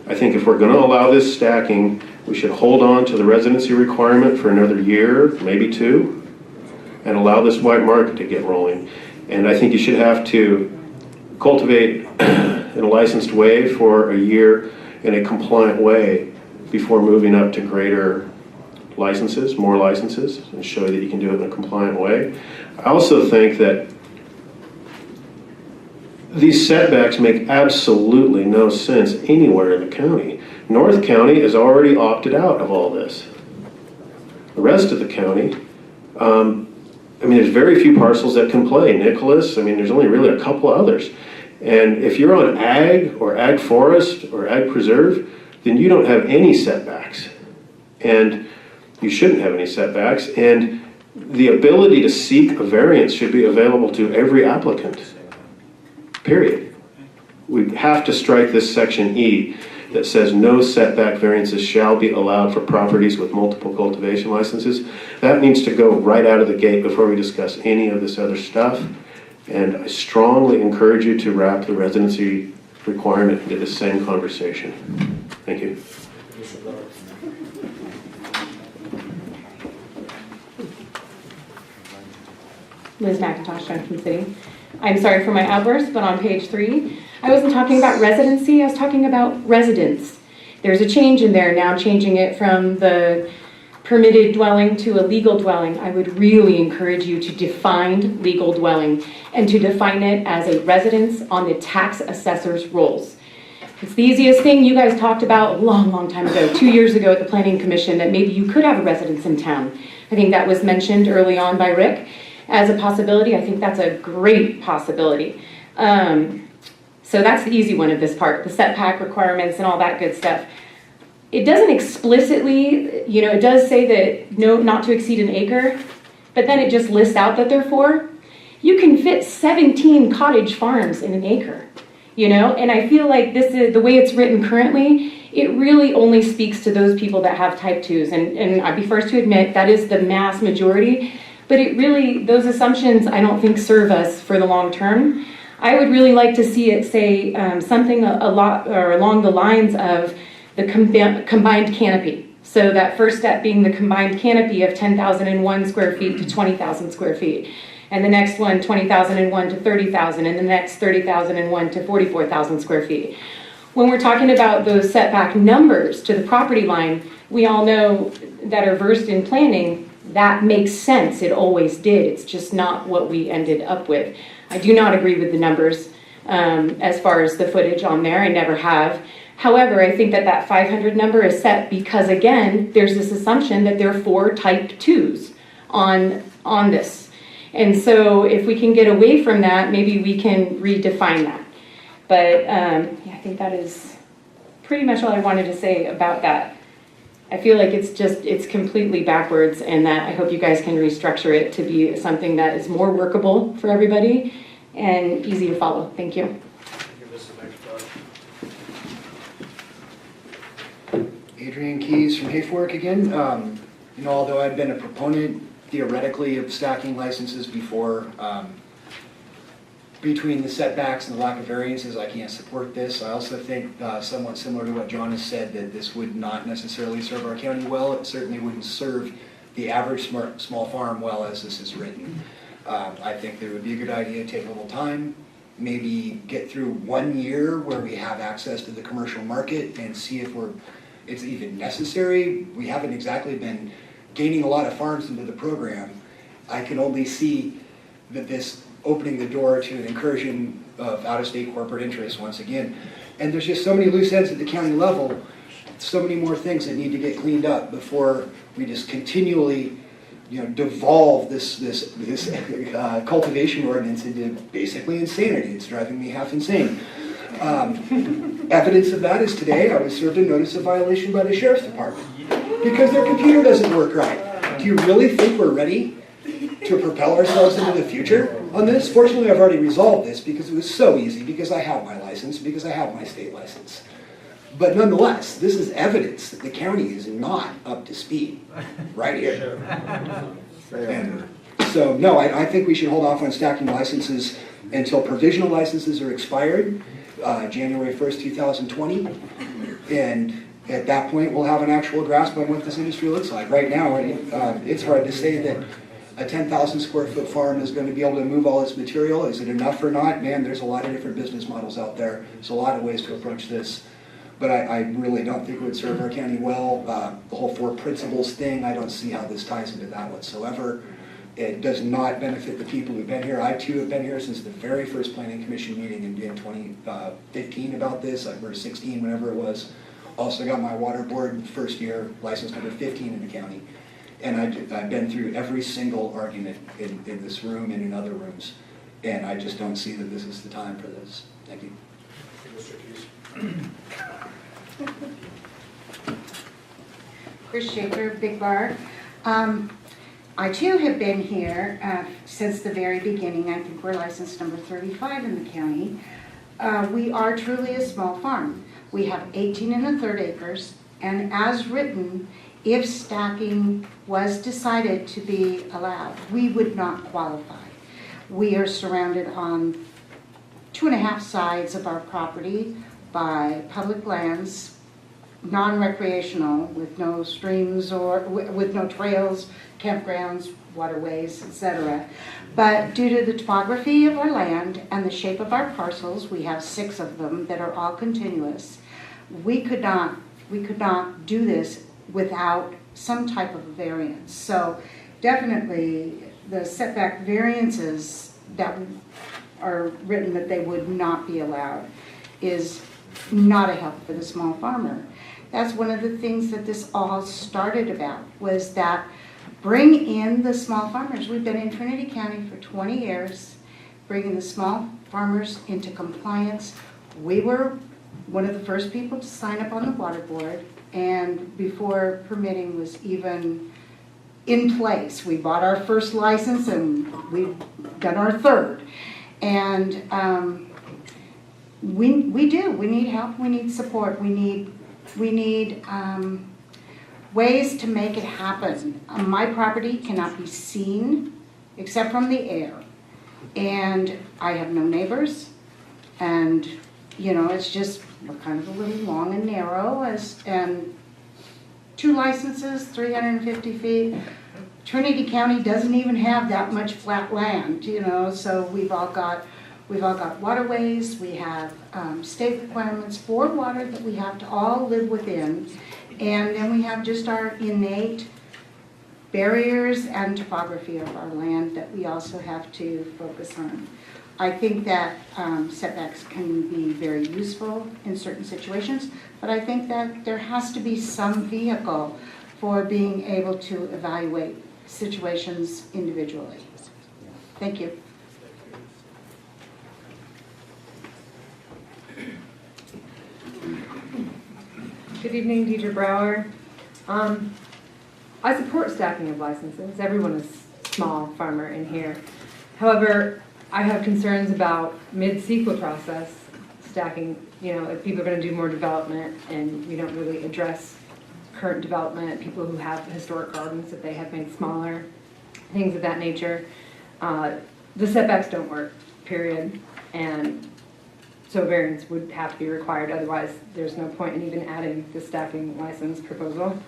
I think if we're going to allow this stacking, we should hold on to the residency requirement for another year, maybe two, and allow this white market to get rolling. And I think you should have to cultivate in a licensed way for a year in a compliant way before moving up to greater licenses, more licenses, and show that you can do it in a compliant way. I also think that these setbacks make absolutely no sense anywhere in the county. North County has already opted out of all this. The rest of the county, there's very few parcels that can play. Nicholas, there's only really a couple others. And if you're on ag or ag forest or ag preserve, then you don't have any setbacks. And you shouldn't have any setbacks. And the ability to seek a variance should be available to every applicant, period. We have to strike this section E that says no setback variances shall be allowed for properties with multiple cultivation licenses. That needs to go right out of the gate before we discuss any of this other stuff. And I strongly encourage you to wrap the residency requirement into the same conversation. Thank you. Liz McIntosh, Junction City. I'm sorry for my outburst, but on page 3, I wasn't talking about residency, I was talking about residence. There's a change in there now, changing it from the permitted dwelling to a legal dwelling. I would really encourage you to define legal dwelling and to define it as a residence on the tax assessor's rolls. It's the easiest thing you guys talked about a long, long time ago, 2 years ago at the Planning Commission, that maybe you could have a residence in town. I think that was mentioned early on by Rick as a possibility. I think that's a great possibility. So that's the easy one of this part, the setback requirements and all that good stuff. It doesn't explicitly, it does say that no, not to exceed an acre, but then it just lists out that they're 4. You can fit 17 cottage farms in an acre, and I feel like this is the way it's written currently. It really only speaks to those people that have type 2s, and I'd be first to admit that is the mass majority, but it really, those assumptions I don't think serve us for the long term. I would really like to see it say something a lot or along the lines of the combined canopy. So that first step being the combined canopy of 10,001 square feet to 20,000 square feet. And the next one, 20,001 to 30,000, and the next 30,001 to 44,000 square feet. When we're talking about those setback numbers to the property line, we all know that are versed in planning, that makes sense. It always did. It's just not what we ended up with. I do not agree with the numbers as far as the footage on there. I never have. However, I think that 500 number is set because, again, there's this assumption that there are 4 type 2s on this. And so if we can get away from that, maybe we can redefine that. But I think that is pretty much all I wanted to say about that. I feel like it's completely backwards, and that I hope you guys can restructure it to be something that is more workable for everybody and easy to follow. Thank you. Adrian Keys from Hayfork again. Although I've been a proponent theoretically of stacking licenses before, between the setbacks and the lack of variances, I can't support this. I also think somewhat similar to what John has said, that this would not necessarily serve our county well. It certainly wouldn't serve the average small farm well as this is written. I think that it would be a good idea to take a little time, maybe get through 1 year where we have access to the commercial market and see if it's even necessary. We haven't exactly been gaining a lot of farms into the program, I can only see that this opening the door to an incursion of out-of-state corporate interests once again. And there's just so many loose ends at the county level, so many more things that need to get cleaned up before we just continually, devolve this cultivation ordinance into basically insanity. It's driving me half insane. Evidence of that is today I was served a notice of violation by the sheriff's department because their computer doesn't work right. Do you really think we're ready to propel ourselves into the future on this? Fortunately, I've already resolved this because it was so easy, because I have my license, because I have my state license. But nonetheless, this is evidence that the county is not up to speed right here. And so, no, I think we should hold off on stacking licenses until provisional licenses are expired, January 1st, 2020. And at that point, we'll have an actual grasp on what this industry looks like. Right now, it's hard to say that a 10,000 square foot farm is going to be able to move all its material. Is it enough or not? Man, there's a lot of different business models out there. There's a lot of ways to approach this. But I really don't think it would serve our county well. The whole four principles thing, I don't see how this ties into that whatsoever. It does not benefit the people who've been here. I too have been here since the very first planning commission meeting in 2015 about this, or 16, whenever it was. Also got my water board first year, license number 15 in the county. And I've been through every single argument in this room and in other rooms. And I just don't see that this is the time for this. Thank you. Mr. Keys. Chris Shaker, Big Bar. I too have been here since the very beginning. I think we're licensed number 35 in the county. We are truly a small farm. We have 18 1/3 acres, and as written, if stacking was decided to be allowed, we would not qualify. We are surrounded on 2.5 sides of our property by public lands, non-recreational, with no streams or with no trails, campgrounds, waterways, etc. But due to the topography of our land and the shape of our parcels, we have 6 of them that are all continuous. We could not do this without some type of variance. So definitely the setback variances that are written that they would not be allowed is not a help for the small farmer. That's one of the things that this all started about, was that bring in the small farmers. We've been in Trinity County for 20 years, bringing the small farmers into compliance. We were one of the first people to sign up on the water board, and before permitting was even in place. We bought our first license and we've done our third. And we need help, we need support, we need ways to make it happen. My property cannot be seen except from the air. And I have no neighbors, and it's just, we're kind of a little long and narrow, and 2 licenses, 350 feet. Trinity County doesn't even have that much flat land, so we've all got waterways, we have state requirements for water that we have to all live within, and then we have just our innate barriers and topography of our land that we also have to focus on. I think that setbacks can be very useful in certain situations, but I think that there has to be some vehicle for being able to evaluate situations individually. Thank you. Good evening, Deidre Brower. I support stacking of licenses. Everyone is small farmer in here. However, I have concerns about mid-CEQA process stacking. If people are going to do more development and we don't really address current development, people who have historic gardens that they have made smaller, things of that nature. The setbacks don't work, period. And so variance would have to be required, otherwise there's no point in even adding the stacking license proposal.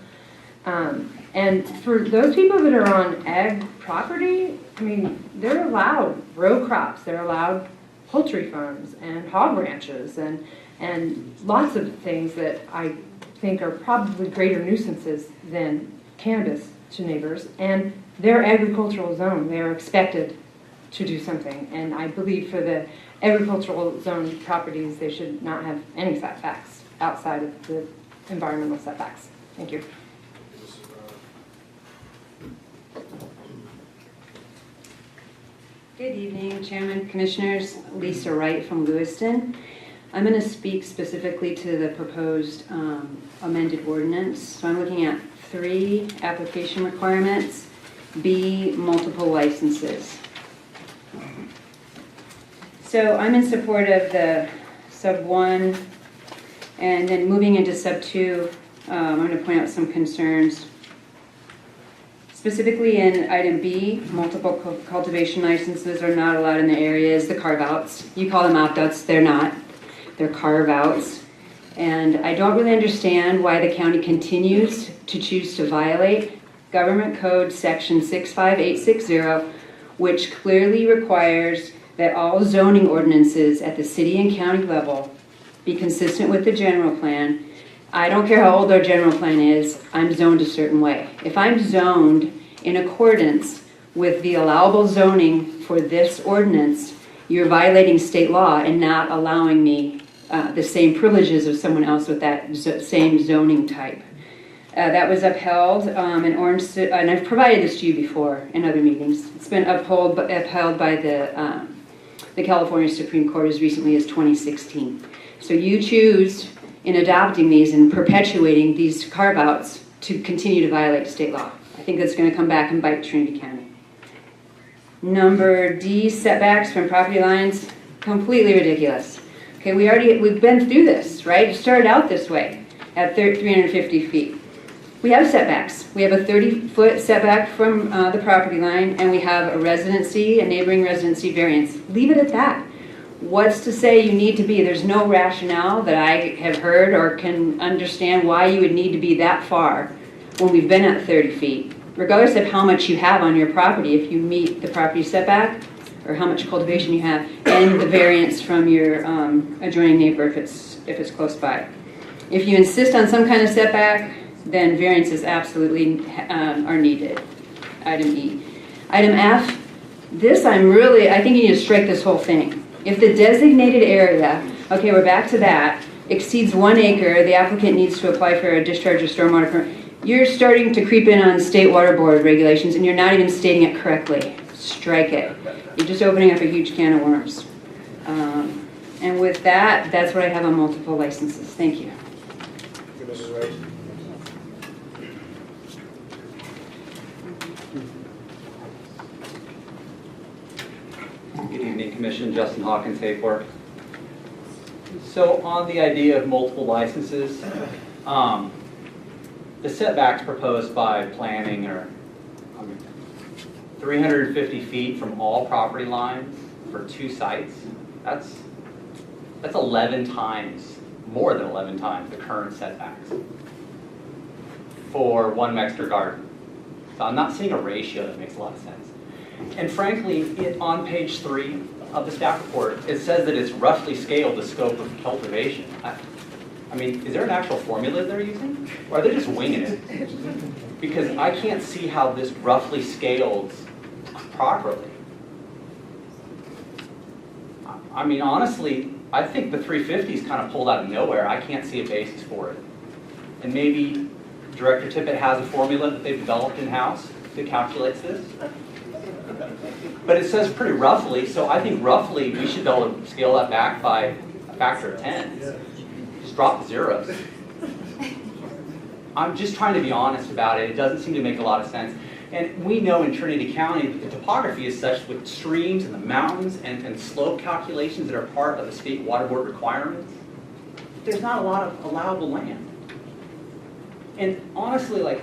And for those people that are on ag property, they're allowed row crops, they're allowed poultry farms and hog ranches and lots of things that I think are probably greater nuisances than cannabis to neighbors, and they're agricultural zone. They are expected to do something. And I believe for the agricultural zone properties, they should not have any setbacks outside of the environmental setbacks. Thank you. Good evening, Chairman, Commissioners. Lisa Wright from Lewiston. I'm going to speak specifically to the proposed amended ordinance. So I'm looking at 3 application requirements, B, multiple licenses. So I'm in support of the sub 1, and then moving into sub 2, I'm going to point out some concerns. Specifically in item B, multiple cultivation licenses are not allowed in the areas, the carve-outs. You call them opt-outs, they're not. They're carve-outs. And I don't really understand why the county continues to choose to violate Government Code Section 65860, which clearly requires that all zoning ordinances at the city and county level be consistent with the general plan. I don't care how old our general plan is, I'm zoned a certain way. If I'm zoned in accordance with the allowable zoning for this ordinance, you're violating state law and not allowing me the same privileges of someone else with that same zoning type. That was upheld in Orange, and I've provided this to you before in other meetings. It's been upheld by the California Supreme Court as recently as 2016. So you choose in adopting these and perpetuating these carve-outs to continue to violate state law. I think that's going to come back and bite Trinity County. Number D, setbacks from property lines, completely ridiculous. Okay, we've been through this, right? It started out this way at 350 feet. We have setbacks. We have a 30-foot setback from the property line, and we have a residency, a neighboring residency variance. Leave it at that. What's to say you need to be? There's no rationale that I have heard or can understand why you would need to be that far when we've been at 30 feet, regardless of how much you have on your property, if you meet the property setback or how much cultivation you have, and the variance from your adjoining neighbor if it's close by. If you insist on some kind of setback, then variances absolutely are needed. Item E. Item F, I think you need to strike this whole thing. If the designated area, okay, we're back to that, exceeds 1 acre, the applicant needs to apply for a discharge of stormwater permit. You're starting to creep in on state water board regulations and you're not even stating it correctly. Strike it. You're just opening up a huge can of worms. And with that, that's what I have on multiple licenses. Thank you. Thank you, Mrs. Wright. Good evening, Commission. Justin Hawkins, Hayfork. So on the idea of multiple licenses, the setbacks proposed by planning are 350 feet from all property lines for 2 sites. That's 11 times, more than 11 times the current setbacks for 1 Mexican garden. So I'm not seeing a ratio that makes a lot of sense. And frankly, on page 3 of the staff report, it says that it's roughly scaled the scope of cultivation. I mean, is there an actual formula they're using? Or are they just winging it? Because I can't see how this roughly scales properly. I mean, honestly, I think the 350 is kind of pulled out of nowhere. I can't see a basis for it. And maybe Director Tippett has a formula that they've developed in-house that calculates this. But it says pretty roughly, so I think roughly we should be able to scale that back by a factor of 10. Just drop the zeros. I'm just trying to be honest about it. It doesn't seem to make a lot of sense. And we know in Trinity County that the topography is such with streams and the mountains and slope calculations that are part of the state water board requirements. There's not a lot of allowable land. And honestly, like,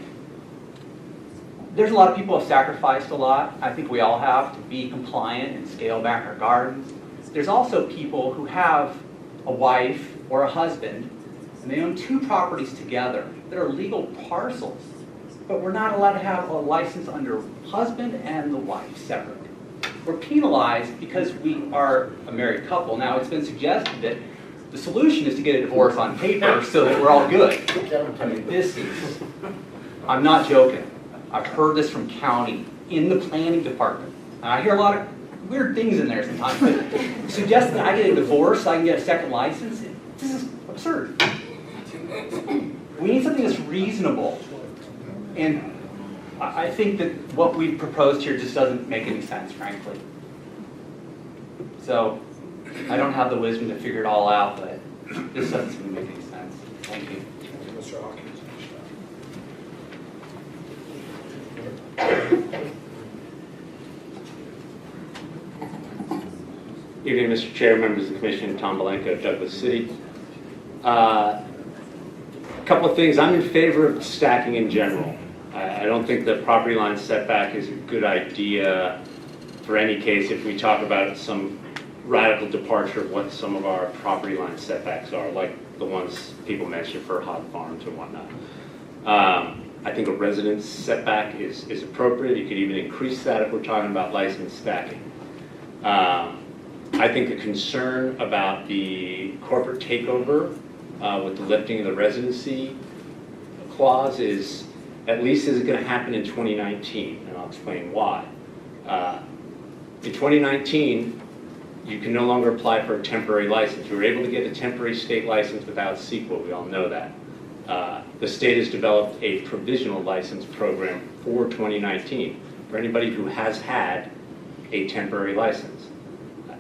there's a lot of people who have sacrificed a lot. I think we all have to be compliant and scale back our gardens. There's also people who have a wife or a husband and they own 2 properties together that are legal parcels, but we're not allowed to have a license under husband and the wife separate. We're penalized because we are a married couple. Now, it's been suggested that the solution is to get a divorce on paper so that we're all good. I mean, I'm not joking. I've heard this from county in the planning department. And I hear a lot of weird things in there sometimes, but suggesting that I get a divorce so I can get a second license, this is absurd. We need something that's reasonable. And I think that what we've proposed here just doesn't make any sense, frankly. So I don't have the wisdom to figure it all out, but this doesn't seem to make any sense. Thank you. Mr. Hawkins. Evening, Mr. Chair, members of the Commission, Tom Belenko of Douglas City. A couple of things. I'm in favor of stacking in general. I don't think the property line setback is a good idea for any case if we talk about some radical departure of what some of our property line setbacks are, like the ones people mentioned for hog farms and whatnot. I think a residence setback is appropriate. You could even increase that if we're talking about license stacking. I think a concern about the corporate takeover with the lifting of the residency clause is, at least is it going to happen in 2019, and I'll explain why. In 2019, you can no longer apply for a temporary license. You were able to get a temporary state license without CEQA, we all know that. The state has developed a provisional license program for 2019 for anybody who has had a temporary license.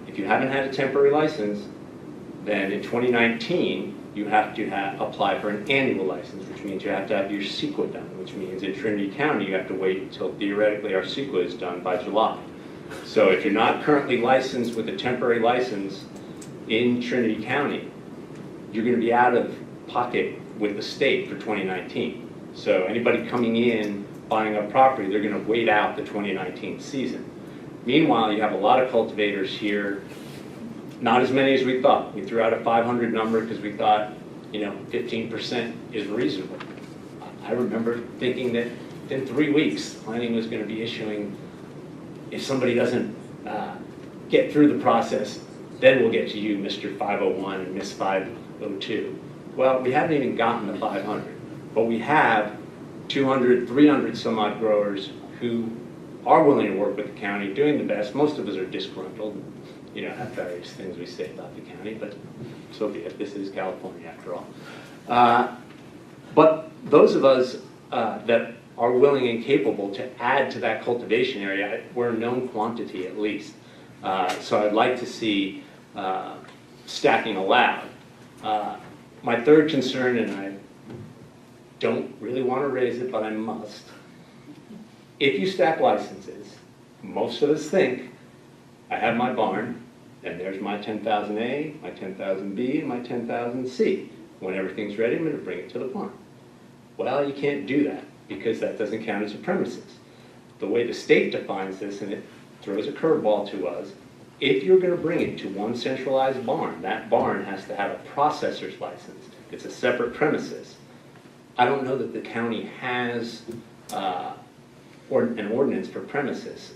If you haven't had a temporary license, then in 2019, you have to apply for an annual license, which means you have to have your CEQA done, which means in Trinity County, you have to wait until theoretically our CEQA is done by July. So if you're not currently licensed with a temporary license in Trinity County, you're going to be out of pocket with the state for 2019. So anybody coming in, buying a property, they're going to wait out the 2019 season. Meanwhile, you have a lot of cultivators here, not as many as we thought. We threw out a 500 number because we thought, 15% is reasonable. I remember thinking that in 3 weeks, planning was going to be issuing, if somebody doesn't get through the process, then we'll get to you, Mr. 501 and Miss 502. Well, we haven't even gotten to 500, but we have 200, 300 some odd growers who are willing to work with the county, doing the best. Most of us are disgruntled, have various things we say about the county, but so be it. This is California after all. But those of us that are willing and capable to add to that cultivation area, we're a known quantity at least. So I'd like to see stacking allowed. My third concern, and I don't really want to raise it, but I must. If you stack licenses, most of us think, I have my barn, and there's my 10,000A, my 10,000B, and my 10,000C. When everything's ready, I'm going to bring it to the barn. Well, you can't do that because that doesn't count as a premises. The way the state defines this, and it throws a curveball to us, if you're going to bring it to one centralized barn, that barn has to have a processor's license. It's a separate premises. I don't know that the county has an ordinance for premises,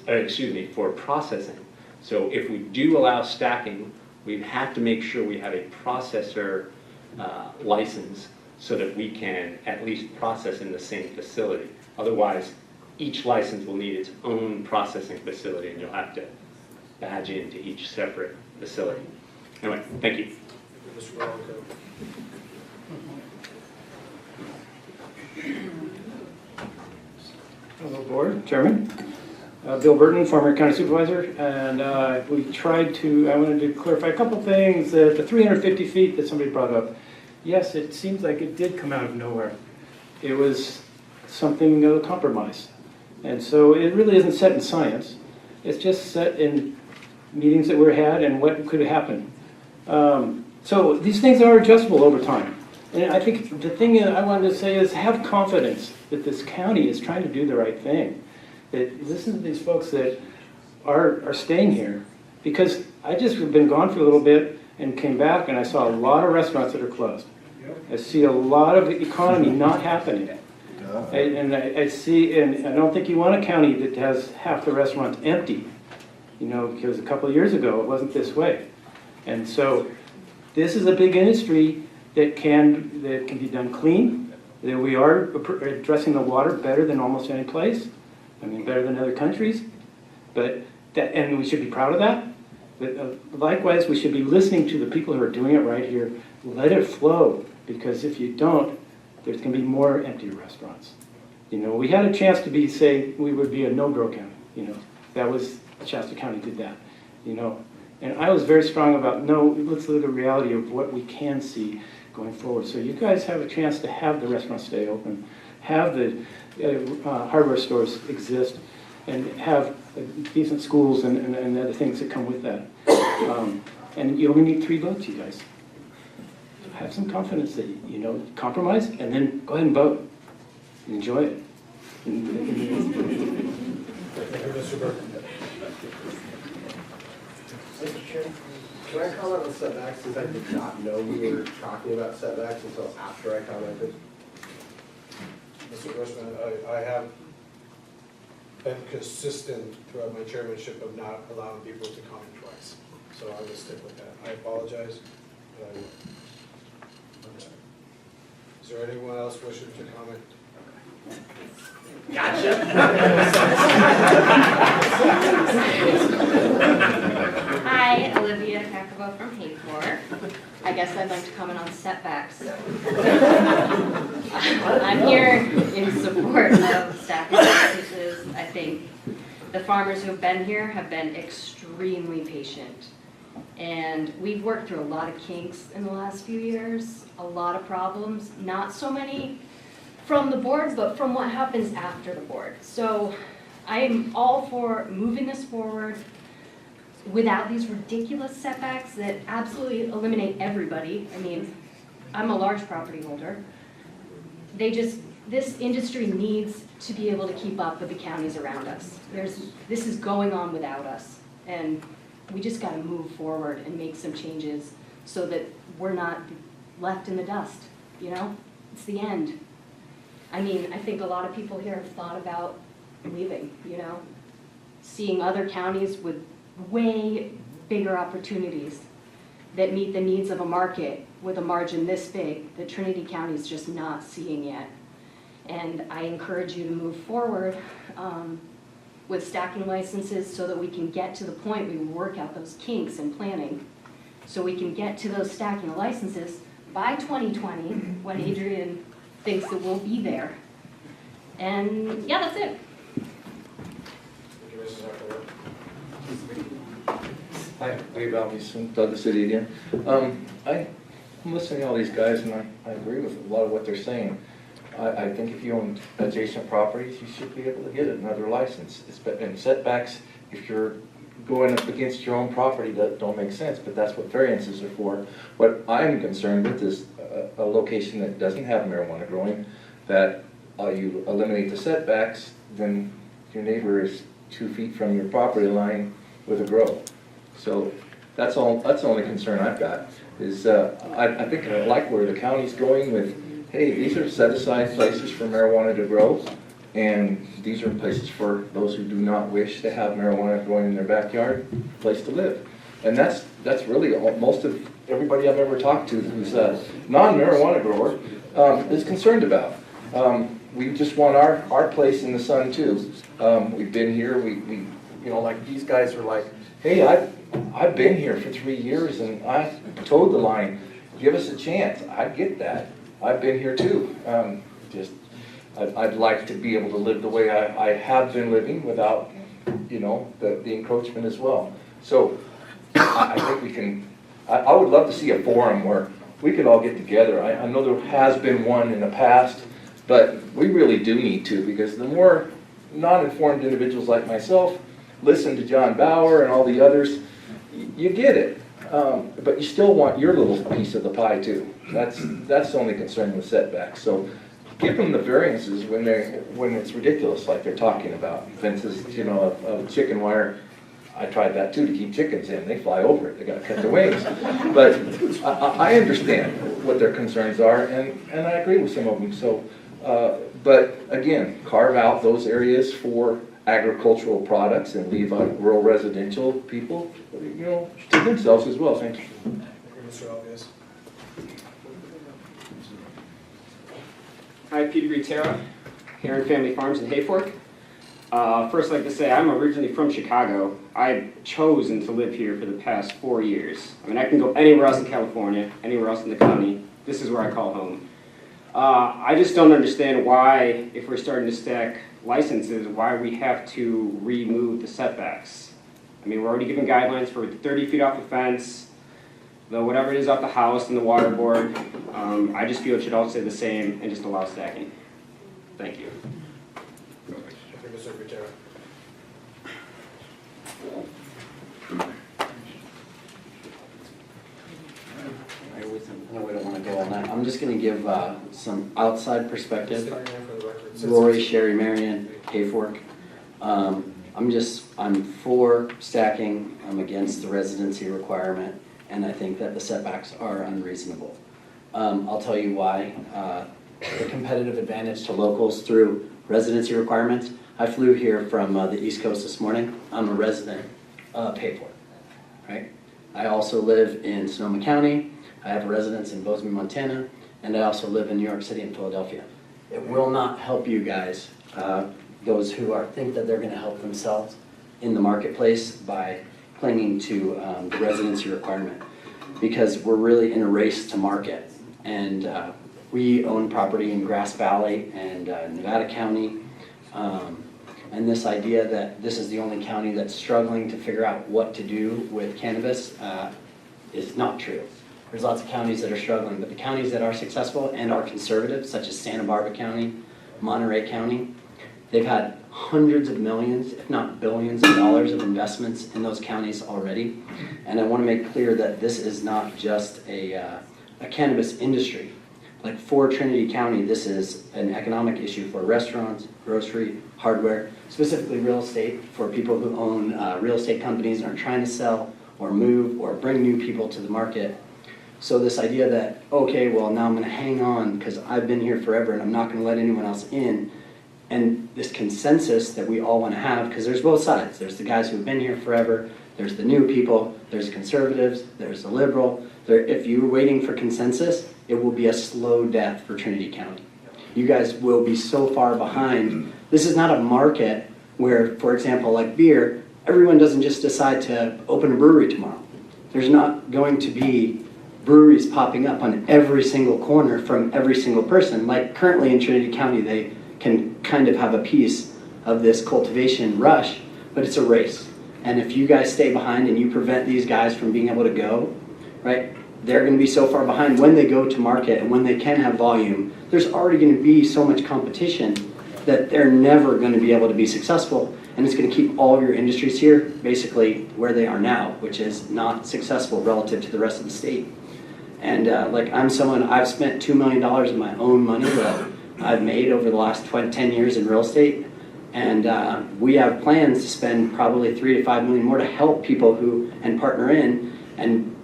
for processing. So if we do allow stacking, we have to make sure we have a processor license so that we can at least process in the same facility. Otherwise, each license will need its own processing facility, and you'll have to badge into each separate facility. Anyway, thank you. Hello, Board, Chairman. Bill Burton, former county supervisor, and I wanted to clarify a couple things. The 350 feet that somebody brought up, yes, it seems like it did come out of nowhere. It was something of a compromise. And so it really isn't set in science. It's just set in meetings that were had and what could happen. So these things are adjustable over time. And I think the thing I wanted to say is have confidence that this county is trying to do the right thing. That listen to these folks that are staying here. Because I just have been gone for a little bit and came back and I saw a lot of restaurants that are closed. I see a lot of economy not happening. And I see, and I don't think you want a county that has half the restaurants empty, because a couple of years ago it wasn't this way. And so this is a big industry that can be done clean, that we are addressing the water better than almost any place. I mean, better than other countries. But that, and we should be proud of that. But likewise, we should be listening to the people who are doing it right here. Let it flow, because if you don't, there's going to be more empty restaurants. You know, we had a chance to be, say, we would be a no-grow county. You know, that was, Shasta County did that. You know, and I was very strong about, no, let's look at the reality of what we can see going forward. So you guys have a chance to have the restaurants stay open, have the hardware stores exist, and have decent schools and other things that come with that. And you only need 3 votes, you guys. Have some confidence that, you know, compromise, and then go ahead and vote. Enjoy it. Thank you, Mr. Burke. Mr. Chairman, can I comment on setbacks, since I did not know we were talking about setbacks until after I commented? Mr. Bushman, I have been consistent throughout my chairmanship of not allowing people to comment twice. So I will stick with that. I apologize, but I will. Okay. Is there anyone else wishing to comment? Hi, Olivia Kakavo from Hayport. I guess I'd like to comment on setbacks. I'm here in support of stacking licenses. I think the farmers who have been here have been extremely patient. And we've worked through a lot of kinks in the last few years, a lot of problems, not so many from the board, but from what happens after the board. So I am all for moving this forward without these ridiculous setbacks that absolutely eliminate everybody. I mean, I'm a large property holder. This industry needs to be able to keep up with the counties around us. This is going on without us. And we just gotta move forward and make some changes so that we're not left in the dust, you know? It's the end. I mean, I think a lot of people here have thought about leaving, you know? Seeing other counties with way bigger opportunities that meet the needs of a market with a margin this big that Trinity County is just not seeing yet. And I encourage you to move forward with stacking licenses so that we can get to the point we work out those kinks in planning, so we can get to those stacking licenses by 2020 when Adrian thinks that we'll be there. And yeah, that's it. Thank you, Mrs. Zuckerberg. Hi, Dave Alves from Douglas City again. I'm listening to all these guys, and I agree with a lot of what they're saying. I think if you own adjacent properties, you should be able to get another license. And setbacks, if you're going up against your own property, that don't make sense, but that's what variances are for. What I'm concerned with is a location that doesn't have marijuana growing, that you eliminate the setbacks, then your neighbor is 2 feet from your property line with a grow. So that's the only concern I've got, is I think I like where the county's going with, hey, these are set-aside places for marijuana to grow, and these are places for those who do not wish to have marijuana growing in their backyard, place to live. And that's really most of everybody I've ever talked to who's a non-marijuana grower is concerned about. We just want our place in the sun too. We've been here, we you know, like these guys are like, hey, I've been here for 3 years and I towed the line. Give us a chance. I get that. I've been here too. I'd like to be able to live the way I have been living without, you know, the encroachment as well. So I think we can, I would love to see a forum where we could all get together. I know there has been one in the past, but we really do need to, because the more non-informed individuals like myself listen to John Bauer and all the others, you get it. But you still want your little piece of the pie too. That's the only concern with setbacks. So give them the variances when it's ridiculous, like they're talking about. Fences, you know, of chicken wire. I tried that too, to keep chickens in. They fly over it. They got to cut their wings. But I understand what their concerns are, and I agree with some of them. So, but again, carve out those areas for agricultural products and leave out rural residential people, you know, to themselves as well. Thank you. Thank you, Mr. Alves. Hi, Peter Gutera, Heron Family Farms in Hayfork. First, I'd like to say I'm originally from Chicago. I've chosen to live here for the past 4 years. I mean, I can go anywhere else in California, anywhere else in the county. This is where I call home. I just don't understand why, if we're starting to stack licenses, why we have to remove the setbacks. I mean, we're already given guidelines for 30 feet off the fence, the whatever it is off the house and the water board. I just feel it should all stay the same and just allow stacking. Thank you. Mr. Gutierrez. I know we don't want to go on that. I'm just going to give some outside perspective. State your name for the record. Rory, Sherry, Marion, Hayfork. I'm for stacking. I'm against the residency requirement, and I think that the setbacks are unreasonable. I'll tell you why. The competitive advantage to locals through residency requirements. I flew here from the East Coast this morning. I'm a resident of Hayfork, right? I also live in Sonoma County. I have a residence in Bozeman, Montana, and I also live in New York City and Philadelphia. It will not help you guys, those who think that they're going to help themselves in the marketplace by clinging to the residency requirement, because we're really in a race to market. And we own property in Grass Valley and Nevada County, and this idea that this is the only county that's struggling to figure out what to do with cannabis is not true. There's lots of counties that are struggling, but the counties that are successful and are conservative, such as Santa Barbara County, Monterey County, they've had hundreds of millions, if not billions of dollars of investments in those counties already. And I want to make clear that this is not just a cannabis industry. Like for Trinity County, this is an economic issue for restaurants, grocery, hardware, specifically real estate, for people who own real estate companies and are trying to sell or move or bring new people to the market. So this idea that, okay, well, now I'm going to hang on because I've been here forever and I'm not going to let anyone else in, and this consensus that we all want to have, because there's both sides. There's the guys who have been here forever, there's the new people, there's conservatives, there's the liberal. If you're waiting for consensus, it will be a slow death for Trinity County. You guys will be so far behind. This is not a market where, for example, like beer, everyone doesn't just decide to open a brewery tomorrow. There's not going to be breweries popping up on every single corner from every single person. Like currently in Trinity County, they can kind of have a piece of this cultivation rush, but it's a race. And if you guys stay behind and you prevent these guys from being able to go, right, they're going to be so far behind when they go to market and when they can have volume. There's already going to be so much competition that they're never going to be able to be successful. And it's going to keep all of your industries here basically where they are now, which is not successful relative to the rest of the state. And like I'm someone, I've spent $2 million of my own money that I've made over the last 10 years in real estate. And we have plans to spend probably $3 to $5 million more to help people and partner in. And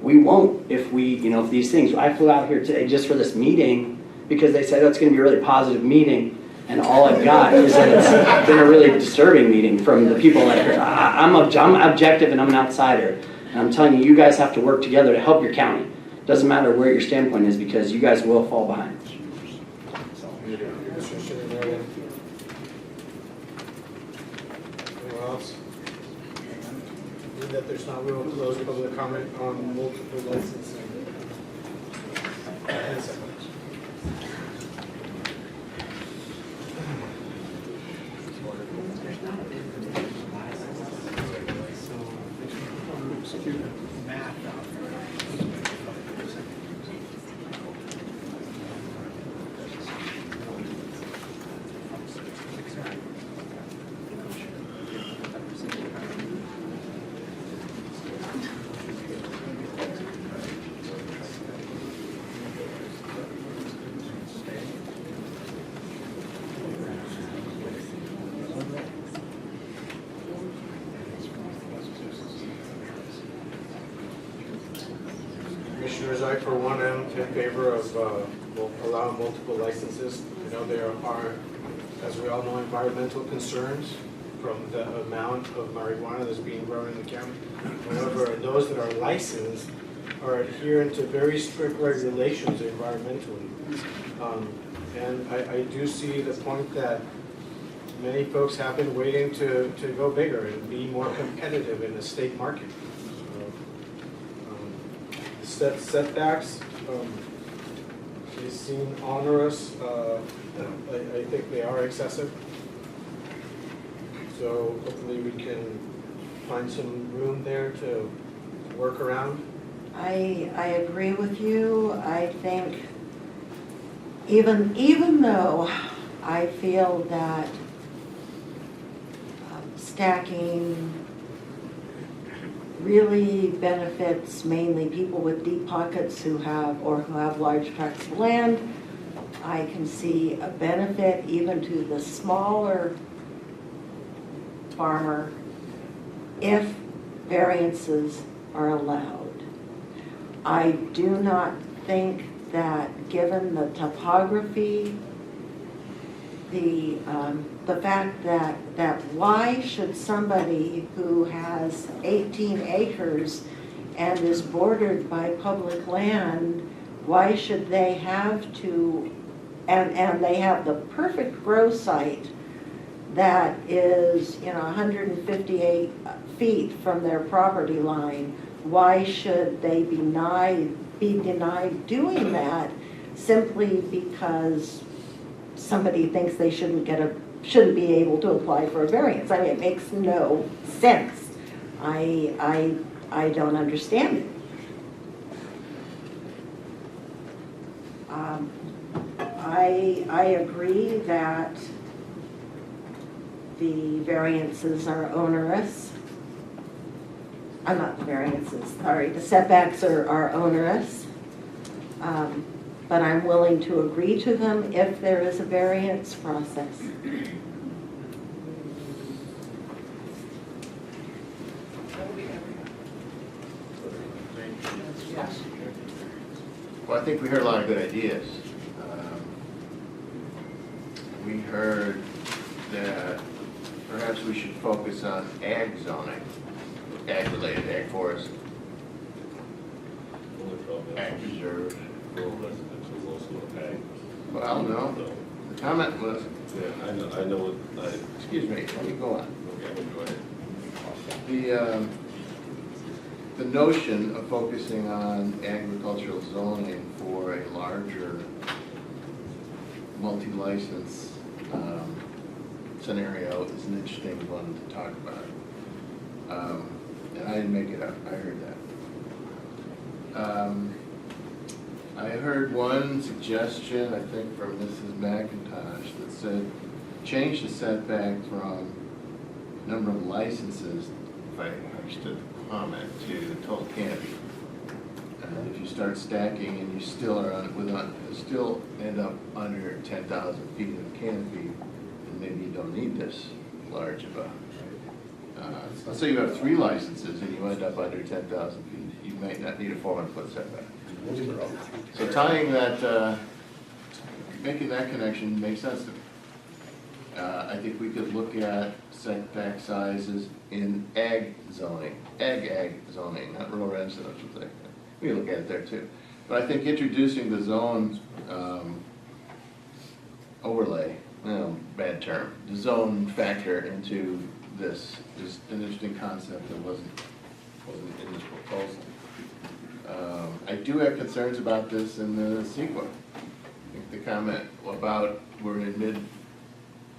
we won't if if these things. I flew out here today just for this meeting because they said, oh, it's going to be a really positive meeting. And all I've got is that it's been a really disturbing meeting from the people that are, I'm objective and I'm an outsider. And I'm telling you, you guys have to work together to help your county. Doesn't matter where your standpoint is because you guys will fall behind. Anyone else? Being that there's not room to close public comment on multiple licensing. Commissioners, I for one am in favor of allowing multiple licenses. I know there are, as we all know, environmental concerns from the amount of marijuana that's being grown in the county. However, those that are licensed are adhering to very strict regulations environmentally. And I do see the point that many folks have been waiting to go bigger and be more competitive in the state market. So, setbacks, they seem onerous. I think they are excessive. So hopefully we can find some room there to work around. I agree with you. I think even though I feel that stacking really benefits mainly people with deep pockets who have large tracts of land, I can see a benefit even to the smaller farmer if variances are allowed. I do not think that given the topography, the fact that why should somebody who has 18 acres and is bordered by public land, why should they have to, and they have the perfect grow site that is 158 feet from their property line, why should they be denied doing that simply because somebody thinks they shouldn't be able to apply for a variance? I mean, it makes no sense. I don't understand it. I agree that the variances are onerous. Not the variances, sorry, the setbacks are onerous. But I'm willing to agree to them if there is a variance process. Well, I think we heard a lot of good ideas. We heard that perhaps we should focus on ag zoning, ag-related, ag forest, ag preserve. Well, no, the comment was. Yeah, I know what, Excuse me, let me go on. Okay, go ahead. The notion of focusing on agricultural zoning for a larger multi-license scenario is an interesting one to talk about. And I didn't make it up, I heard that. I heard one suggestion, I think from Mrs. McIntosh, that said, change the setback from number of licenses, if I understood the comment, to total canopy. And if you start stacking and you still still end up under 10,000 feet of canopy, then maybe you don't need this large of a, let's say you have 3 licenses and you end up under 10,000 feet, you might not need a 400-foot setback. So tying that, making that connection makes sense to me. I think we could look at setback sizes in ag zoning, zoning, not rural residential thing. We can look at it there too. But I think introducing the zone overlay, bad term, the zone factor into this is an interesting concept that wasn't in this proposal. I do have concerns about this in the CEQA. I think the comment about we're in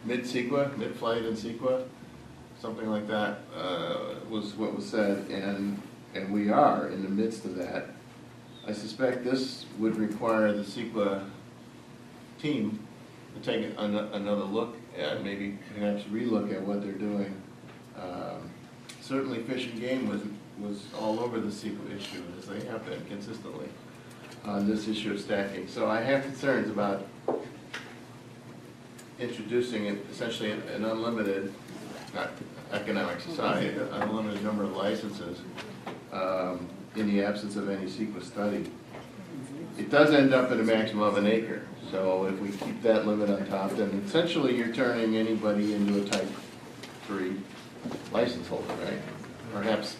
mid-CEQA, mid-flight in CEQA, something like that was what was said, and we are in the midst of that. I suspect this would require the CEQA team to take another look at, maybe perhaps relook at what they're doing. Certainly Fish and Game was all over the CEQA issue, as they have been consistently, on this issue of stacking. So I have concerns about introducing essentially an unlimited, not economic society, an unlimited number of licenses in the absence of any CEQA study. It does end up at a maximum of an acre. So if we keep that limit on top, then essentially you're turning anybody into a type 3 license holder, right? Perhaps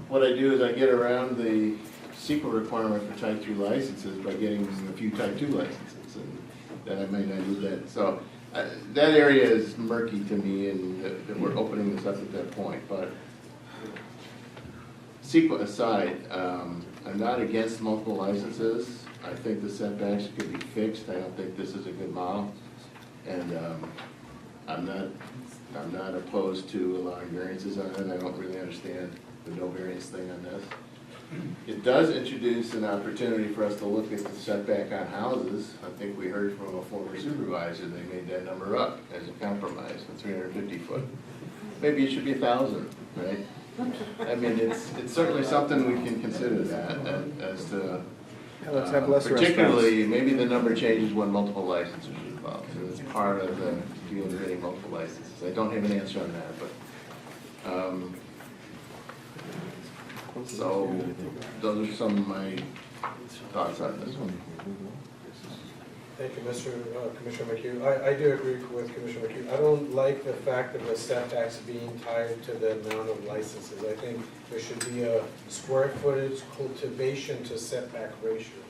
what I do is I get around the CEQA requirement for type 2 licenses by getting a few type 2 licenses, and that I may not do that. So that area is murky to me, and that we're opening this up at that point. But CEQA aside, I'm not against multiple licenses. I think the setbacks could be fixed. I don't think this is a good model, and I'm not opposed to allowing variances on it. I don't really understand the no variance thing on this. It does introduce an opportunity for us to look at the setback on houses. I think we heard from a former supervisor, they made that number up as a compromise, for 350 foot. Maybe it should be 1,000, right? I mean, it's certainly something we can consider that as to, let's have less particularly, maybe the number changes when multiple licenses are involved. So it's part of the deal with getting multiple licenses. I don't have an answer on that, but so those are some of my thoughts on this one. Thank you, Commissioner McHugh. I do agree with Commissioner McHugh. I don't like the fact of the setbacks being tied to the amount of licenses. I think there should be a square footage cultivation to setback ratio.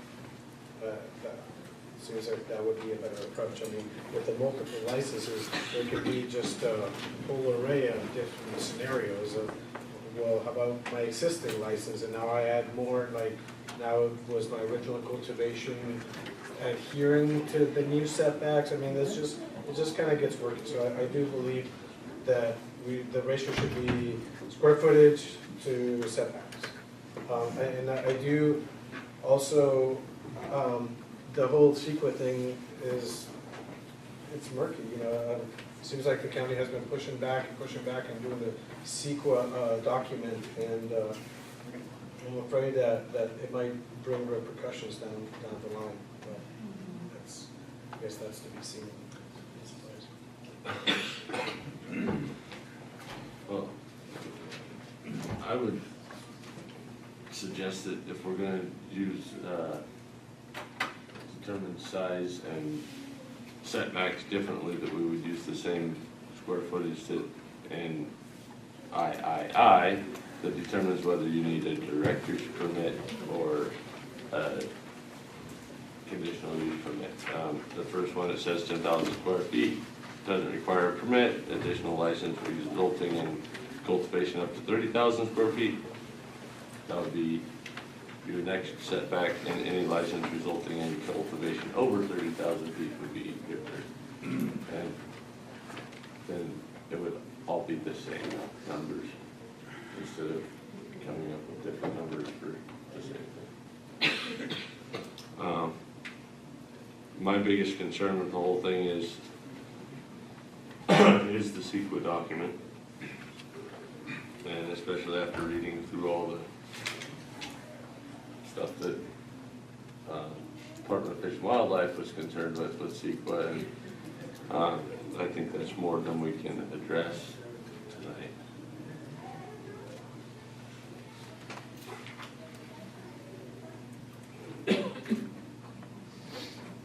Seems like that would be a better approach. I mean, with the multiple licenses, there could be just a whole array of different scenarios of, well, how about my existing license, and now I add more, like, now was my original cultivation adhering to the new setbacks? I mean, it just kind of gets working. So I do believe that the ratio should be square footage to setbacks. And I do also, the whole CEQA thing it's murky, you know. It seems like the county has been pushing back and doing the CEQA document, and I'm afraid that it might bring repercussions down the line. But I guess that's to be seen. Well, I would suggest that if we're going to use determine size and setbacks differently, that we would use the same square footage and I that determines whether you need a director's permit or a conditional use permit. The first one, it says 10,000 square feet, doesn't require a permit. Additional license resulting in cultivation up to 30,000 square feet. That would be your next setback, and any license resulting in cultivation over 30,000 feet would be different. And then it would all be the same numbers instead of coming up with different numbers for the same thing. My biggest concern with the whole thing is the CEQA document, and especially after reading through all the stuff that Department of Fish and Wildlife was concerned with CEQA, and I think that's more than we can address tonight.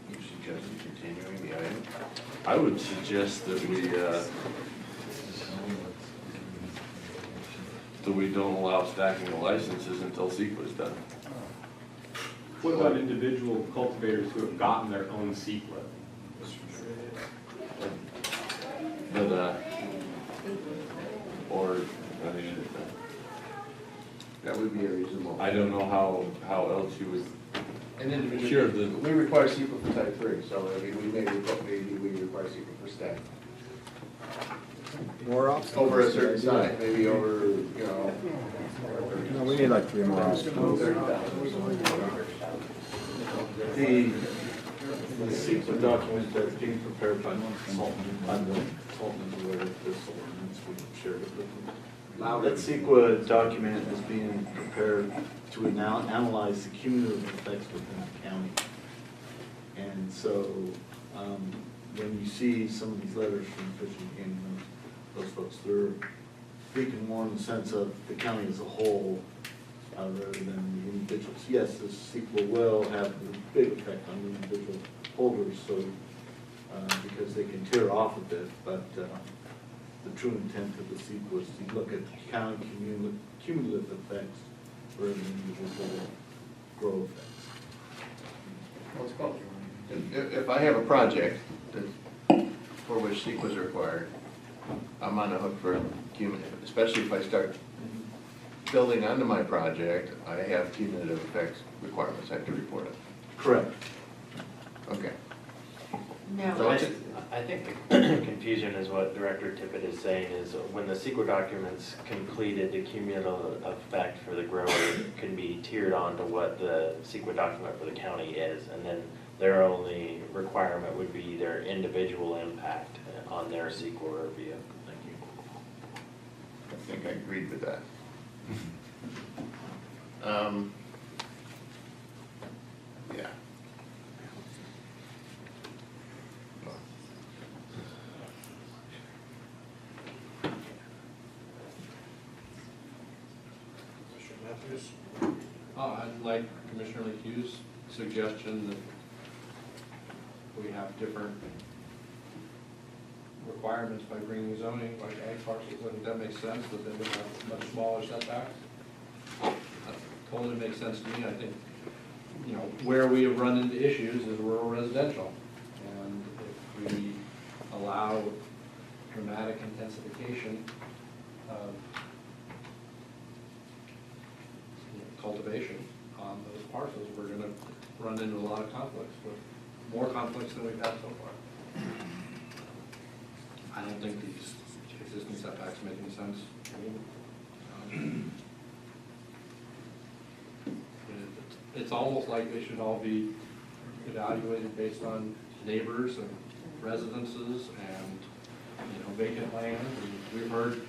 You suggest continuing the item? I would suggest that we don't allow stacking of licenses until CEQA is done. What about individual cultivators who have gotten their own CEQA? But, or, I mean, that would be a reasonable. I don't know how else you would. And individual. Sure, we require CEQA for type 3, so I mean, maybe we require CEQA for stack. More obstacles. Over a certain size, maybe over, you know. No, we need like 3 more obstacles. The CEQA document that's being prepared by the consultant, I'm the consultant aware of this ordinance, we shared it with them. That CEQA document is being prepared to analyze the cumulative effects within the county. And so when you see some of these letters from Fish and Game, those folks, they're speaking more in the sense of the county as a whole rather than the individuals. Yes, this CEQA will have a big effect on the individual holders, so because they can tear off a bit, but the true intent of the CEQA is to look at county cumulative effects for an individual holder. grow fence. If I have a project that, for which CEQA is required, I'm on the hook for cumulative, especially if I start building onto my project, I have cumulative effects requirements I have to report it. Correct. Okay. Now, So it's- I think the confusion is what Director Tippett is saying is when the CEQA document's completed, the cumulative effect for the grower can be tiered on to what the CEQA document for the county is, and then their only requirement would be their individual impact on their CEQA review. Thank you. I think I agreed with that. Yeah. Commissioner Matthews? I'd like Commissioner Hughes' suggestion that we have different requirements by bringing zoning, like ag parcels, I think that makes sense, but then we have much smaller setbacks. That totally makes sense to me. I think, you know, where we have run into issues is rural residential. And if we allow dramatic intensification of cultivation on those parcels, we're gonna run into a lot of conflicts, with more conflicts than we've had so far. I don't think these existing setbacks make any sense. It's almost like they should all be evaluated based on neighbors and residences and, you know, vacant land. And we've heard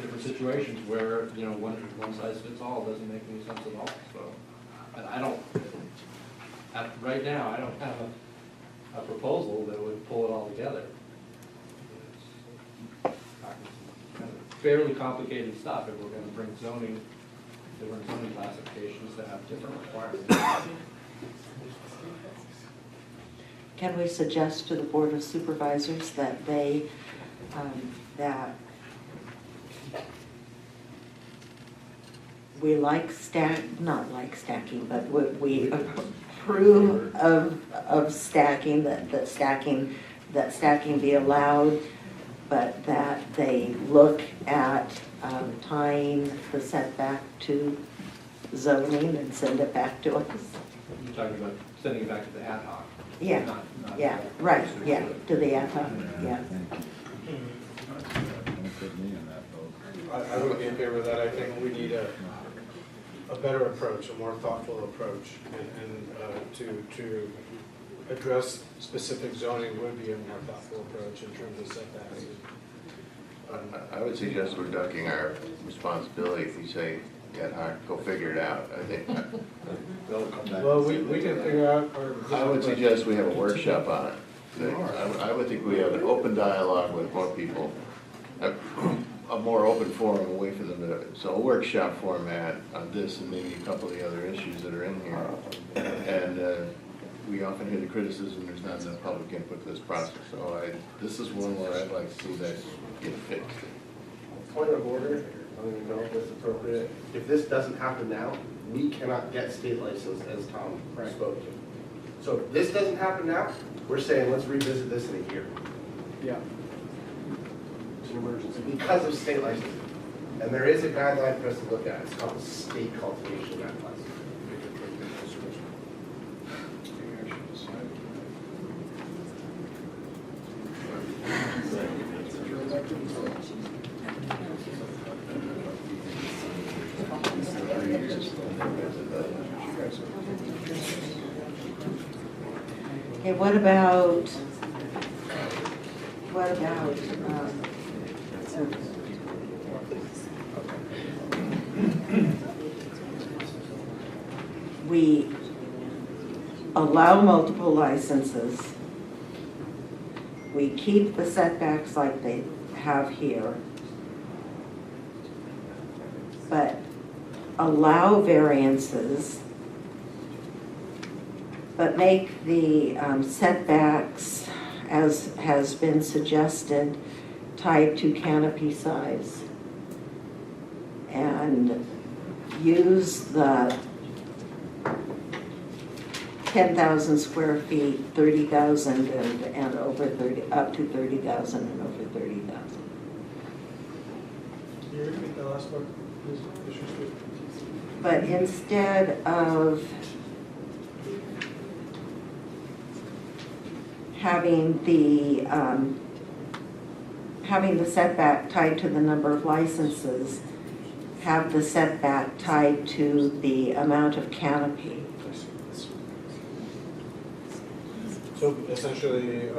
different situations where, you know, one size fits all doesn't make any sense at all. So, and I don't, right now, I don't have a proposal that would pull it all together. It's kind of fairly complicated stuff if we're going to bring zoning, different zoning classifications that have different requirements. can we suggest to the Board of Supervisors that they, that we not like stacking, but we approve of stacking, that stacking be allowed, but that they look at tying the setback to zoning and send it back to us? You're talking about sending it back to the ad hoc? Yeah, not yeah, right, yeah, to the ad hoc, yeah. I would be in favor of that. I think we need a better approach, a more thoughtful approach, and to address specific zoning would be a more thoughtful approach in terms of setbacks. I would suggest we're ducking our responsibility if we say, yeah, go figure it out. I think. Well, we can figure out. I would suggest we have a workshop on it. I would think we have an open dialogue with more people, a more open forum, a way for them to, so a workshop format on this and maybe a couple of the other issues that are in here. And we often hear the criticism there's not enough public input to this process. So this is one where I'd like to see that get fixed. Point of order, I don't even know if it's appropriate. If this doesn't happen now, we cannot get state license, as Tom spoke to. So if this doesn't happen now, we're saying let's revisit this in a year. Yeah. It's an emergency because of state licensing. And there is a guideline for us to look at. It's called the state cultivation guidelines. Okay, what about, we allow multiple licenses, we keep the setbacks like they have here, but allow variances, but make the setbacks, as has been suggested, tied to canopy size, and use the 10,000 square feet, 30,000 and over 30, up to 30,000 and over 30,000. Can you repeat the last part, please, Commissioner Sweet? But instead of having the setback tied to the number of licenses, have the setback tied to the amount of canopy. So essentially,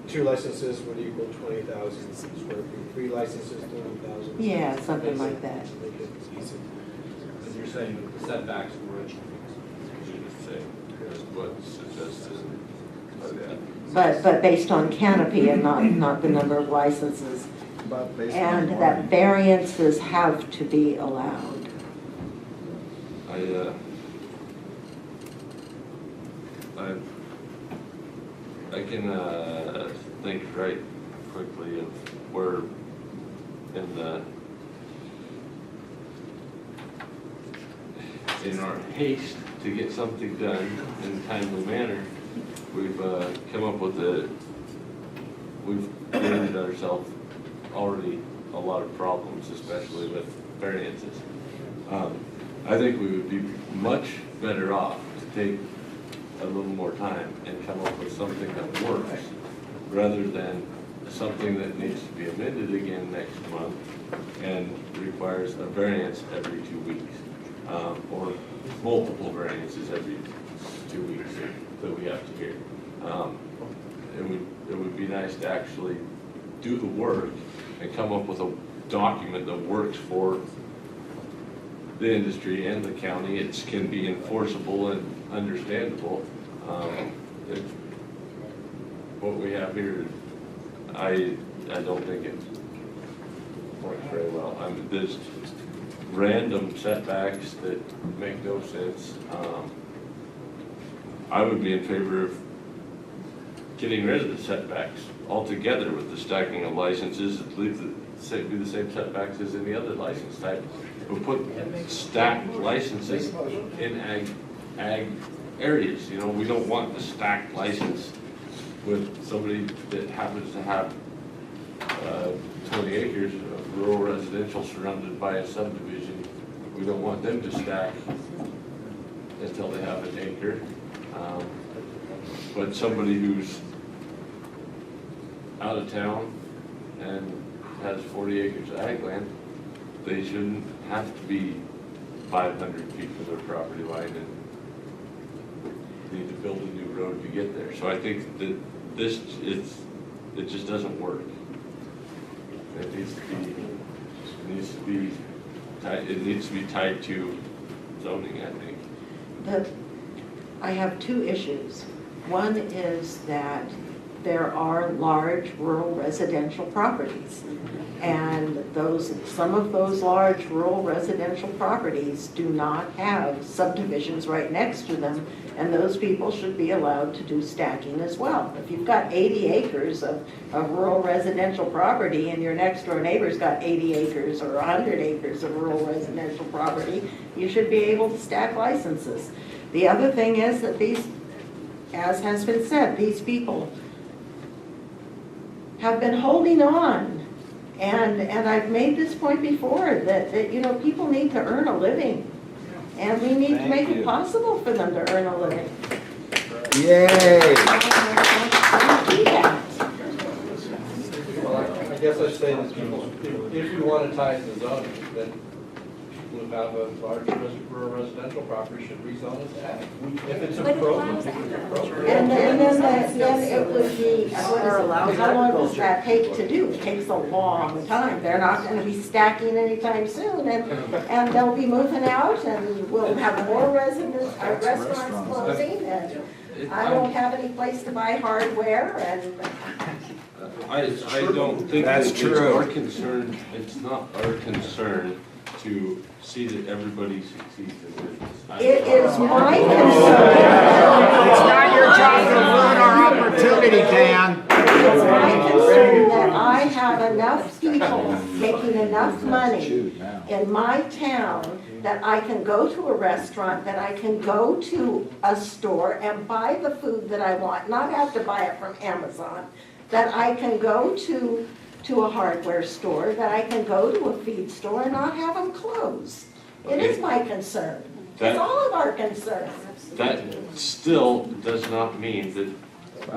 2 licenses would equal 20,000 square feet, 3 licenses, 30,000. Yeah, something like that. Make it easy. And you're saying that the setbacks were what's suggested by that. But based on canopy and not the number of licenses. And that variances have to be allowed. I can think right quickly of where in our haste to get something done in a timely manner, we've come up with we've given ourselves already a lot of problems, especially with variances. I think we would be much better off to take a little more time and come up with something that works, rather than something that needs to be amended again next month and requires a variance every 2 weeks, or multiple variances every 2 weeks that we have to hear. It would be nice to actually do the work and come up with a document that works for the industry and the county. It can be enforceable and understandable. What we have here, I don't think it works very well. I mean, there's random setbacks that make no sense. I would be in favor of getting rid of the setbacks altogether with the stacking of licenses. Be the same setbacks as any other license type. But put stacked licenses in ag areas. You know, we don't want a stacked license with somebody that happens to have 20 acres of rural residential surrounded by a subdivision. We don't want them to stack until they have an acre. But somebody who's out of town and has 40 acres of ag land, they shouldn't have to be 500 feet from their property line and need to build a new road to get there. So I think that it just doesn't work. It needs to be tied to zoning, I think. I have 2 issues. One is that there are large rural residential properties. And some of those large rural residential properties do not have subdivisions right next to them, and those people should be allowed to do stacking as well. If you've got 80 acres of rural residential property and your next door neighbor's got 80 acres or 100 acres of rural residential property, you should be able to stack licenses. The other thing is that these, as has been said, these people have been holding on. And I've made this point before, that you know, people need to earn a living. And we need to make it possible for them to earn a living. Yay! Well, I guess I say that if you want to tie it to zoning, then people who have a large rural residential property should rezone it to ag. If it's appropriate. And then it would be, how long does that take to do? It takes a long time. They're not going to be stacking anytime soon, and they'll be moving out, and we'll have more restaurants closing, and I won't have any place to buy hardware, and I don't think That's true. Our concern. It's not our concern to see that everybody succeeds in business. it is my concern. It's not your job to ruin our opportunity, Dan. It's my concern that I have enough people making enough money in in my town that I can go to a restaurant, that I can go to a store and buy the food that I want, not have to buy it from Amazon, that I can go to a hardware store, that I can go to a feed store and not have them close. It is my concern. It's all of our concerns. That still does not mean that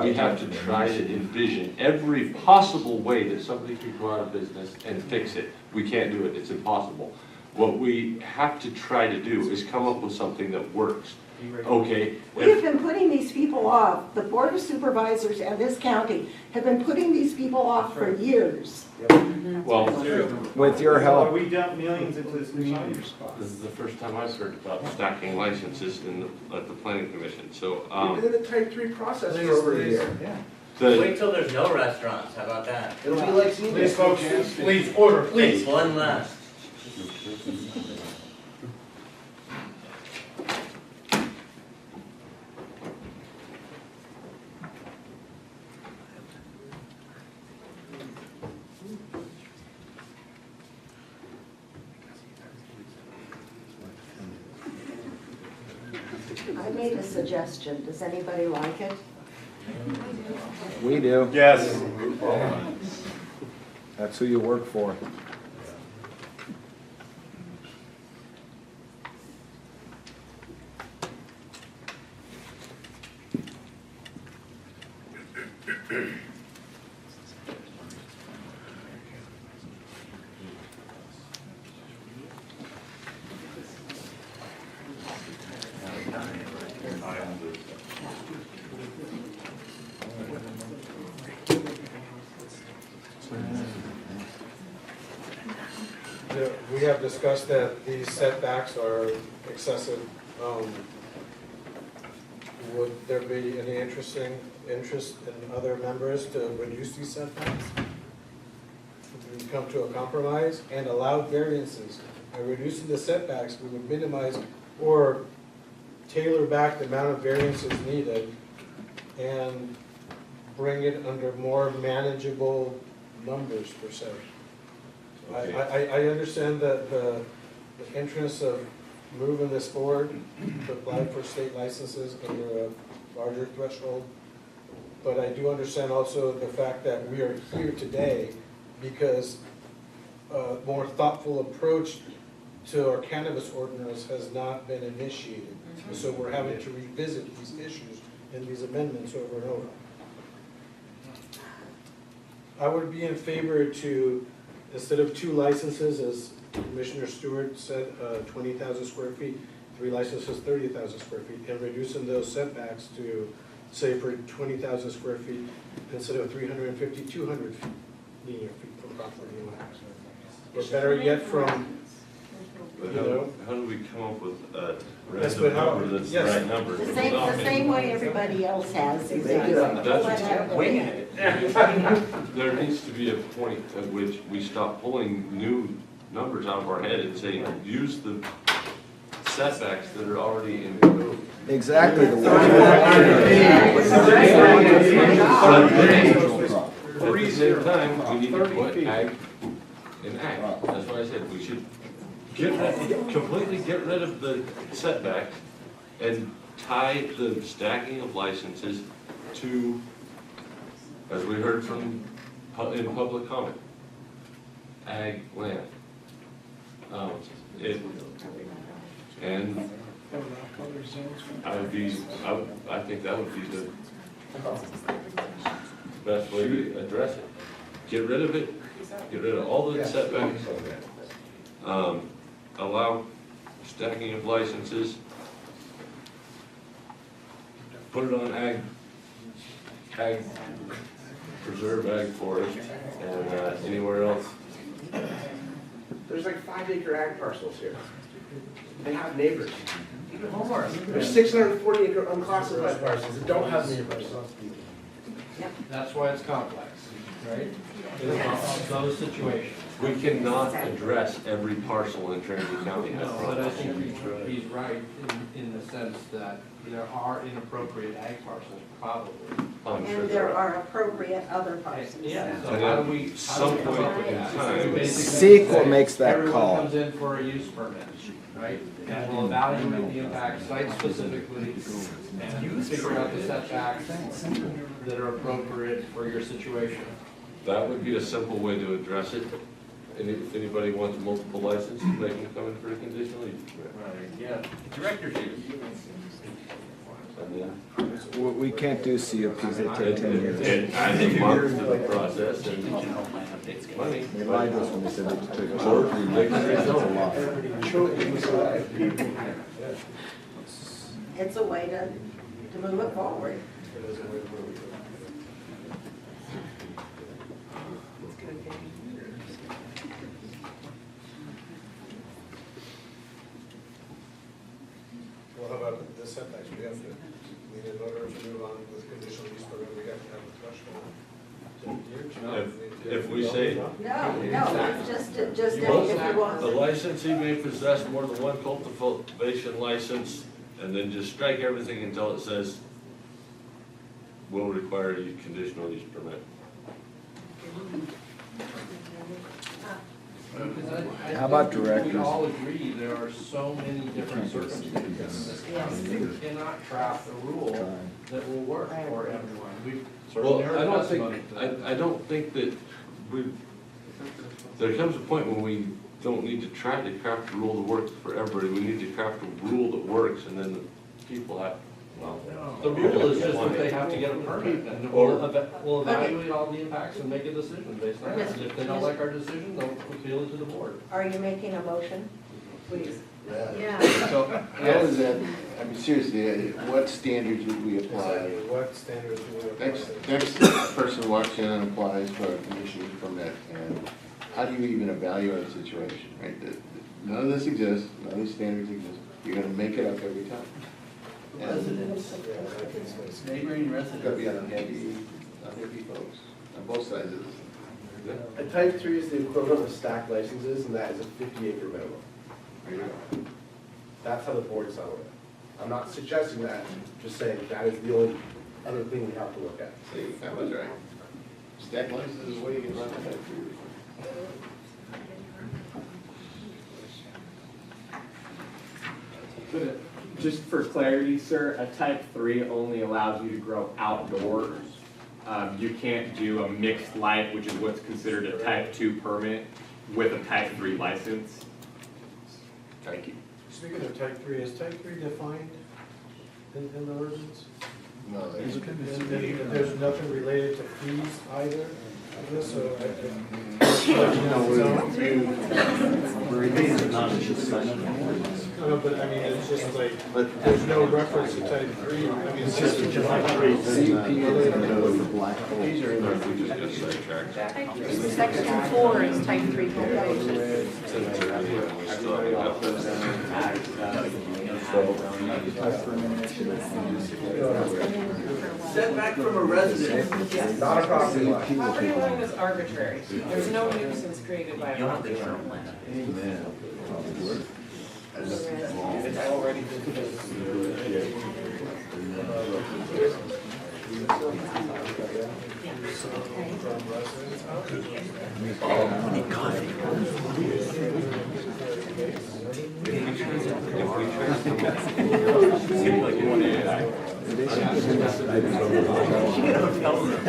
we have to try to envision every possible way that somebody could go out of business and fix it. We can't do it, it's impossible. What we have to try to do is come up with something that works. Okay? We have been putting these people off. The Board of Supervisors and this county have been putting these people off for years. Well, With your help. We dump millions into this community. this is the first time I've heard about stacking licenses at the planning commission, so, We did a type 3 process Please, for over a please. year. Wait till there's no restaurants, how about that? It'll be like senior. Please, folks, please, order, please. One last. I made a suggestion. Does anybody like it? We do. Yes. That's who you work for. We have discussed that these setbacks are excessive. Would there be any interest in other members to reduce these setbacks? If we come to a compromise and allow variances, by reducing the setbacks, we would minimize or tailor back the amount of variances needed and bring it under more manageable numbers per se. I understand that the interest of moving this forward to apply for state licenses under a larger threshold, but I do understand also the fact that we are here today because a more thoughtful approach to our cannabis ordinance has not been initiated. So we're having to revisit these issues and these amendments over and over. I would be in favor to, instead of 2 licenses, as Commissioner Stewart said, 20,000 square feet, 3 licenses, 30,000 square feet, and reducing those setbacks to, say, for 20,000 square feet, instead of 350, 200 linear feet from property lines. Or better yet, from, but you know. how do we come up with a Yes, random but how- number that's the yes. right number? The same way everybody else has. There needs to be a point at which we stop pulling new numbers out of our head and saying, use the setbacks that are already in the code. Exactly. At the same time, we need to put ag in ag. That's why I said we should completely get rid of the setbacks and tie the stacking of licenses to, as we heard from, in public comment, ag land. And I think that would be the best way to address it. Get rid of it, get rid of all the setbacks, allow stacking of licenses, put it on ag, preserve ag forest, and anywhere else. There's like 5-acre ag parcels here. They have neighbors. Even homeowners. There's 640-acre unclassified parcels that don't have neighbors. That's why it's complex, right? Those situations. We cannot address every parcel in Trinity County. No, but I think he's right in the sense that there are inappropriate ag parcels, probably. I'm sure And there are appropriate other parcels. Yeah, so how do we, Some point in time. basically Sequel say, makes that everyone call. comes in for a use permit, right? And we'll evaluate the impact site specifically and figure out the setbacks that are appropriate for your situation. That would be a simple way to address it. And if anybody wants multiple licenses, they can come in for a conditional use permit. Right, yeah. Director's use. And then We can't do COPs that take 10 years. it adds months to the process and money. They lied to us when they said they took Or 2 or 3 they can months. That's a rezone. lot. It's a way to move it forward. Well, how about the setbacks? We need in order to move on with conditional use permit, we have to have a threshold. If we say No, it's just if you want. the licensee may possess more than one cultivation license, and then just strike everything until it says will require a conditional use permit. How about We directors? all agree there are so many different circumstances. We cannot craft a rule that will work for everyone. We've Well, certainly heard testimony to that. I don't think that there comes a point when we don't need to try to craft a rule that works for everybody. We need to craft a rule that works, and then the people have, well. The rule is just that they have to get a permit, and we'll evaluate all the impacts and make a decision based on it. And if they don't like our decision, they'll appeal it to the board. Are you making a motion? Please. Yeah. Yeah. So, how is that, I mean, seriously, what standards would we apply? What standards do we apply? Next person walks in and applies for a conditional use permit, and how do you even evaluate a situation, right? None of this exists, none of these standards exist, you're gonna make it up every time. Residents, neighboring It's residents. gotta be unhappy folks, on both sides of this. A type 3 is the equivalent of stacked licenses, and that is a 50-acre minimum. There you go. That's how the board settled it. I'm not suggesting that, just saying that is the only other thing we have to look at. See, that was right. Stack license is the way you can run a type 3. Just for clarity, sir, a type 3 only allows you to grow outdoors. You can't do a mixed light, which is what's considered a type 2 permit, with a type 3 license. Thank you. Speaking of type 3, is type 3 defined in the ordinance? No, there's. And there's nothing related to fees either? I guess so. No, but I mean, it's just like, there's no reference to type 3. I mean, it's just a type 3. These are in there, we just get sidetracked. Section 4 is type 3 cultivation. Setback from a residence, not a property line. Property line is arbitrary. There's no nuisance created by a property line. Amen. It's already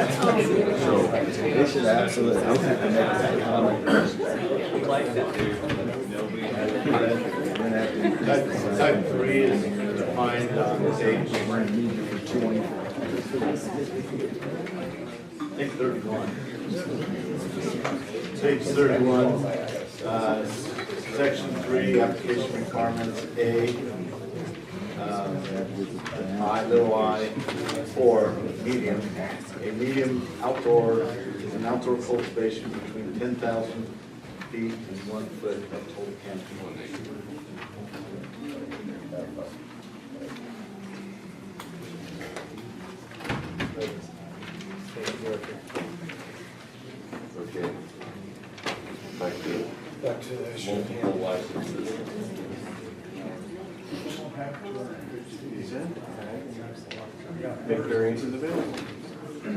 They should absolutely. Type 3 is defined on page 31. Page 31, section 3, application requirements, A, little I, 4, medium. A medium outdoor is an outdoor cultivation between 10,000 feet and 1 foot of total canopy. Okay. back to the issue. Multiple licenses. Make variances available. I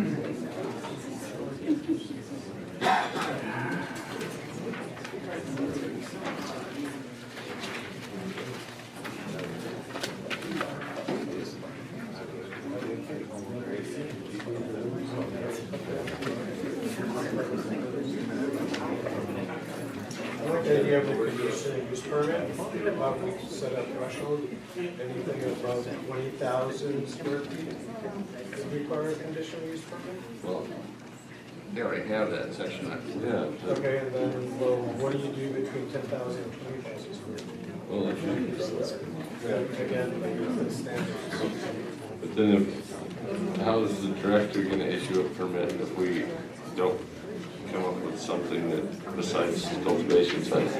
like the idea of the conditional use permit, set up threshold, anything above 20,000 square feet would require a conditional use permit? Well, they already have that section. Yeah. Okay, and then, well, what do you do between 10,000 and 20,000 square feet? Well, Again, the standards. but then how is the director gonna issue a permit if we don't come up with something that besides cultivation sites?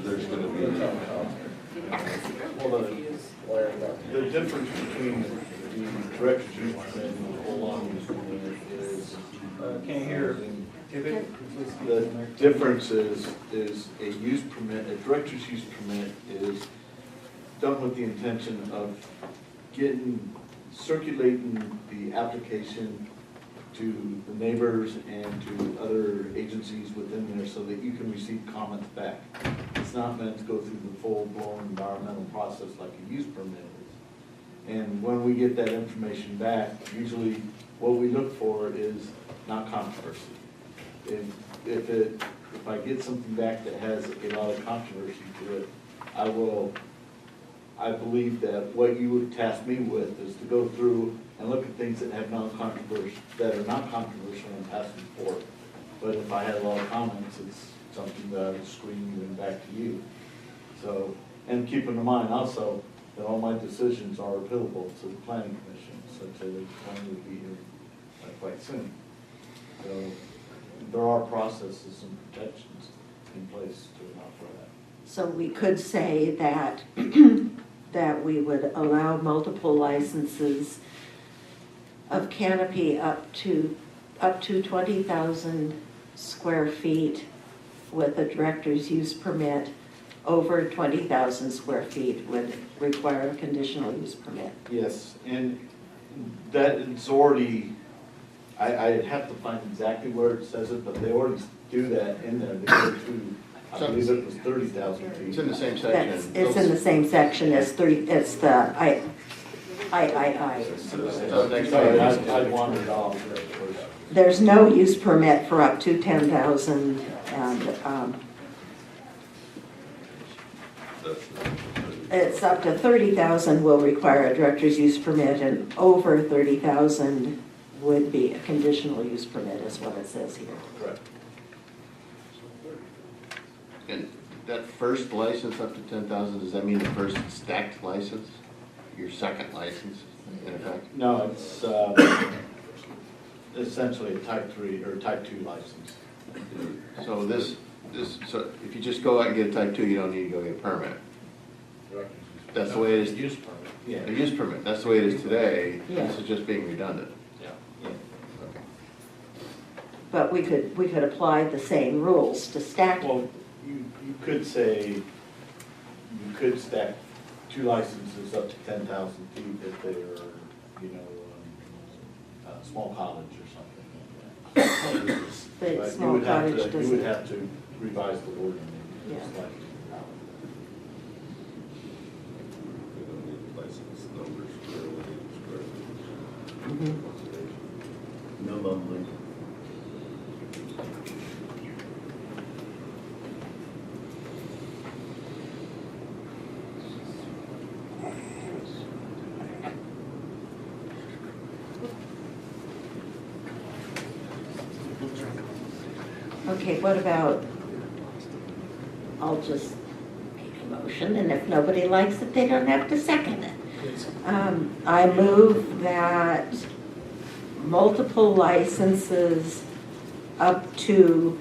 There's gonna be, Well, the difference between the director's use permit and the full-on use permit is. Can't hear. The difference is a use permit, a director's use permit is done with the intention of circulating the application to the neighbors and to other agencies within there so that you can receive comments back. It's not meant to go through the full-blown environmental process like a use permit is. And when we get that information back, usually what we look for is not controversy. If I get something back that has a lot of controversy to it, I believe that what you would task me with is to go through and look at things that have that are not controversial and pass them forward. But if I had a lot of comments, it's something that I would screen you and back to you. So, and keep in mind also that all my decisions are appealable to the planning commission, such that the plan will be here quite soon. So there are processes and protections in place to allow for that. So we could say that, that we would allow multiple licenses of canopy up to 20,000 square feet with a director's use permit. Over 20,000 square feet would require a conditional use permit. Yes, and that is already, I'd have to find exactly where it says it, but they already do that in there. They go to, I believe it was 30,000 feet. It's in the same section. It's in the same section as it's the I. Sorry, I wandered off there first. There's no use permit for up to 10,000 and it's up to 30,000 will require a director's use permit, and over 30,000 would be a conditional use permit, is what it says here. Correct. And that first license up to 10,000, does that mean the first stacked license? Your second license, in effect? No, it's essentially a type 3 or type 2 license. So so if you just go out and get a type 2, you don't need to go get a permit? That's the way it is? Use permit. Yeah. A use permit, that's the way it is today. Yeah. This is just being redundant. Yeah. Okay. But we could apply the same rules to stack. Well, you could say, you could stack 2 licenses up to 10,000 feet if they are, a small cottage or something like that. But But small cottage you would doesn't. have to revise the ordinance. Yeah. slightly. we don't need license numbers for square feet. No mumbling. Okay, what about, I'll just make a motion, and if nobody likes it, they don't have to second it. I move that multiple licenses up to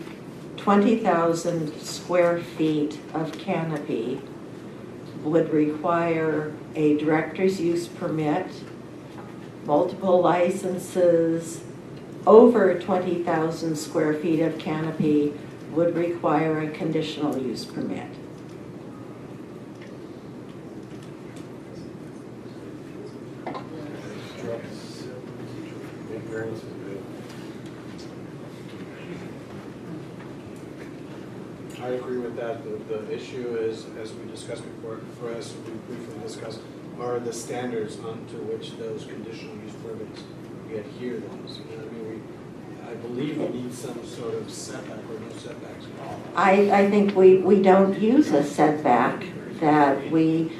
20,000 square feet of canopy would require a director's use permit. Multiple licenses over 20,000 square feet of canopy would require a conditional use permit. Big variance is good. I agree with that. The issue is, as we discussed before, for us, we briefly discussed, are the standards onto which those conditional use permits adhere to those. You know what I mean? I believe we need some sort of setback or no setbacks at all. I think we don't use a setback, that we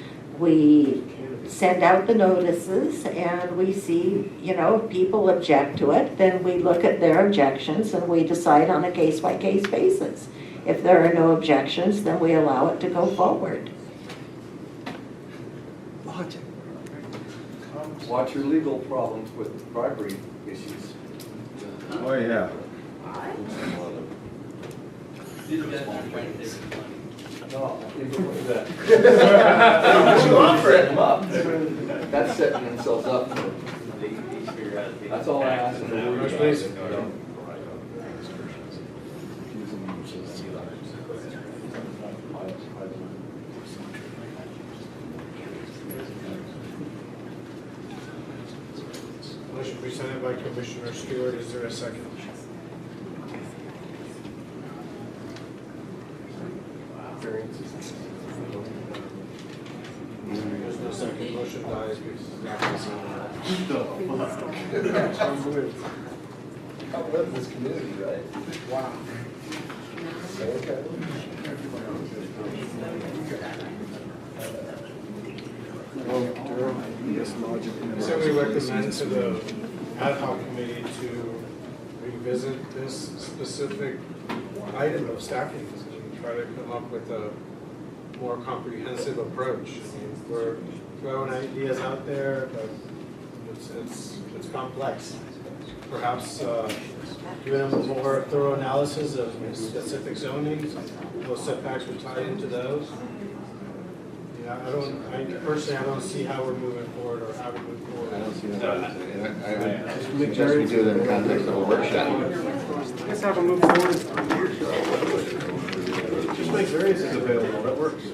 send out the notices and we see, you know, if people object to it, then we look at their objections and we decide on a case-by-case basis. If there are no objections, then we allow it to go forward. Logic. Watch your legal problems with bribery issues. Oh, yeah. No, setting them up. That's setting themselves up for. That's all I ask. Please. Motion presented by Commissioner Stewart. Is there a second? There's no second. Motion dies. I love this community, right? Wow. So we recommend to the ad hoc committee to revisit this specific item of stacking and try to come up with a more comprehensive approach. I mean, we're throwing ideas out there, but it's complex. Perhaps doing a more thorough analysis of specific zonings, those setbacks would tie into those. Yeah, I don't see how we're moving forward or how we move forward. I don't see that. I would suggest we do it in the context of a workshop. Let's have a move forward. Just make variances available, that works.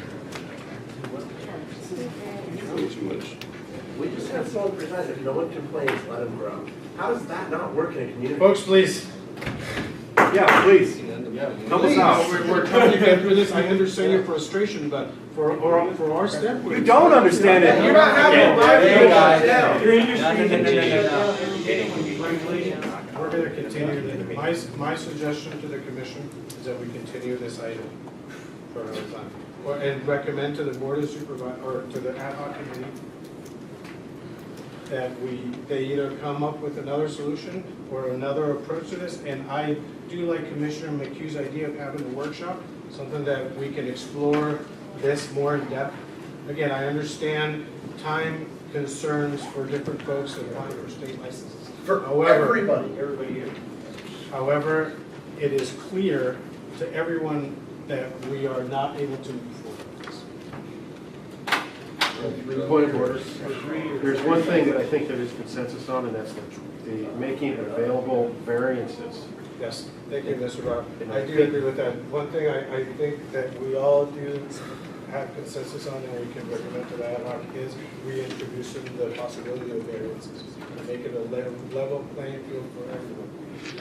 We just have someone present, if no one complains, let them grow. How does that not work in a community? Folks, please. Yeah, please. Help us out. We're trying to get through this. I understand your frustration, but for our step. You don't understand it. You're not having a We're going to continue. My suggestion to the commission is that we continue this item for another time. And recommend to the board of supervisors, or to the ad hoc committee, that they either come up with another solution or another approach to this. And I do like Commissioner McHugh's idea of having a workshop, something that we can explore this more in depth. Again, I understand time concerns for different folks that apply for state licenses. For everybody here. However, it is clear to everyone that we are not able to move forward with this. Point of order. There's one thing that I think there is consensus on, and that's the making available variances. Yes, thank you, Mr. Rob. I do agree with that. One thing I think that we all do have consensus on, and we can recommend to the ad hoc, is reintroducing the possibility of variances and make it a level playing field for everyone.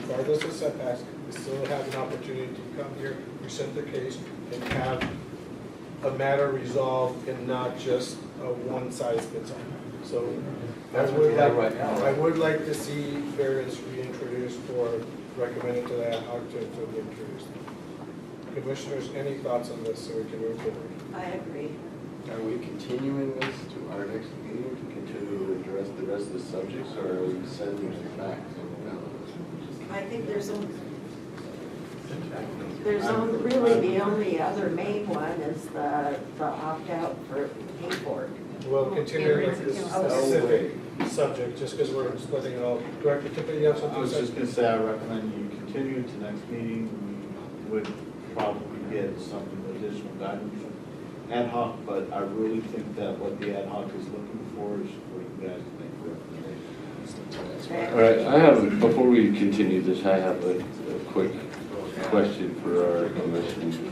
Regardless of setbacks, we still have an opportunity to come here, present the case, and have a matter resolved and not just a one-size-fits-all. So I would like to see variance reintroduced or recommended to the ad hoc to be introduced. Commissioners, any thoughts on this so we can move forward? I agree. Are we continuing this to our next meeting to continue to address the rest of the subjects, or are we sending it back to the I think really the only other main one is the opt-out for Hayfork. We'll continue with this specific subject, just because we're splitting it all. Director Tippett, you have something I to was say? just going to say, I recommend you continue to next meeting. We would probably get some additional guidance from ad hoc, but I really think that what the ad hoc is looking for is for you guys to make recommendations. All right, I have, before we continue this, I have a quick question for our commission.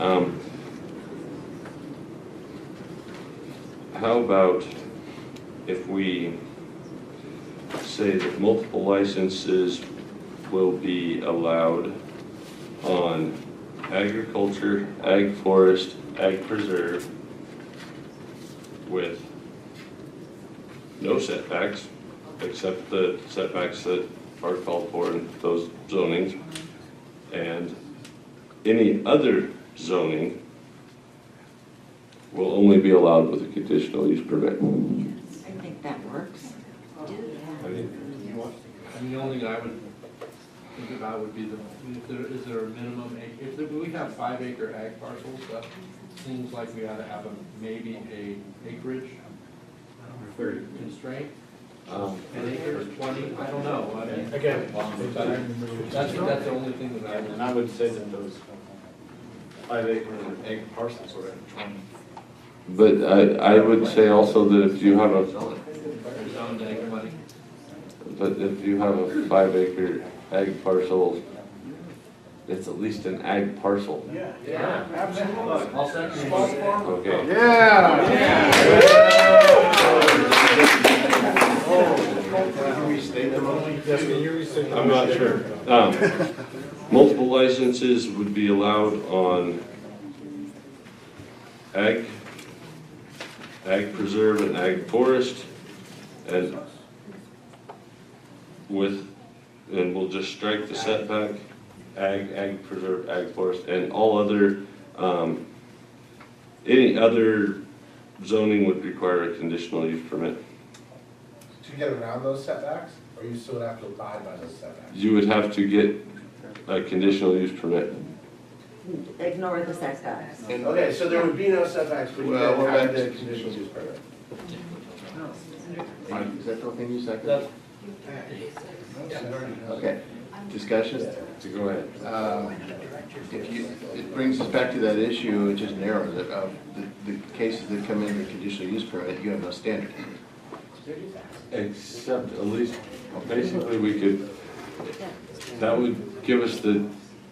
How about if we say that multiple licenses will be allowed on agriculture, ag forest, ag preserve with no setbacks, except the setbacks that are called for in those zonings. And any other zoning will only be allowed with a conditional use permit. I think that works. I mean, And the only thing I would think about would be is there a minimum, if we have 5 acre ag parcels, that seems like we ought to have maybe a acreage constraint. An acre or 20, I don't know. I mean, Again, that's the only thing that I would. And I would say that those 5 acre egg parcels are at 20. but I would say also that if you have a, Zoned ag money. but if you have a 5 acre ag parcel, it's at least an ag parcel. Yeah, absolutely. I'll second. Okay. I'm not sure. Multiple licenses would be allowed on ag preserve and ag forest, and we'll just strike the setback, ag preserve, ag forest, and all other, any other zoning would require a conditional use permit. To get around those setbacks, or you still have to abide by those setbacks? You would have to get a conditional use permit. Ignore the setbacks. Okay, so there would be no setbacks, but you Well, don't we're have back the to- conditional use permit. Is that the thing you second? Okay, discussion? So go ahead. It brings us back to that issue, it just narrows it, of the cases that come in with conditional use permit, you have no standard. Except at least, basically we could, that would give us the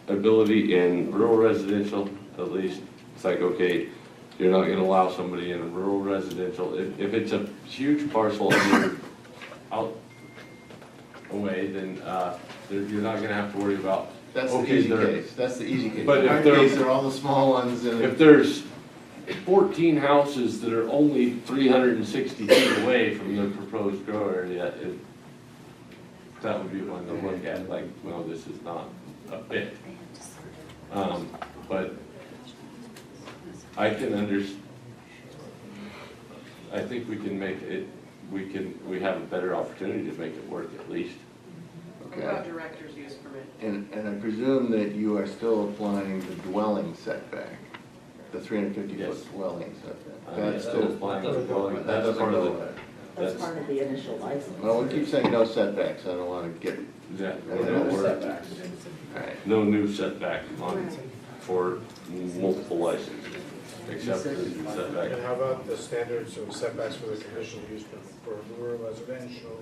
ability in rural residential, at least, it's like, okay, you're not gonna allow somebody in a rural residential, if it's a huge parcel and you're out away, then, you're not gonna have to worry about. That's the okay, easy they're- case, that's the easy case. But if Hard they're- case are all the small ones and. If there's 14 houses that are only 360 feet away from the proposed grow area, that would be one to look at, like, well, this is not a fit. But I can I think we can make it, we have a better opportunity to make it work at least. What about director's use permit? And I presume that you are still applying the dwelling setback, the 350-foot Yes. dwelling setback. That's still applying to the dwelling, that's part of the, That's part of the initial license. Well, we keep saying no setbacks, I don't want to get. yeah, No setbacks. All right. no new setback on, for multiple licenses, except for the setback. And how about the standards of setbacks for the conditional use permit for rural residential,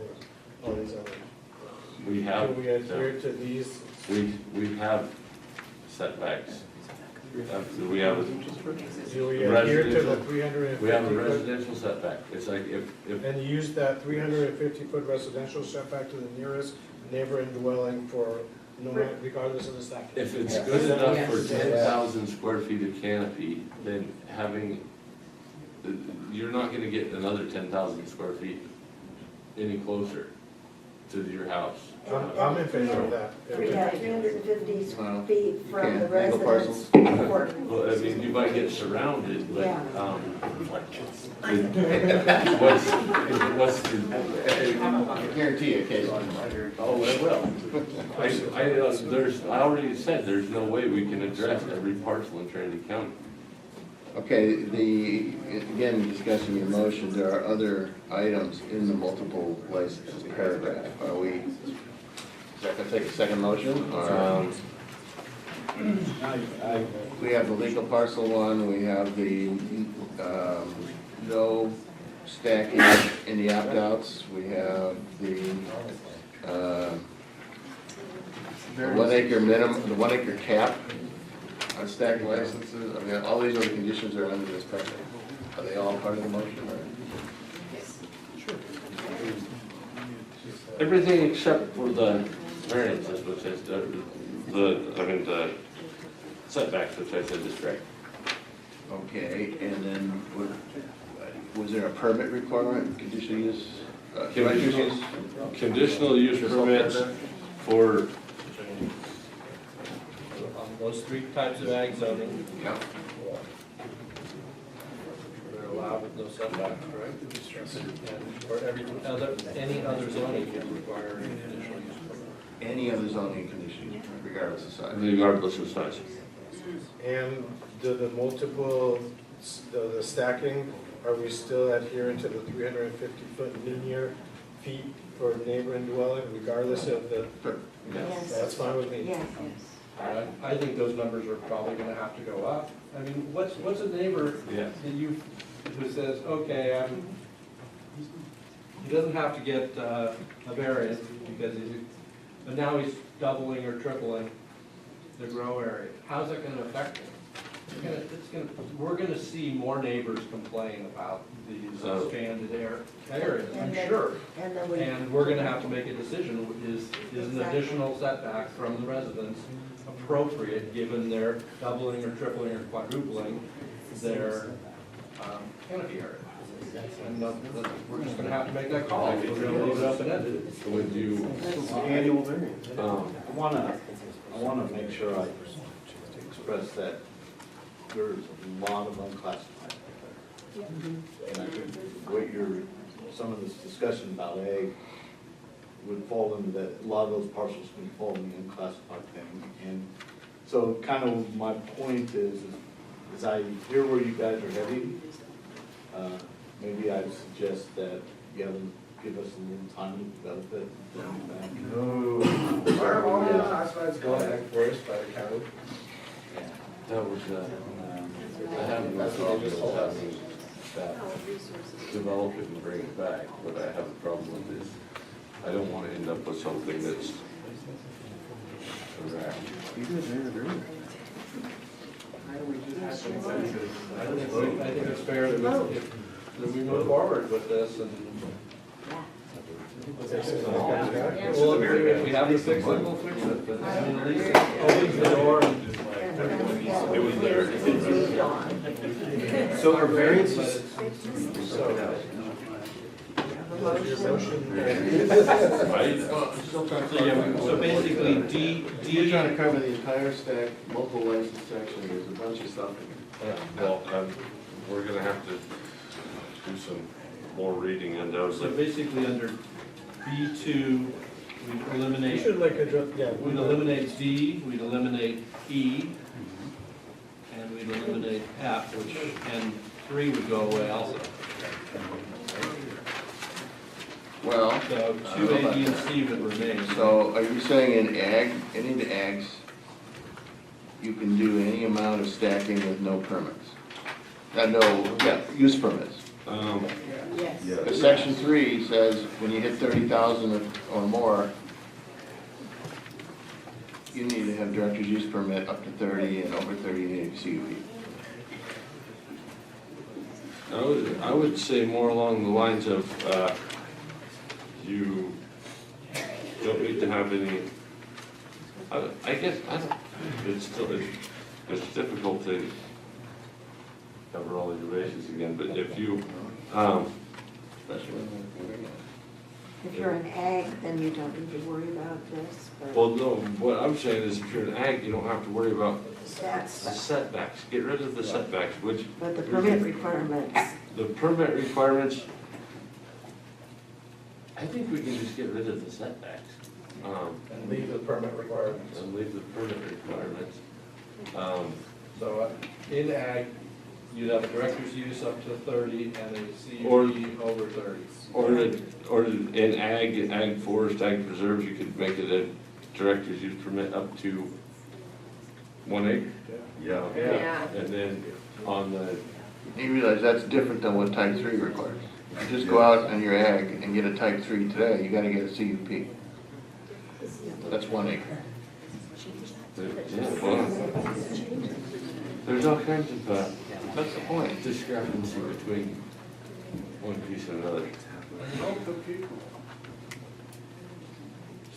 all these others? We have. Do we adhere to these? We have setbacks. Do we have, Do we adhere to the residential- 350? we have a residential setback. It's like if, And use that 350-foot residential setback to the nearest neighboring dwelling for, regardless of the stacking. if it's good enough for 10,000 square feet of canopy, then you're not gonna get another 10,000 square feet any closer to your house. I'm in favor of that. We have 350 Well, feet from can, the legal residence. Well, I mean, you might get surrounded, but, Yeah. what's the, I guarantee you, Casey. oh, it will. I already said, there's no way we can address every parcel in Trinity County. Okay, again, discussing your motion, there are other items in the multiple licenses paragraph. Is that gonna take a second motion? Or, we have the legal parcel one, we have the, no stacking in the opt-outs, we have the, 1 acre minimum, the 1 acre cap on stacking licenses. I mean, all these other conditions are under this paragraph. Are they all part of the motion, or? Everything except for the variances, which is the setbacks, which I said is correct. Okay, and then was there a permit requirement, conditional use? Director's use? Conditional use permits for, Those three types of ag zoning. Yeah. They're allowed with no setbacks, correct? And, or any other zoning can require a conditional use permit. Any other zoning condition, regardless of size? regardless of size. And the multiple, the stacking, are we still adhering to the 350-foot linear feet for neighboring dwelling regardless of the? Yes. That's fine with me. Yes. I think those numbers are probably gonna have to go up. I mean, what's a neighbor Yeah. that who says, okay, he doesn't have to get a variance because but now he's doubling or tripling the grow area. How's that gonna affect him? We're gonna see more neighbors complain about these expanded areas, I'm sure. And we're gonna have to make a decision, is an additional setback from the residents appropriate given their doubling or tripling or quadrupling their canopy area? And we're just gonna have to make that call. We're gonna leave it up and ended. Would you, Annual variance. I wanna make sure I express that there's a lot of unclassified out there. And I think some of this discussion about ag would fall into that, a lot of those parcels can fall in the unclassified thing. And so kind of my point is I hear where you guys are heading. Maybe I'd suggest that you give us a little time to develop it. No. Are all the classifieds going ag forest by the county? that was, I have no problem with having that develop it and bring it back, but I have a problem with this. I don't want to end up with something that's a rack. I think it's fair that we move forward with this and. Well, if we have to fix it, we'll fix it, but I mean, at least it opens the door and. It was there. So are variances, So basically, D. You're trying to cover the entire stack, multiple license section, there's a bunch of stuff. Well, we're gonna have to do some more reading on those. So basically, under B2, we eliminate. you should like address, yeah. We'd eliminate D, we'd eliminate E, and we'd eliminate F, and 3 would go away also. Well. So 2A, B, and C would remain. So are you saying in ag, any of the ags, you can do any amount of stacking with no permits? Use permits? Yes. But section 3 says when you hit 30,000 or more, you need to have director's use permit up to 30 and over 30 you need a CUP. I would say more along the lines of, you don't need to have any, I guess, it's still, it's difficult to cover all your bases again, but if you, If you're an ag, then you don't need to worry about this, but. well, no, what I'm saying is if you're an ag, you don't have to worry about That's, the setbacks. Get rid of the setbacks, which. but the permit requirements. The permit requirements, I think we can just get rid of the setbacks. And leave the permit requirements. And leave the permit requirements. So in ag, you'd have a director's use up to 30 and a Or- CUP over 30. Or in ag forest, ag preserves, you could make it a director's use permit up to 1 acre. Yeah. Yeah. And then on the, You realize that's different than what type 3 requires. If you just go out on your ag and get a type 3 today, you gotta get a CUP. That's 1 acre. yeah, well, there's all kinds of, That's the point. discrepancy between one piece and another.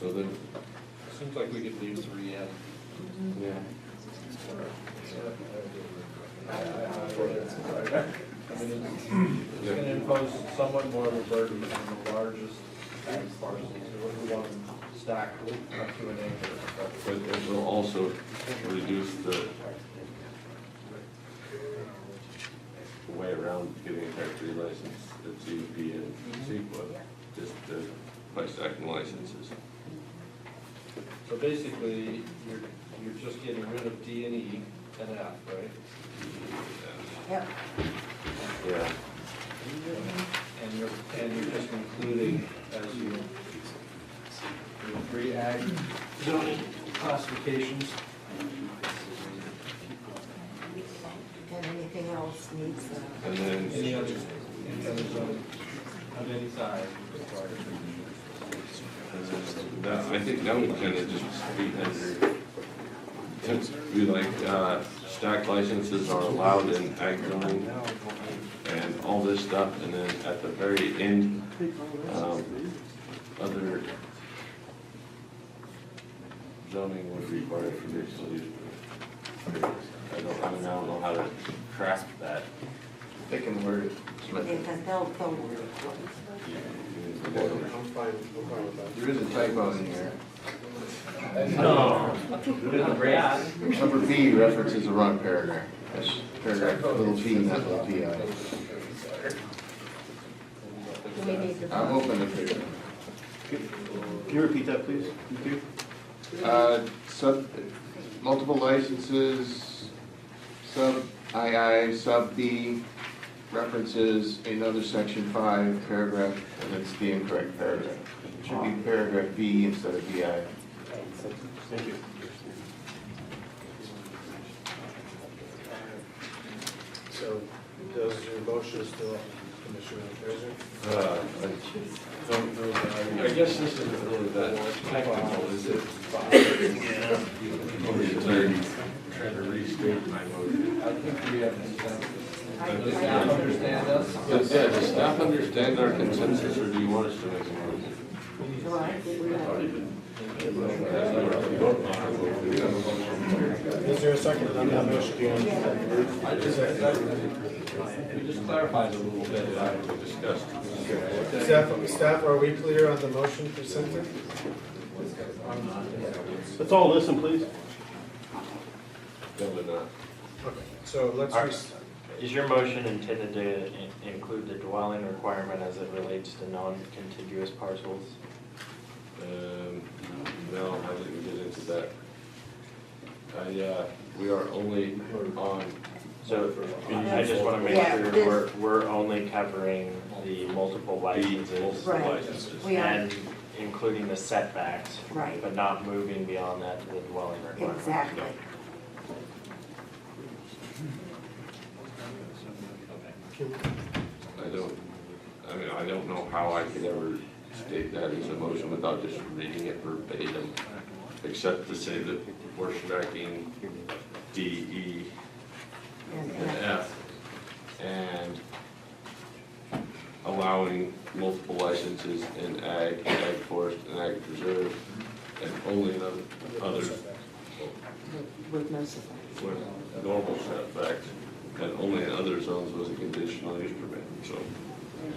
So then, Seems like we could leave 3 in. yeah. I mean, it's gonna impose somewhat more of a burden on the largest parcels, if we want them stacked up to an acre. But it will also reduce the way around getting a type 3 license at CUP and CEQA, just by stacking licenses. So basically, you're just getting rid of D and E and F, right? Yep. Yeah. And you're just including as your 3 ag zoning classifications. And anything else needs And then, Any other zoning of any size required. I think that would kind of just be under, be like, stack licenses are allowed in ag zoning and all this stuff, and then at the very end, other zoning would require conditional use. I don't know how to craft that. They can word it. they'll word it. I'm fine with that. There is a typo in here. No. Number B references the wrong paragraph. That's paragraph little b, not little pi. We need to. I'm open to figure. Can you repeat that, please? Multiple licenses, sub II, sub B references another section 5 paragraph, and it's the incorrect paragraph. It should be paragraph B instead of BI. Thank you. So does your motion still, Commissioner Fraser? I don't know that, I guess this isn't really that technical, is it? Or is it trying to restate my motion? I think we have consensus. Does staff understand us? Does staff understand our consensus, or do you want us to make a motion? So I think we have. Is there a second on that motion? We just clarified a little bit. We discussed. Staff, are we clear on the motion presented? Let's all listen, please. No, we're not. Okay, so let's, Is your motion intended to include the dwelling requirement as it relates to non-contiguous parcels? No, I didn't get into that. We are only on. So I just want to make sure we're only covering the multiple licenses. Right. We are. And including the setbacks. Right. But not moving beyond that to the dwelling requirement. Exactly. I don't know how I could ever state that as a motion without just reading it verbatim, except to say that we're striking D, E, and F, and allowing multiple licenses in ag forest, and ag preserve, and only in others With no setbacks. with normal setbacks, and only in other zones with a conditional use permit, so.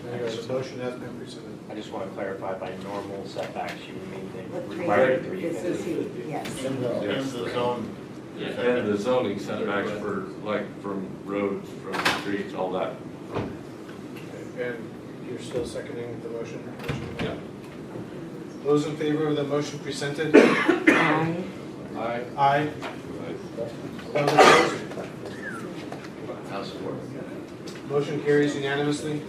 the motion has been presented. I just want to clarify, by normal setbacks, you mean they With require 350, yes. In the zone. And the zoning setbacks for, like, from roads, from streets, all that. And you're still seconding the motion? Yeah. Those in favor of the motion presented? Aye. Aye. Aye. Those opposed? I'll support. Motion carries unanimously.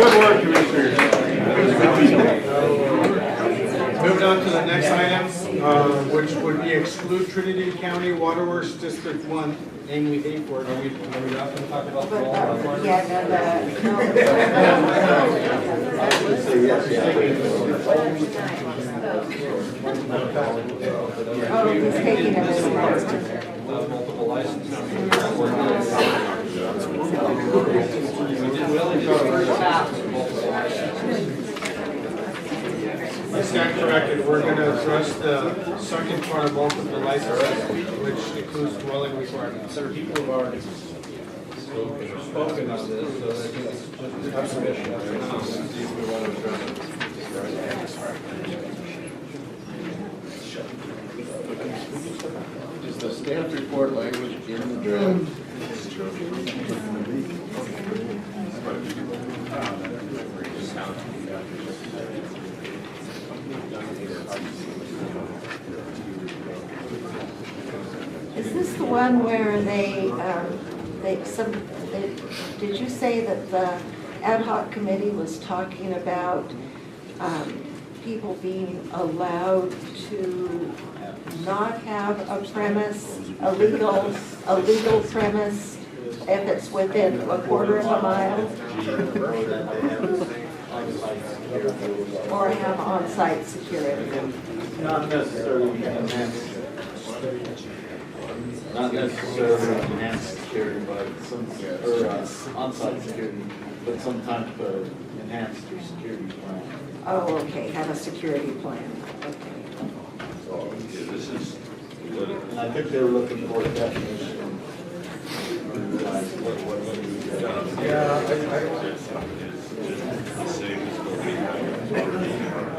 Good work, Commissioners. Moving on to the next item, which would be exclude Trinity County Waterworks District 1, namely Hayford. Are we not going to talk about the water? Yeah, Oh, he's taking a Multiple licenses. address the second part of both of the licenses, which includes dwelling requirements. People have already spoken on this, so I think it's just discussion after now, see if we want to address it. Is the staff report language in the draft? Is this the one where did you say that the ad hoc committee was talking about people being allowed to not have a premise, a legal premise, if it's within a quarter of a mile? Or have on-site security? Not necessarily enhanced. Not necessarily enhanced security, but some, or on-site security, but some type of enhanced security plan. Oh, okay, have a security plan, okay. Yeah, this is, And I think they were looking for a definition. the same as what we have already in our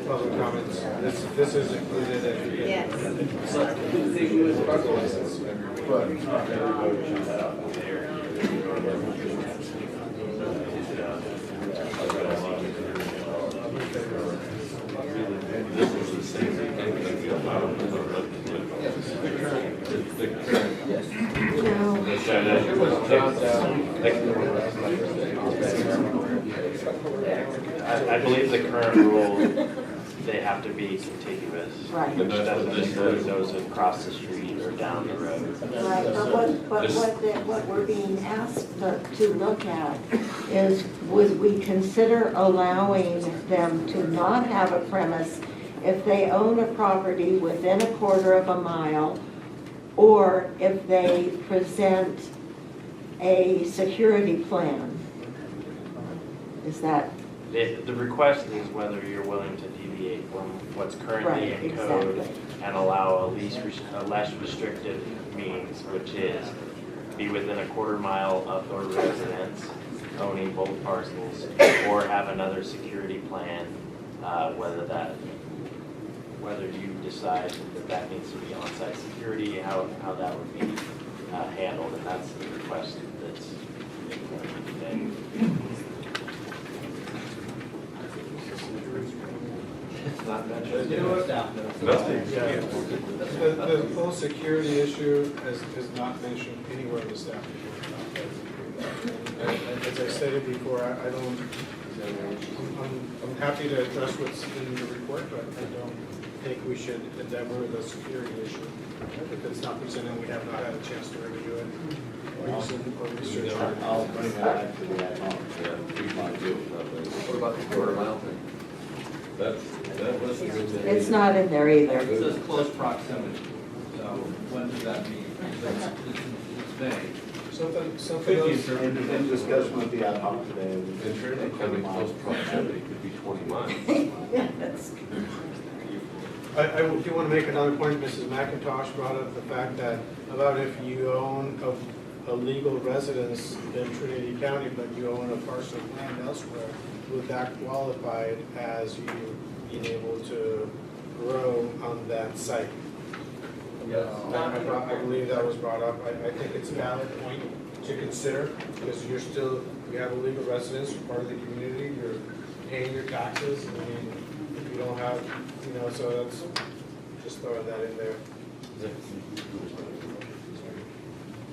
Public comments. This is included in. Yes. This is the same thing that we allowed in the I believe the current rule, they have to be contiguous. Right. Which doesn't include those across the street or down the road. Right, but what we're being asked to look at is, would we consider allowing them to not have a premise if they own a property within a quarter of a mile, or if they present a security plan? Is that? The request is whether you're willing to deviate from what's currently Right, in code exactly. and allow a less restrictive means, which is be within a quarter mile of a residence owning both parcels, or have another security plan, whether you decide that needs to be on-site security, how that would be handled, and that's the request that's in front of you today. Not mentioned. Nothing. Yeah. The whole security issue is not mentioned anywhere in the staff report. And as I stated before, I don't, I'm happy to address what's in the report, but I don't think we should endeavor the security issue. If it's not presented, we have not had a chance to review it. Research. I'll bring that back to the ad hoc. Yeah, we might deal with that. What about the quarter mile thing? That wasn't in there. It's not in there either. It says close proximity, so when does that mean? It's vague. Something else. In discussion with the ad hoc today. In Trinity County, close proximity could be 20 miles. I do want to make another point. Mrs. McIntosh brought up the fact that about if you own a legal residence in Trinity County, but you own a parcel of land elsewhere, would that qualify as you being able to grow on that site? Yes. I believe that was brought up. I think it's a valid point to consider, because you have a legal residence, you're part of the community, you're paying your taxes. I mean, if you don't have, so that's, just throwing that in there.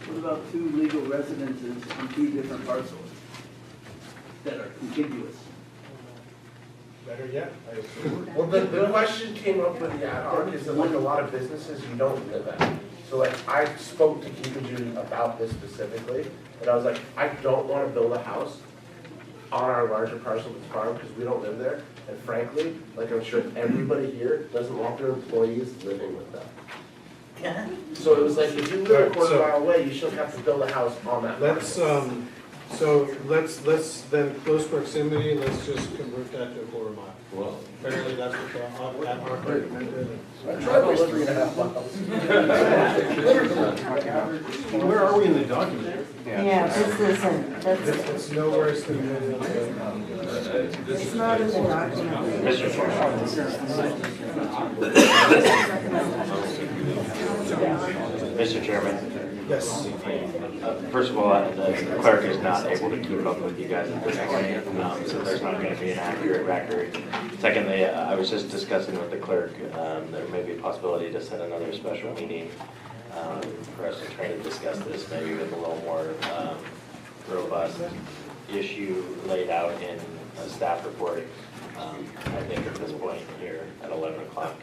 What about two legal residences on two different parcels that are contiguous? Better yet, I assume. Well, the question came up with the ad hoc is that like a lot of businesses you don't live at. So like I spoke to Keeping about this specifically, and I was like, I don't want to build a house on our larger parcel of the farm because we don't live there. And frankly, like I'm sure everybody here doesn't want their employees living with them. So it was like, if you live a quarter mile away, you shouldn't have to build a house on that. Let's, let's then close proximity, let's just convert that to a quarter mile. Well, Apparently that's what that mark recommended. My driveway's 3.5 miles. Where are we in the document? Yeah, this isn't, that's, It's nowhere in the middle of the. it's not in the document. Mr. Chairman, Yes. first of all, the clerk is not able to keep up with you guys at this point, so there's not going to be an accurate record. Secondly, I was just discussing with the clerk, there may be a possibility to set another special meeting for us to try to discuss this, maybe with a little more robust issue laid out in a staff report. I think at this point here at 11 o'clock,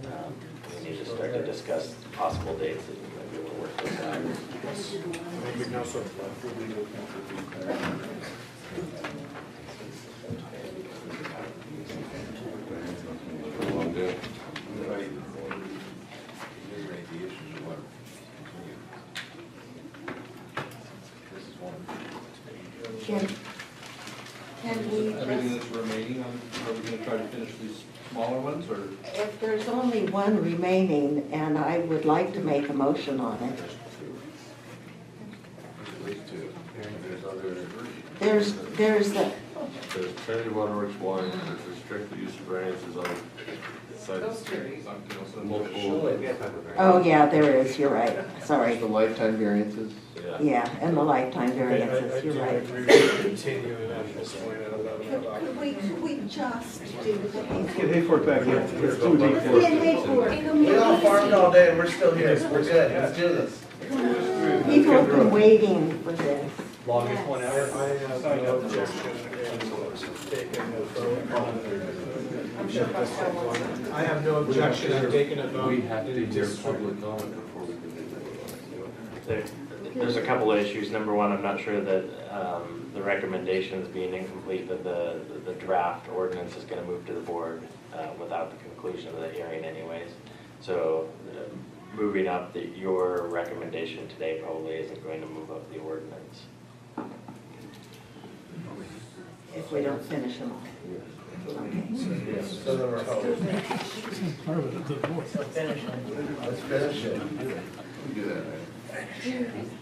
we need to start to discuss possible dates and maybe we'll work this out. Maybe no, so. Long day. Can we Everything just, that's remaining, are we gonna try to finish these smaller ones, or? if there's only one remaining, and I would like to make a motion on it, there's the, There's Trinity Waterworks 1, there's restricted use of variances on sites. Multiple. oh yeah, there is, you're right, sorry. The lifetime variances. Yeah. Yeah, and the lifetime variances, you're right. Continue at this point at 11 o'clock. Could we just do the Get Hayfork back here. It's too deep for us. We all farmed all day and we're still here, so we're good, let's do this. People have been waiting for this. Longest one ever. I have no objection in taking a vote on I have no objection in taking a vote. We have to in hear district. public comment before we can do it. There's a couple of issues. Number one, I'm not sure that the recommendations being incomplete, that the draft ordinance is going to move to the board without the conclusion of the hearing anyways. So moving up your recommendation today probably isn't going to move up the ordinance. If we don't finish them all. Okay. So then we're home. Let's finish it. We do that, right? We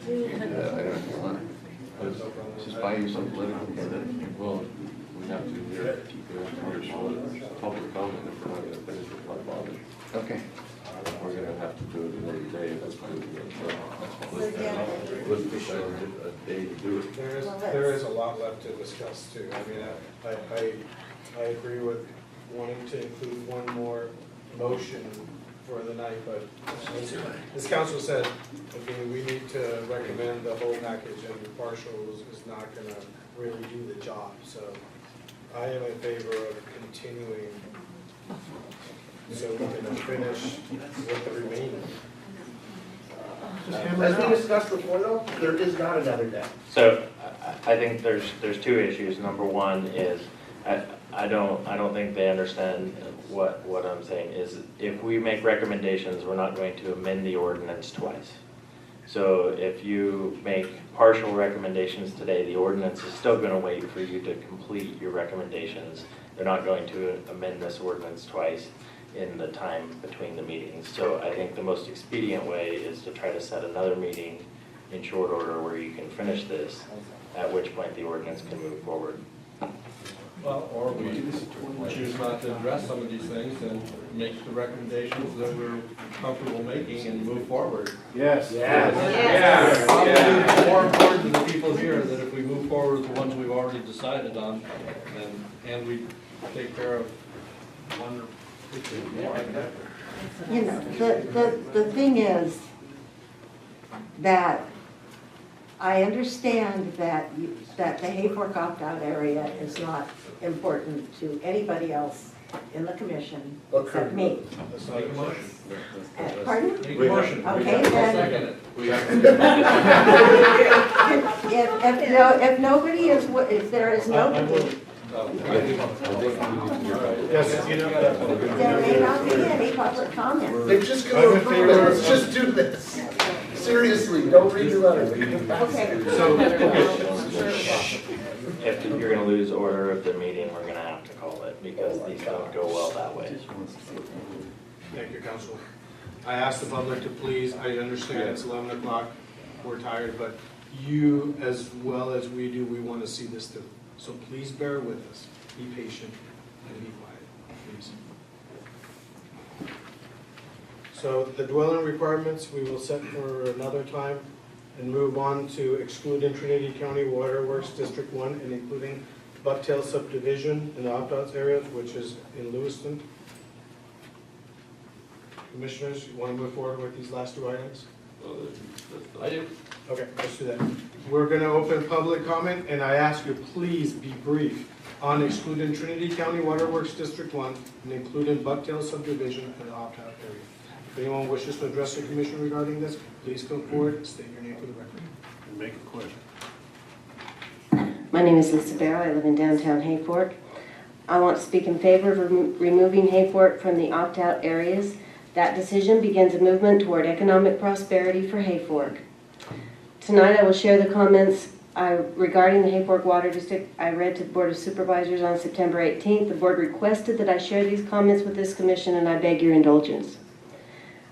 do that, I don't want to. Just buy you some political candidate. Well, we have to hear public comment if we're not going to finish with public comment. Okay. We're going to have to do it another day if that's what we're going to do. Let's push out a day to do it. There is a lot left to discuss too. I mean, I agree with wanting to include one more motion for the night, but as council said, I mean, we need to recommend the whole package, and the partial is not gonna really do the job, so I am in favor of continuing so we can finish with the remaining. As we discussed before though, there is not another day. So I think there's two issues. Number one is I don't think they understand what I'm saying is if we make recommendations, we're not going to amend the ordinance twice. So if you make partial recommendations today, the ordinance is still going to wait for you to complete your recommendations. They're not going to amend this ordinance twice in the time between the meetings. So I think the most expedient way is to try to set another meeting in short order where you can finish this, at which point the ordinance can move forward. Well, or we choose not to address some of these things and make the recommendations that we're comfortable making and move forward. Yes. Probably it's more important to the people here that if we move forward with the ones we've already decided on, and we take care of one or two more. You know, the thing is that I understand that that the Hayfork opt-out area is not important to anybody else in the commission except me. Let's make a motion. Pardon? Make a motion. Okay, then. We have If nobody is, if there is nobody, Yes, you know. There may not be any public comment. They're just gonna approve it, let's just do this. Seriously, don't read your letter. Okay. So, If you're gonna lose order of the meeting, we're gonna have to call it, because these don't go well that way. thank you, Council. I asked the public to please, I understand it's 11 o'clock, we're tired, but you, as well as we do, we want to see this through. So please bear with us, be patient, and be quiet, please. So the dwelling requirements, we will set for another time and move on to excluding Trinity County Waterworks District 1 and including Bucktail subdivision in the opt-out areas, which is in Lewiston. Commissioners, you want to move forward with these last two items? I do. Okay, let's do that. We're going to open public comment, and I ask you, please be brief on excluding Trinity County Waterworks District 1 and including Bucktail subdivision in the opt-out area. If anyone wishes to address the commission regarding this, please come forward, state your name for the record, and make a question. My name is Lisa Barrow. I live in downtown Hayfork. I want to speak in favor of removing Hayfork from the opt-out areas. That decision begins a movement toward economic prosperity for Hayfork. Tonight I will share the comments regarding the Hayfork Water District I read to the Board of Supervisors on September 18th. The board requested that I share these comments with this commission, and I beg your indulgence.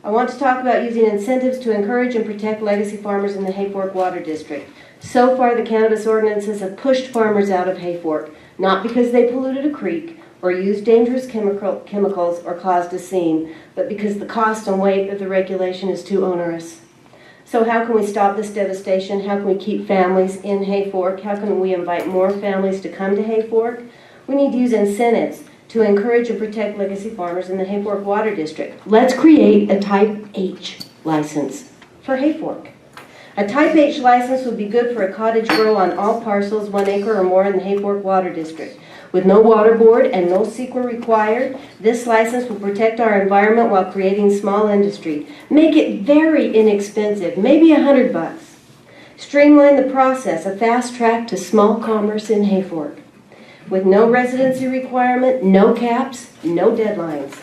I want to talk about using incentives to encourage and protect legacy farmers in the Hayfork Water District. So far, the cannabis ordinances have pushed farmers out of Hayfork, not because they polluted a creek or used dangerous chemicals or caused a scene, but because the cost and weight of the regulation is too onerous. So how can we stop this devastation? How can we keep families in Hayfork? How can we invite more families to come to Hayfork? We need to use incentives to encourage and protect legacy farmers in the Hayfork Water District. Let's create a Type H license for Hayfork. A Type H license would be good for a cottage grow on all parcels 1 acre or more in the Hayfork Water District. With no water board and no CEQA required, this license will protect our environment while creating small industry. Make it very inexpensive, maybe $100. Streamline the process, a fast track to small commerce in Hayfork. With no residency requirement, no caps, no deadlines.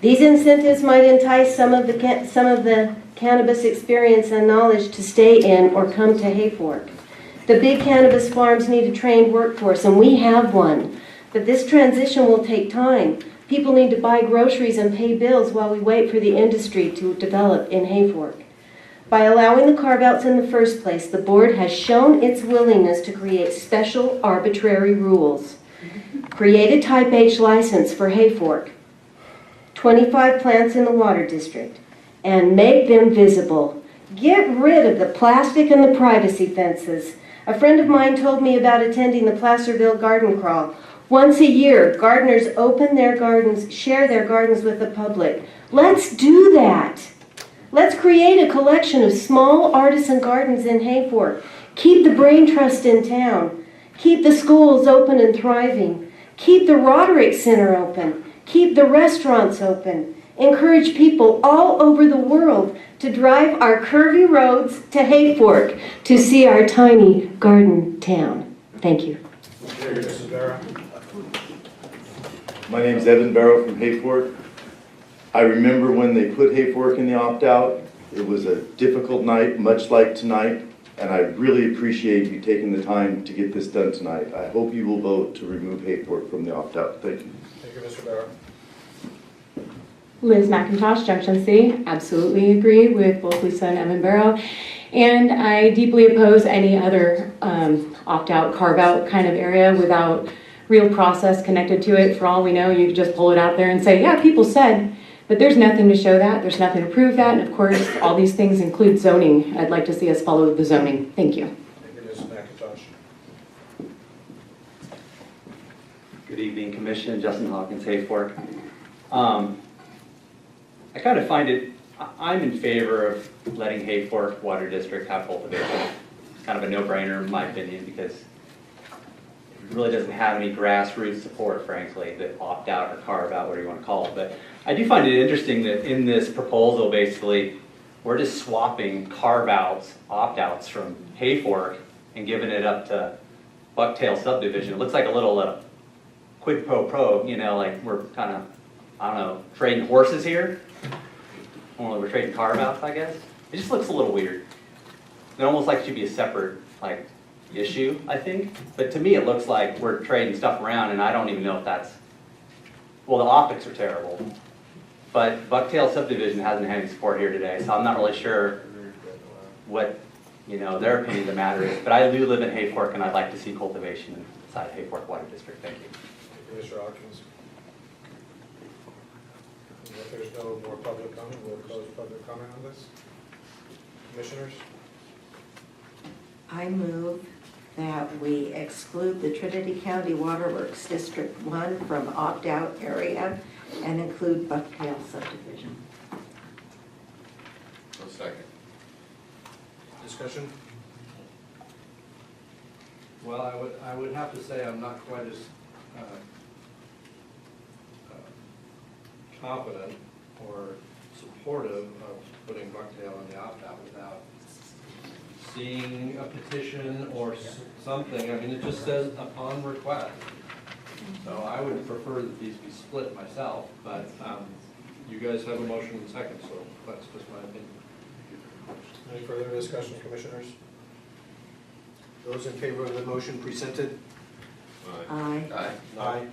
These incentives might entice some of the cannabis experience and knowledge to stay in or come to Hayfork. The big cannabis farms need a trained workforce, and we have one. But this transition will take time. People need to buy groceries and pay bills while we wait for the industry to develop in Hayfork. By allowing the carve-outs in the first place, the board has shown its willingness to create special, arbitrary rules. Create a Type H license for Hayfork, 25 plants in the water district, and make them visible. Get rid of the plastic and the privacy fences. A friend of mine told me about attending the Placerville Garden Crawl. Once a year, gardeners open their gardens, share their gardens with the public. Let's do that. Let's create a collection of small artisan gardens in Hayfork. Keep the Brain Trust in town. Keep the schools open and thriving. Keep the Roderick Center open. Keep the restaurants open. Encourage people all over the world to drive our curvy roads to Hayfork to see our tiny garden town. Thank you. My name is Evan Barrow from Hayfork. I remember when they put Hayfork in the opt-out. It was a difficult night, much like tonight, and I really appreciate you taking the time to get this done tonight. I hope you will vote to remove Hayfork from the opt-out. Thank you. Thank you, Mr. Barrow. Liz McIntosh, Junction C. Absolutely agree with both Lisa and Evan Barrow. And I deeply oppose any other opt-out, carve-out kind of area without real process connected to it. For all we know, you could just pull it out there and say, yeah, people said, but there's nothing to show that. There's nothing to prove that. And of course, all these things include zoning. I'd like to see us follow the zoning. Thank you. Thank you, Ms. McIntosh. Good evening, Commission. Justin Hawkins, Hayfork. I kind of find it, I'm in favor of letting Hayfork Water District have cultivation. It's kind of a no-brainer in my opinion because it really doesn't have any grassroots support, frankly, that opt out or carve out, whatever you want to call it. But I do find it interesting that in this proposal, basically, we're just swapping carve-outs, opt-outs from Hayfork and giving it up to Bucktail subdivision. It looks like a little quid pro quo, you know, like we're kind of, I don't know, trading horses here. Only we're trading carve-outs, I guess. It just looks a little weird. It almost like it should be a separate, like, issue, I think. But to me, it looks like we're trading stuff around, and I don't even know if that's, well, the optics are terrible. But Bucktail subdivision hasn't had any support here today, so I'm not really sure what, you know, their opinion of the matter is. But I do live in Hayfork, and I'd like to see cultivation inside Hayfork Water District. Thank you. Commissioner Hawkins. If there's no more public comment, we'll close public comment on this. Commissioners? I move that we exclude the Trinity County Waterworks District 1 from opt-out area and include Bucktail subdivision. A second. Discussion? Well, I would have to say I'm not quite as confident or supportive of putting Bucktail in the opt-out without seeing a petition or something. I mean, it just says upon request. So I would prefer that these be split myself, but you guys have a motion and second, so that's just my opinion. Any further discussion, commissioners? Those in favor of the motion presented? Aye. Aye. Aye.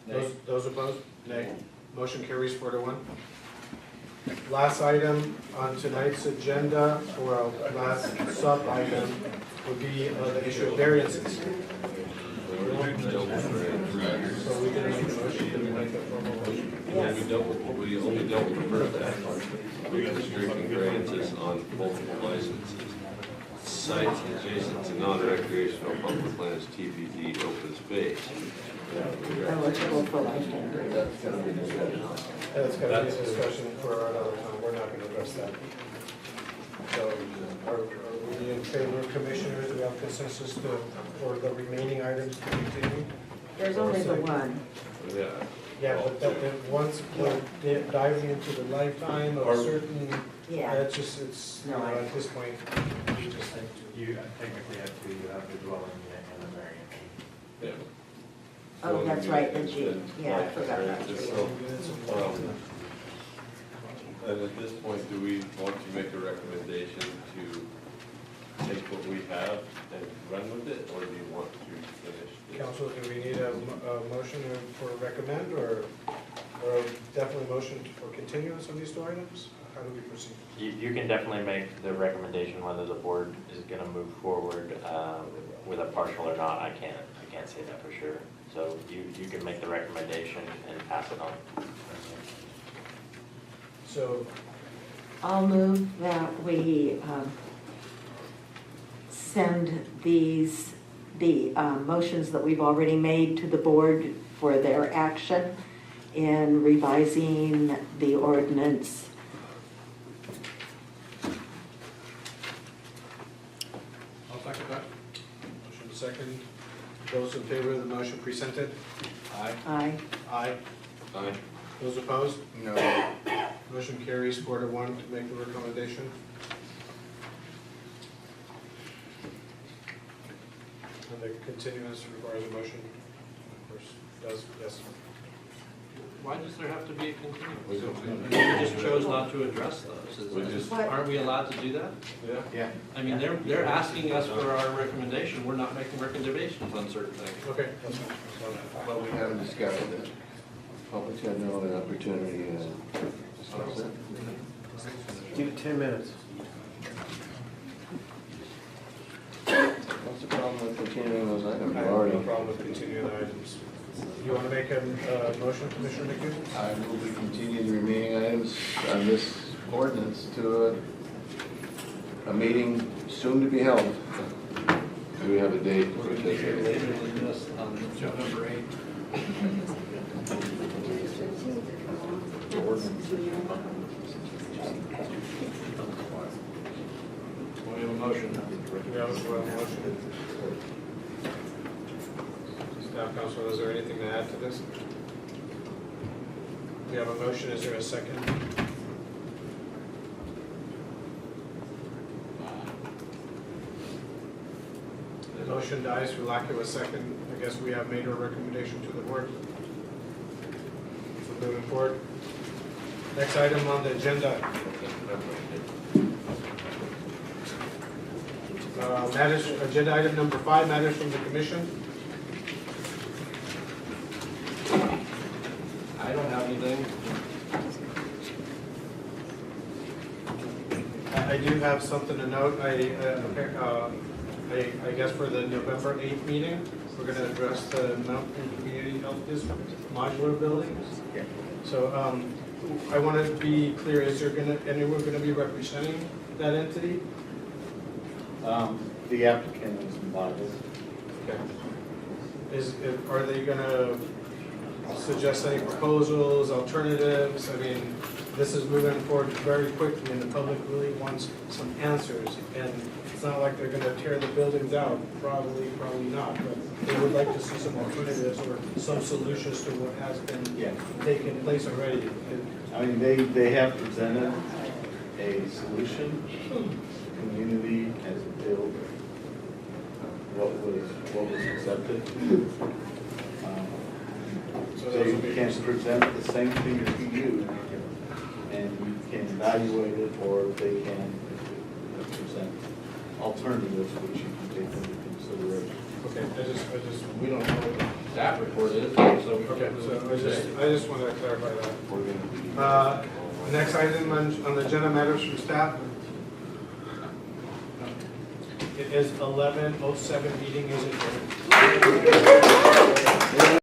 Nay. Those opposed? Nay. Motion carries 4-1. Last item on tonight's agenda, or last sub-item, would be the issue of variances. So we did make a motion, did we make a formal motion? Yes. We only dealt with the first aspect. We're restricting variances on multiple licenses. Sites adjacent to non-recreational public lands, TPD, open space. Eligible for lifetime. That's going to be a discussion for another time. We're not going to address that. So are we in favor, commissioners? Do we have consensus for the remaining items to continue? There's only the one. Yeah. Yeah, but that once we're diving into the lifetime of certain, Yeah. it's, No, I- at this point, we just think to. You technically have to, you have the dwelling unit and the variance. Yeah. Oh, that's right, the G. Yeah, I forgot that. And at this point, do we want to make a recommendation to take what we have and run with it, or do you want to finish this? Council, do we need a motion for recommend, or definitely motion for continuance on these two items? How do we proceed? You can definitely make the recommendation whether the board is going to move forward with a partial or not. I can't say that for sure. So you can make the recommendation and pass it on. So I'll move that we send the motions that we've already made to the board for their action in revising the ordinance. I'll second that. Motion second. Those in favor of the motion presented? Aye. Aye. Aye. Aye. Those opposed? No. Motion carries 4-1 to make the recommendation. And the continuance requires a motion, of course, does, yes. Why does there have to be a continuance? We don't- I mean, we just chose not to address those. We just- Aren't we allowed to do that? Yeah. Yeah. I mean, they're asking us for our recommendation, we're not making recommendations on certain things. Okay. That's fine. Well, we haven't discussed it. Public's had no opportunity to discuss it. Give it 10 minutes. What's the problem with continuing those items? I We're have already. no problem with continuing the items. You want to make a motion, Commissioner McHugh? I will be continuing the remaining items on this ordinance to a meeting soon to be held. Do we have a date? We're going to be here later than this on November 8th. We have a motion. We have a motion. Staff counsel, is there anything to add to this? We have a motion, is there a second? The motion dies for lack of a second. I guess we have made our recommendation to the board. moving forward. Next item on the agenda. Matters, agenda item number 5, matters from the commission. I don't have anything. I do have something to note. I guess for the November 8th meeting, we're going to address the Mountain Community Health District modular buildings. So I want to be clear, is there anyone going to be representing that entity? The applicant is involved. Okay. Are they going to suggest any proposals, alternatives? I mean, this is moving forward very quickly and the public really wants some answers. And it's not like they're gonna tear the buildings out, probably not, but they would like to see some alternatives or some solutions to what has been taking place already. I mean, they have presented a solution. The community has built what was accepted. So they can present the same thing to you, and you can evaluate it, or they can present alternatives which you can take into consideration. Okay, We don't know what the staff report is, so we okay, can't so really I just want to clarify that. Next item on the agenda, matters from staff. It is 11:07, meeting is adjourned.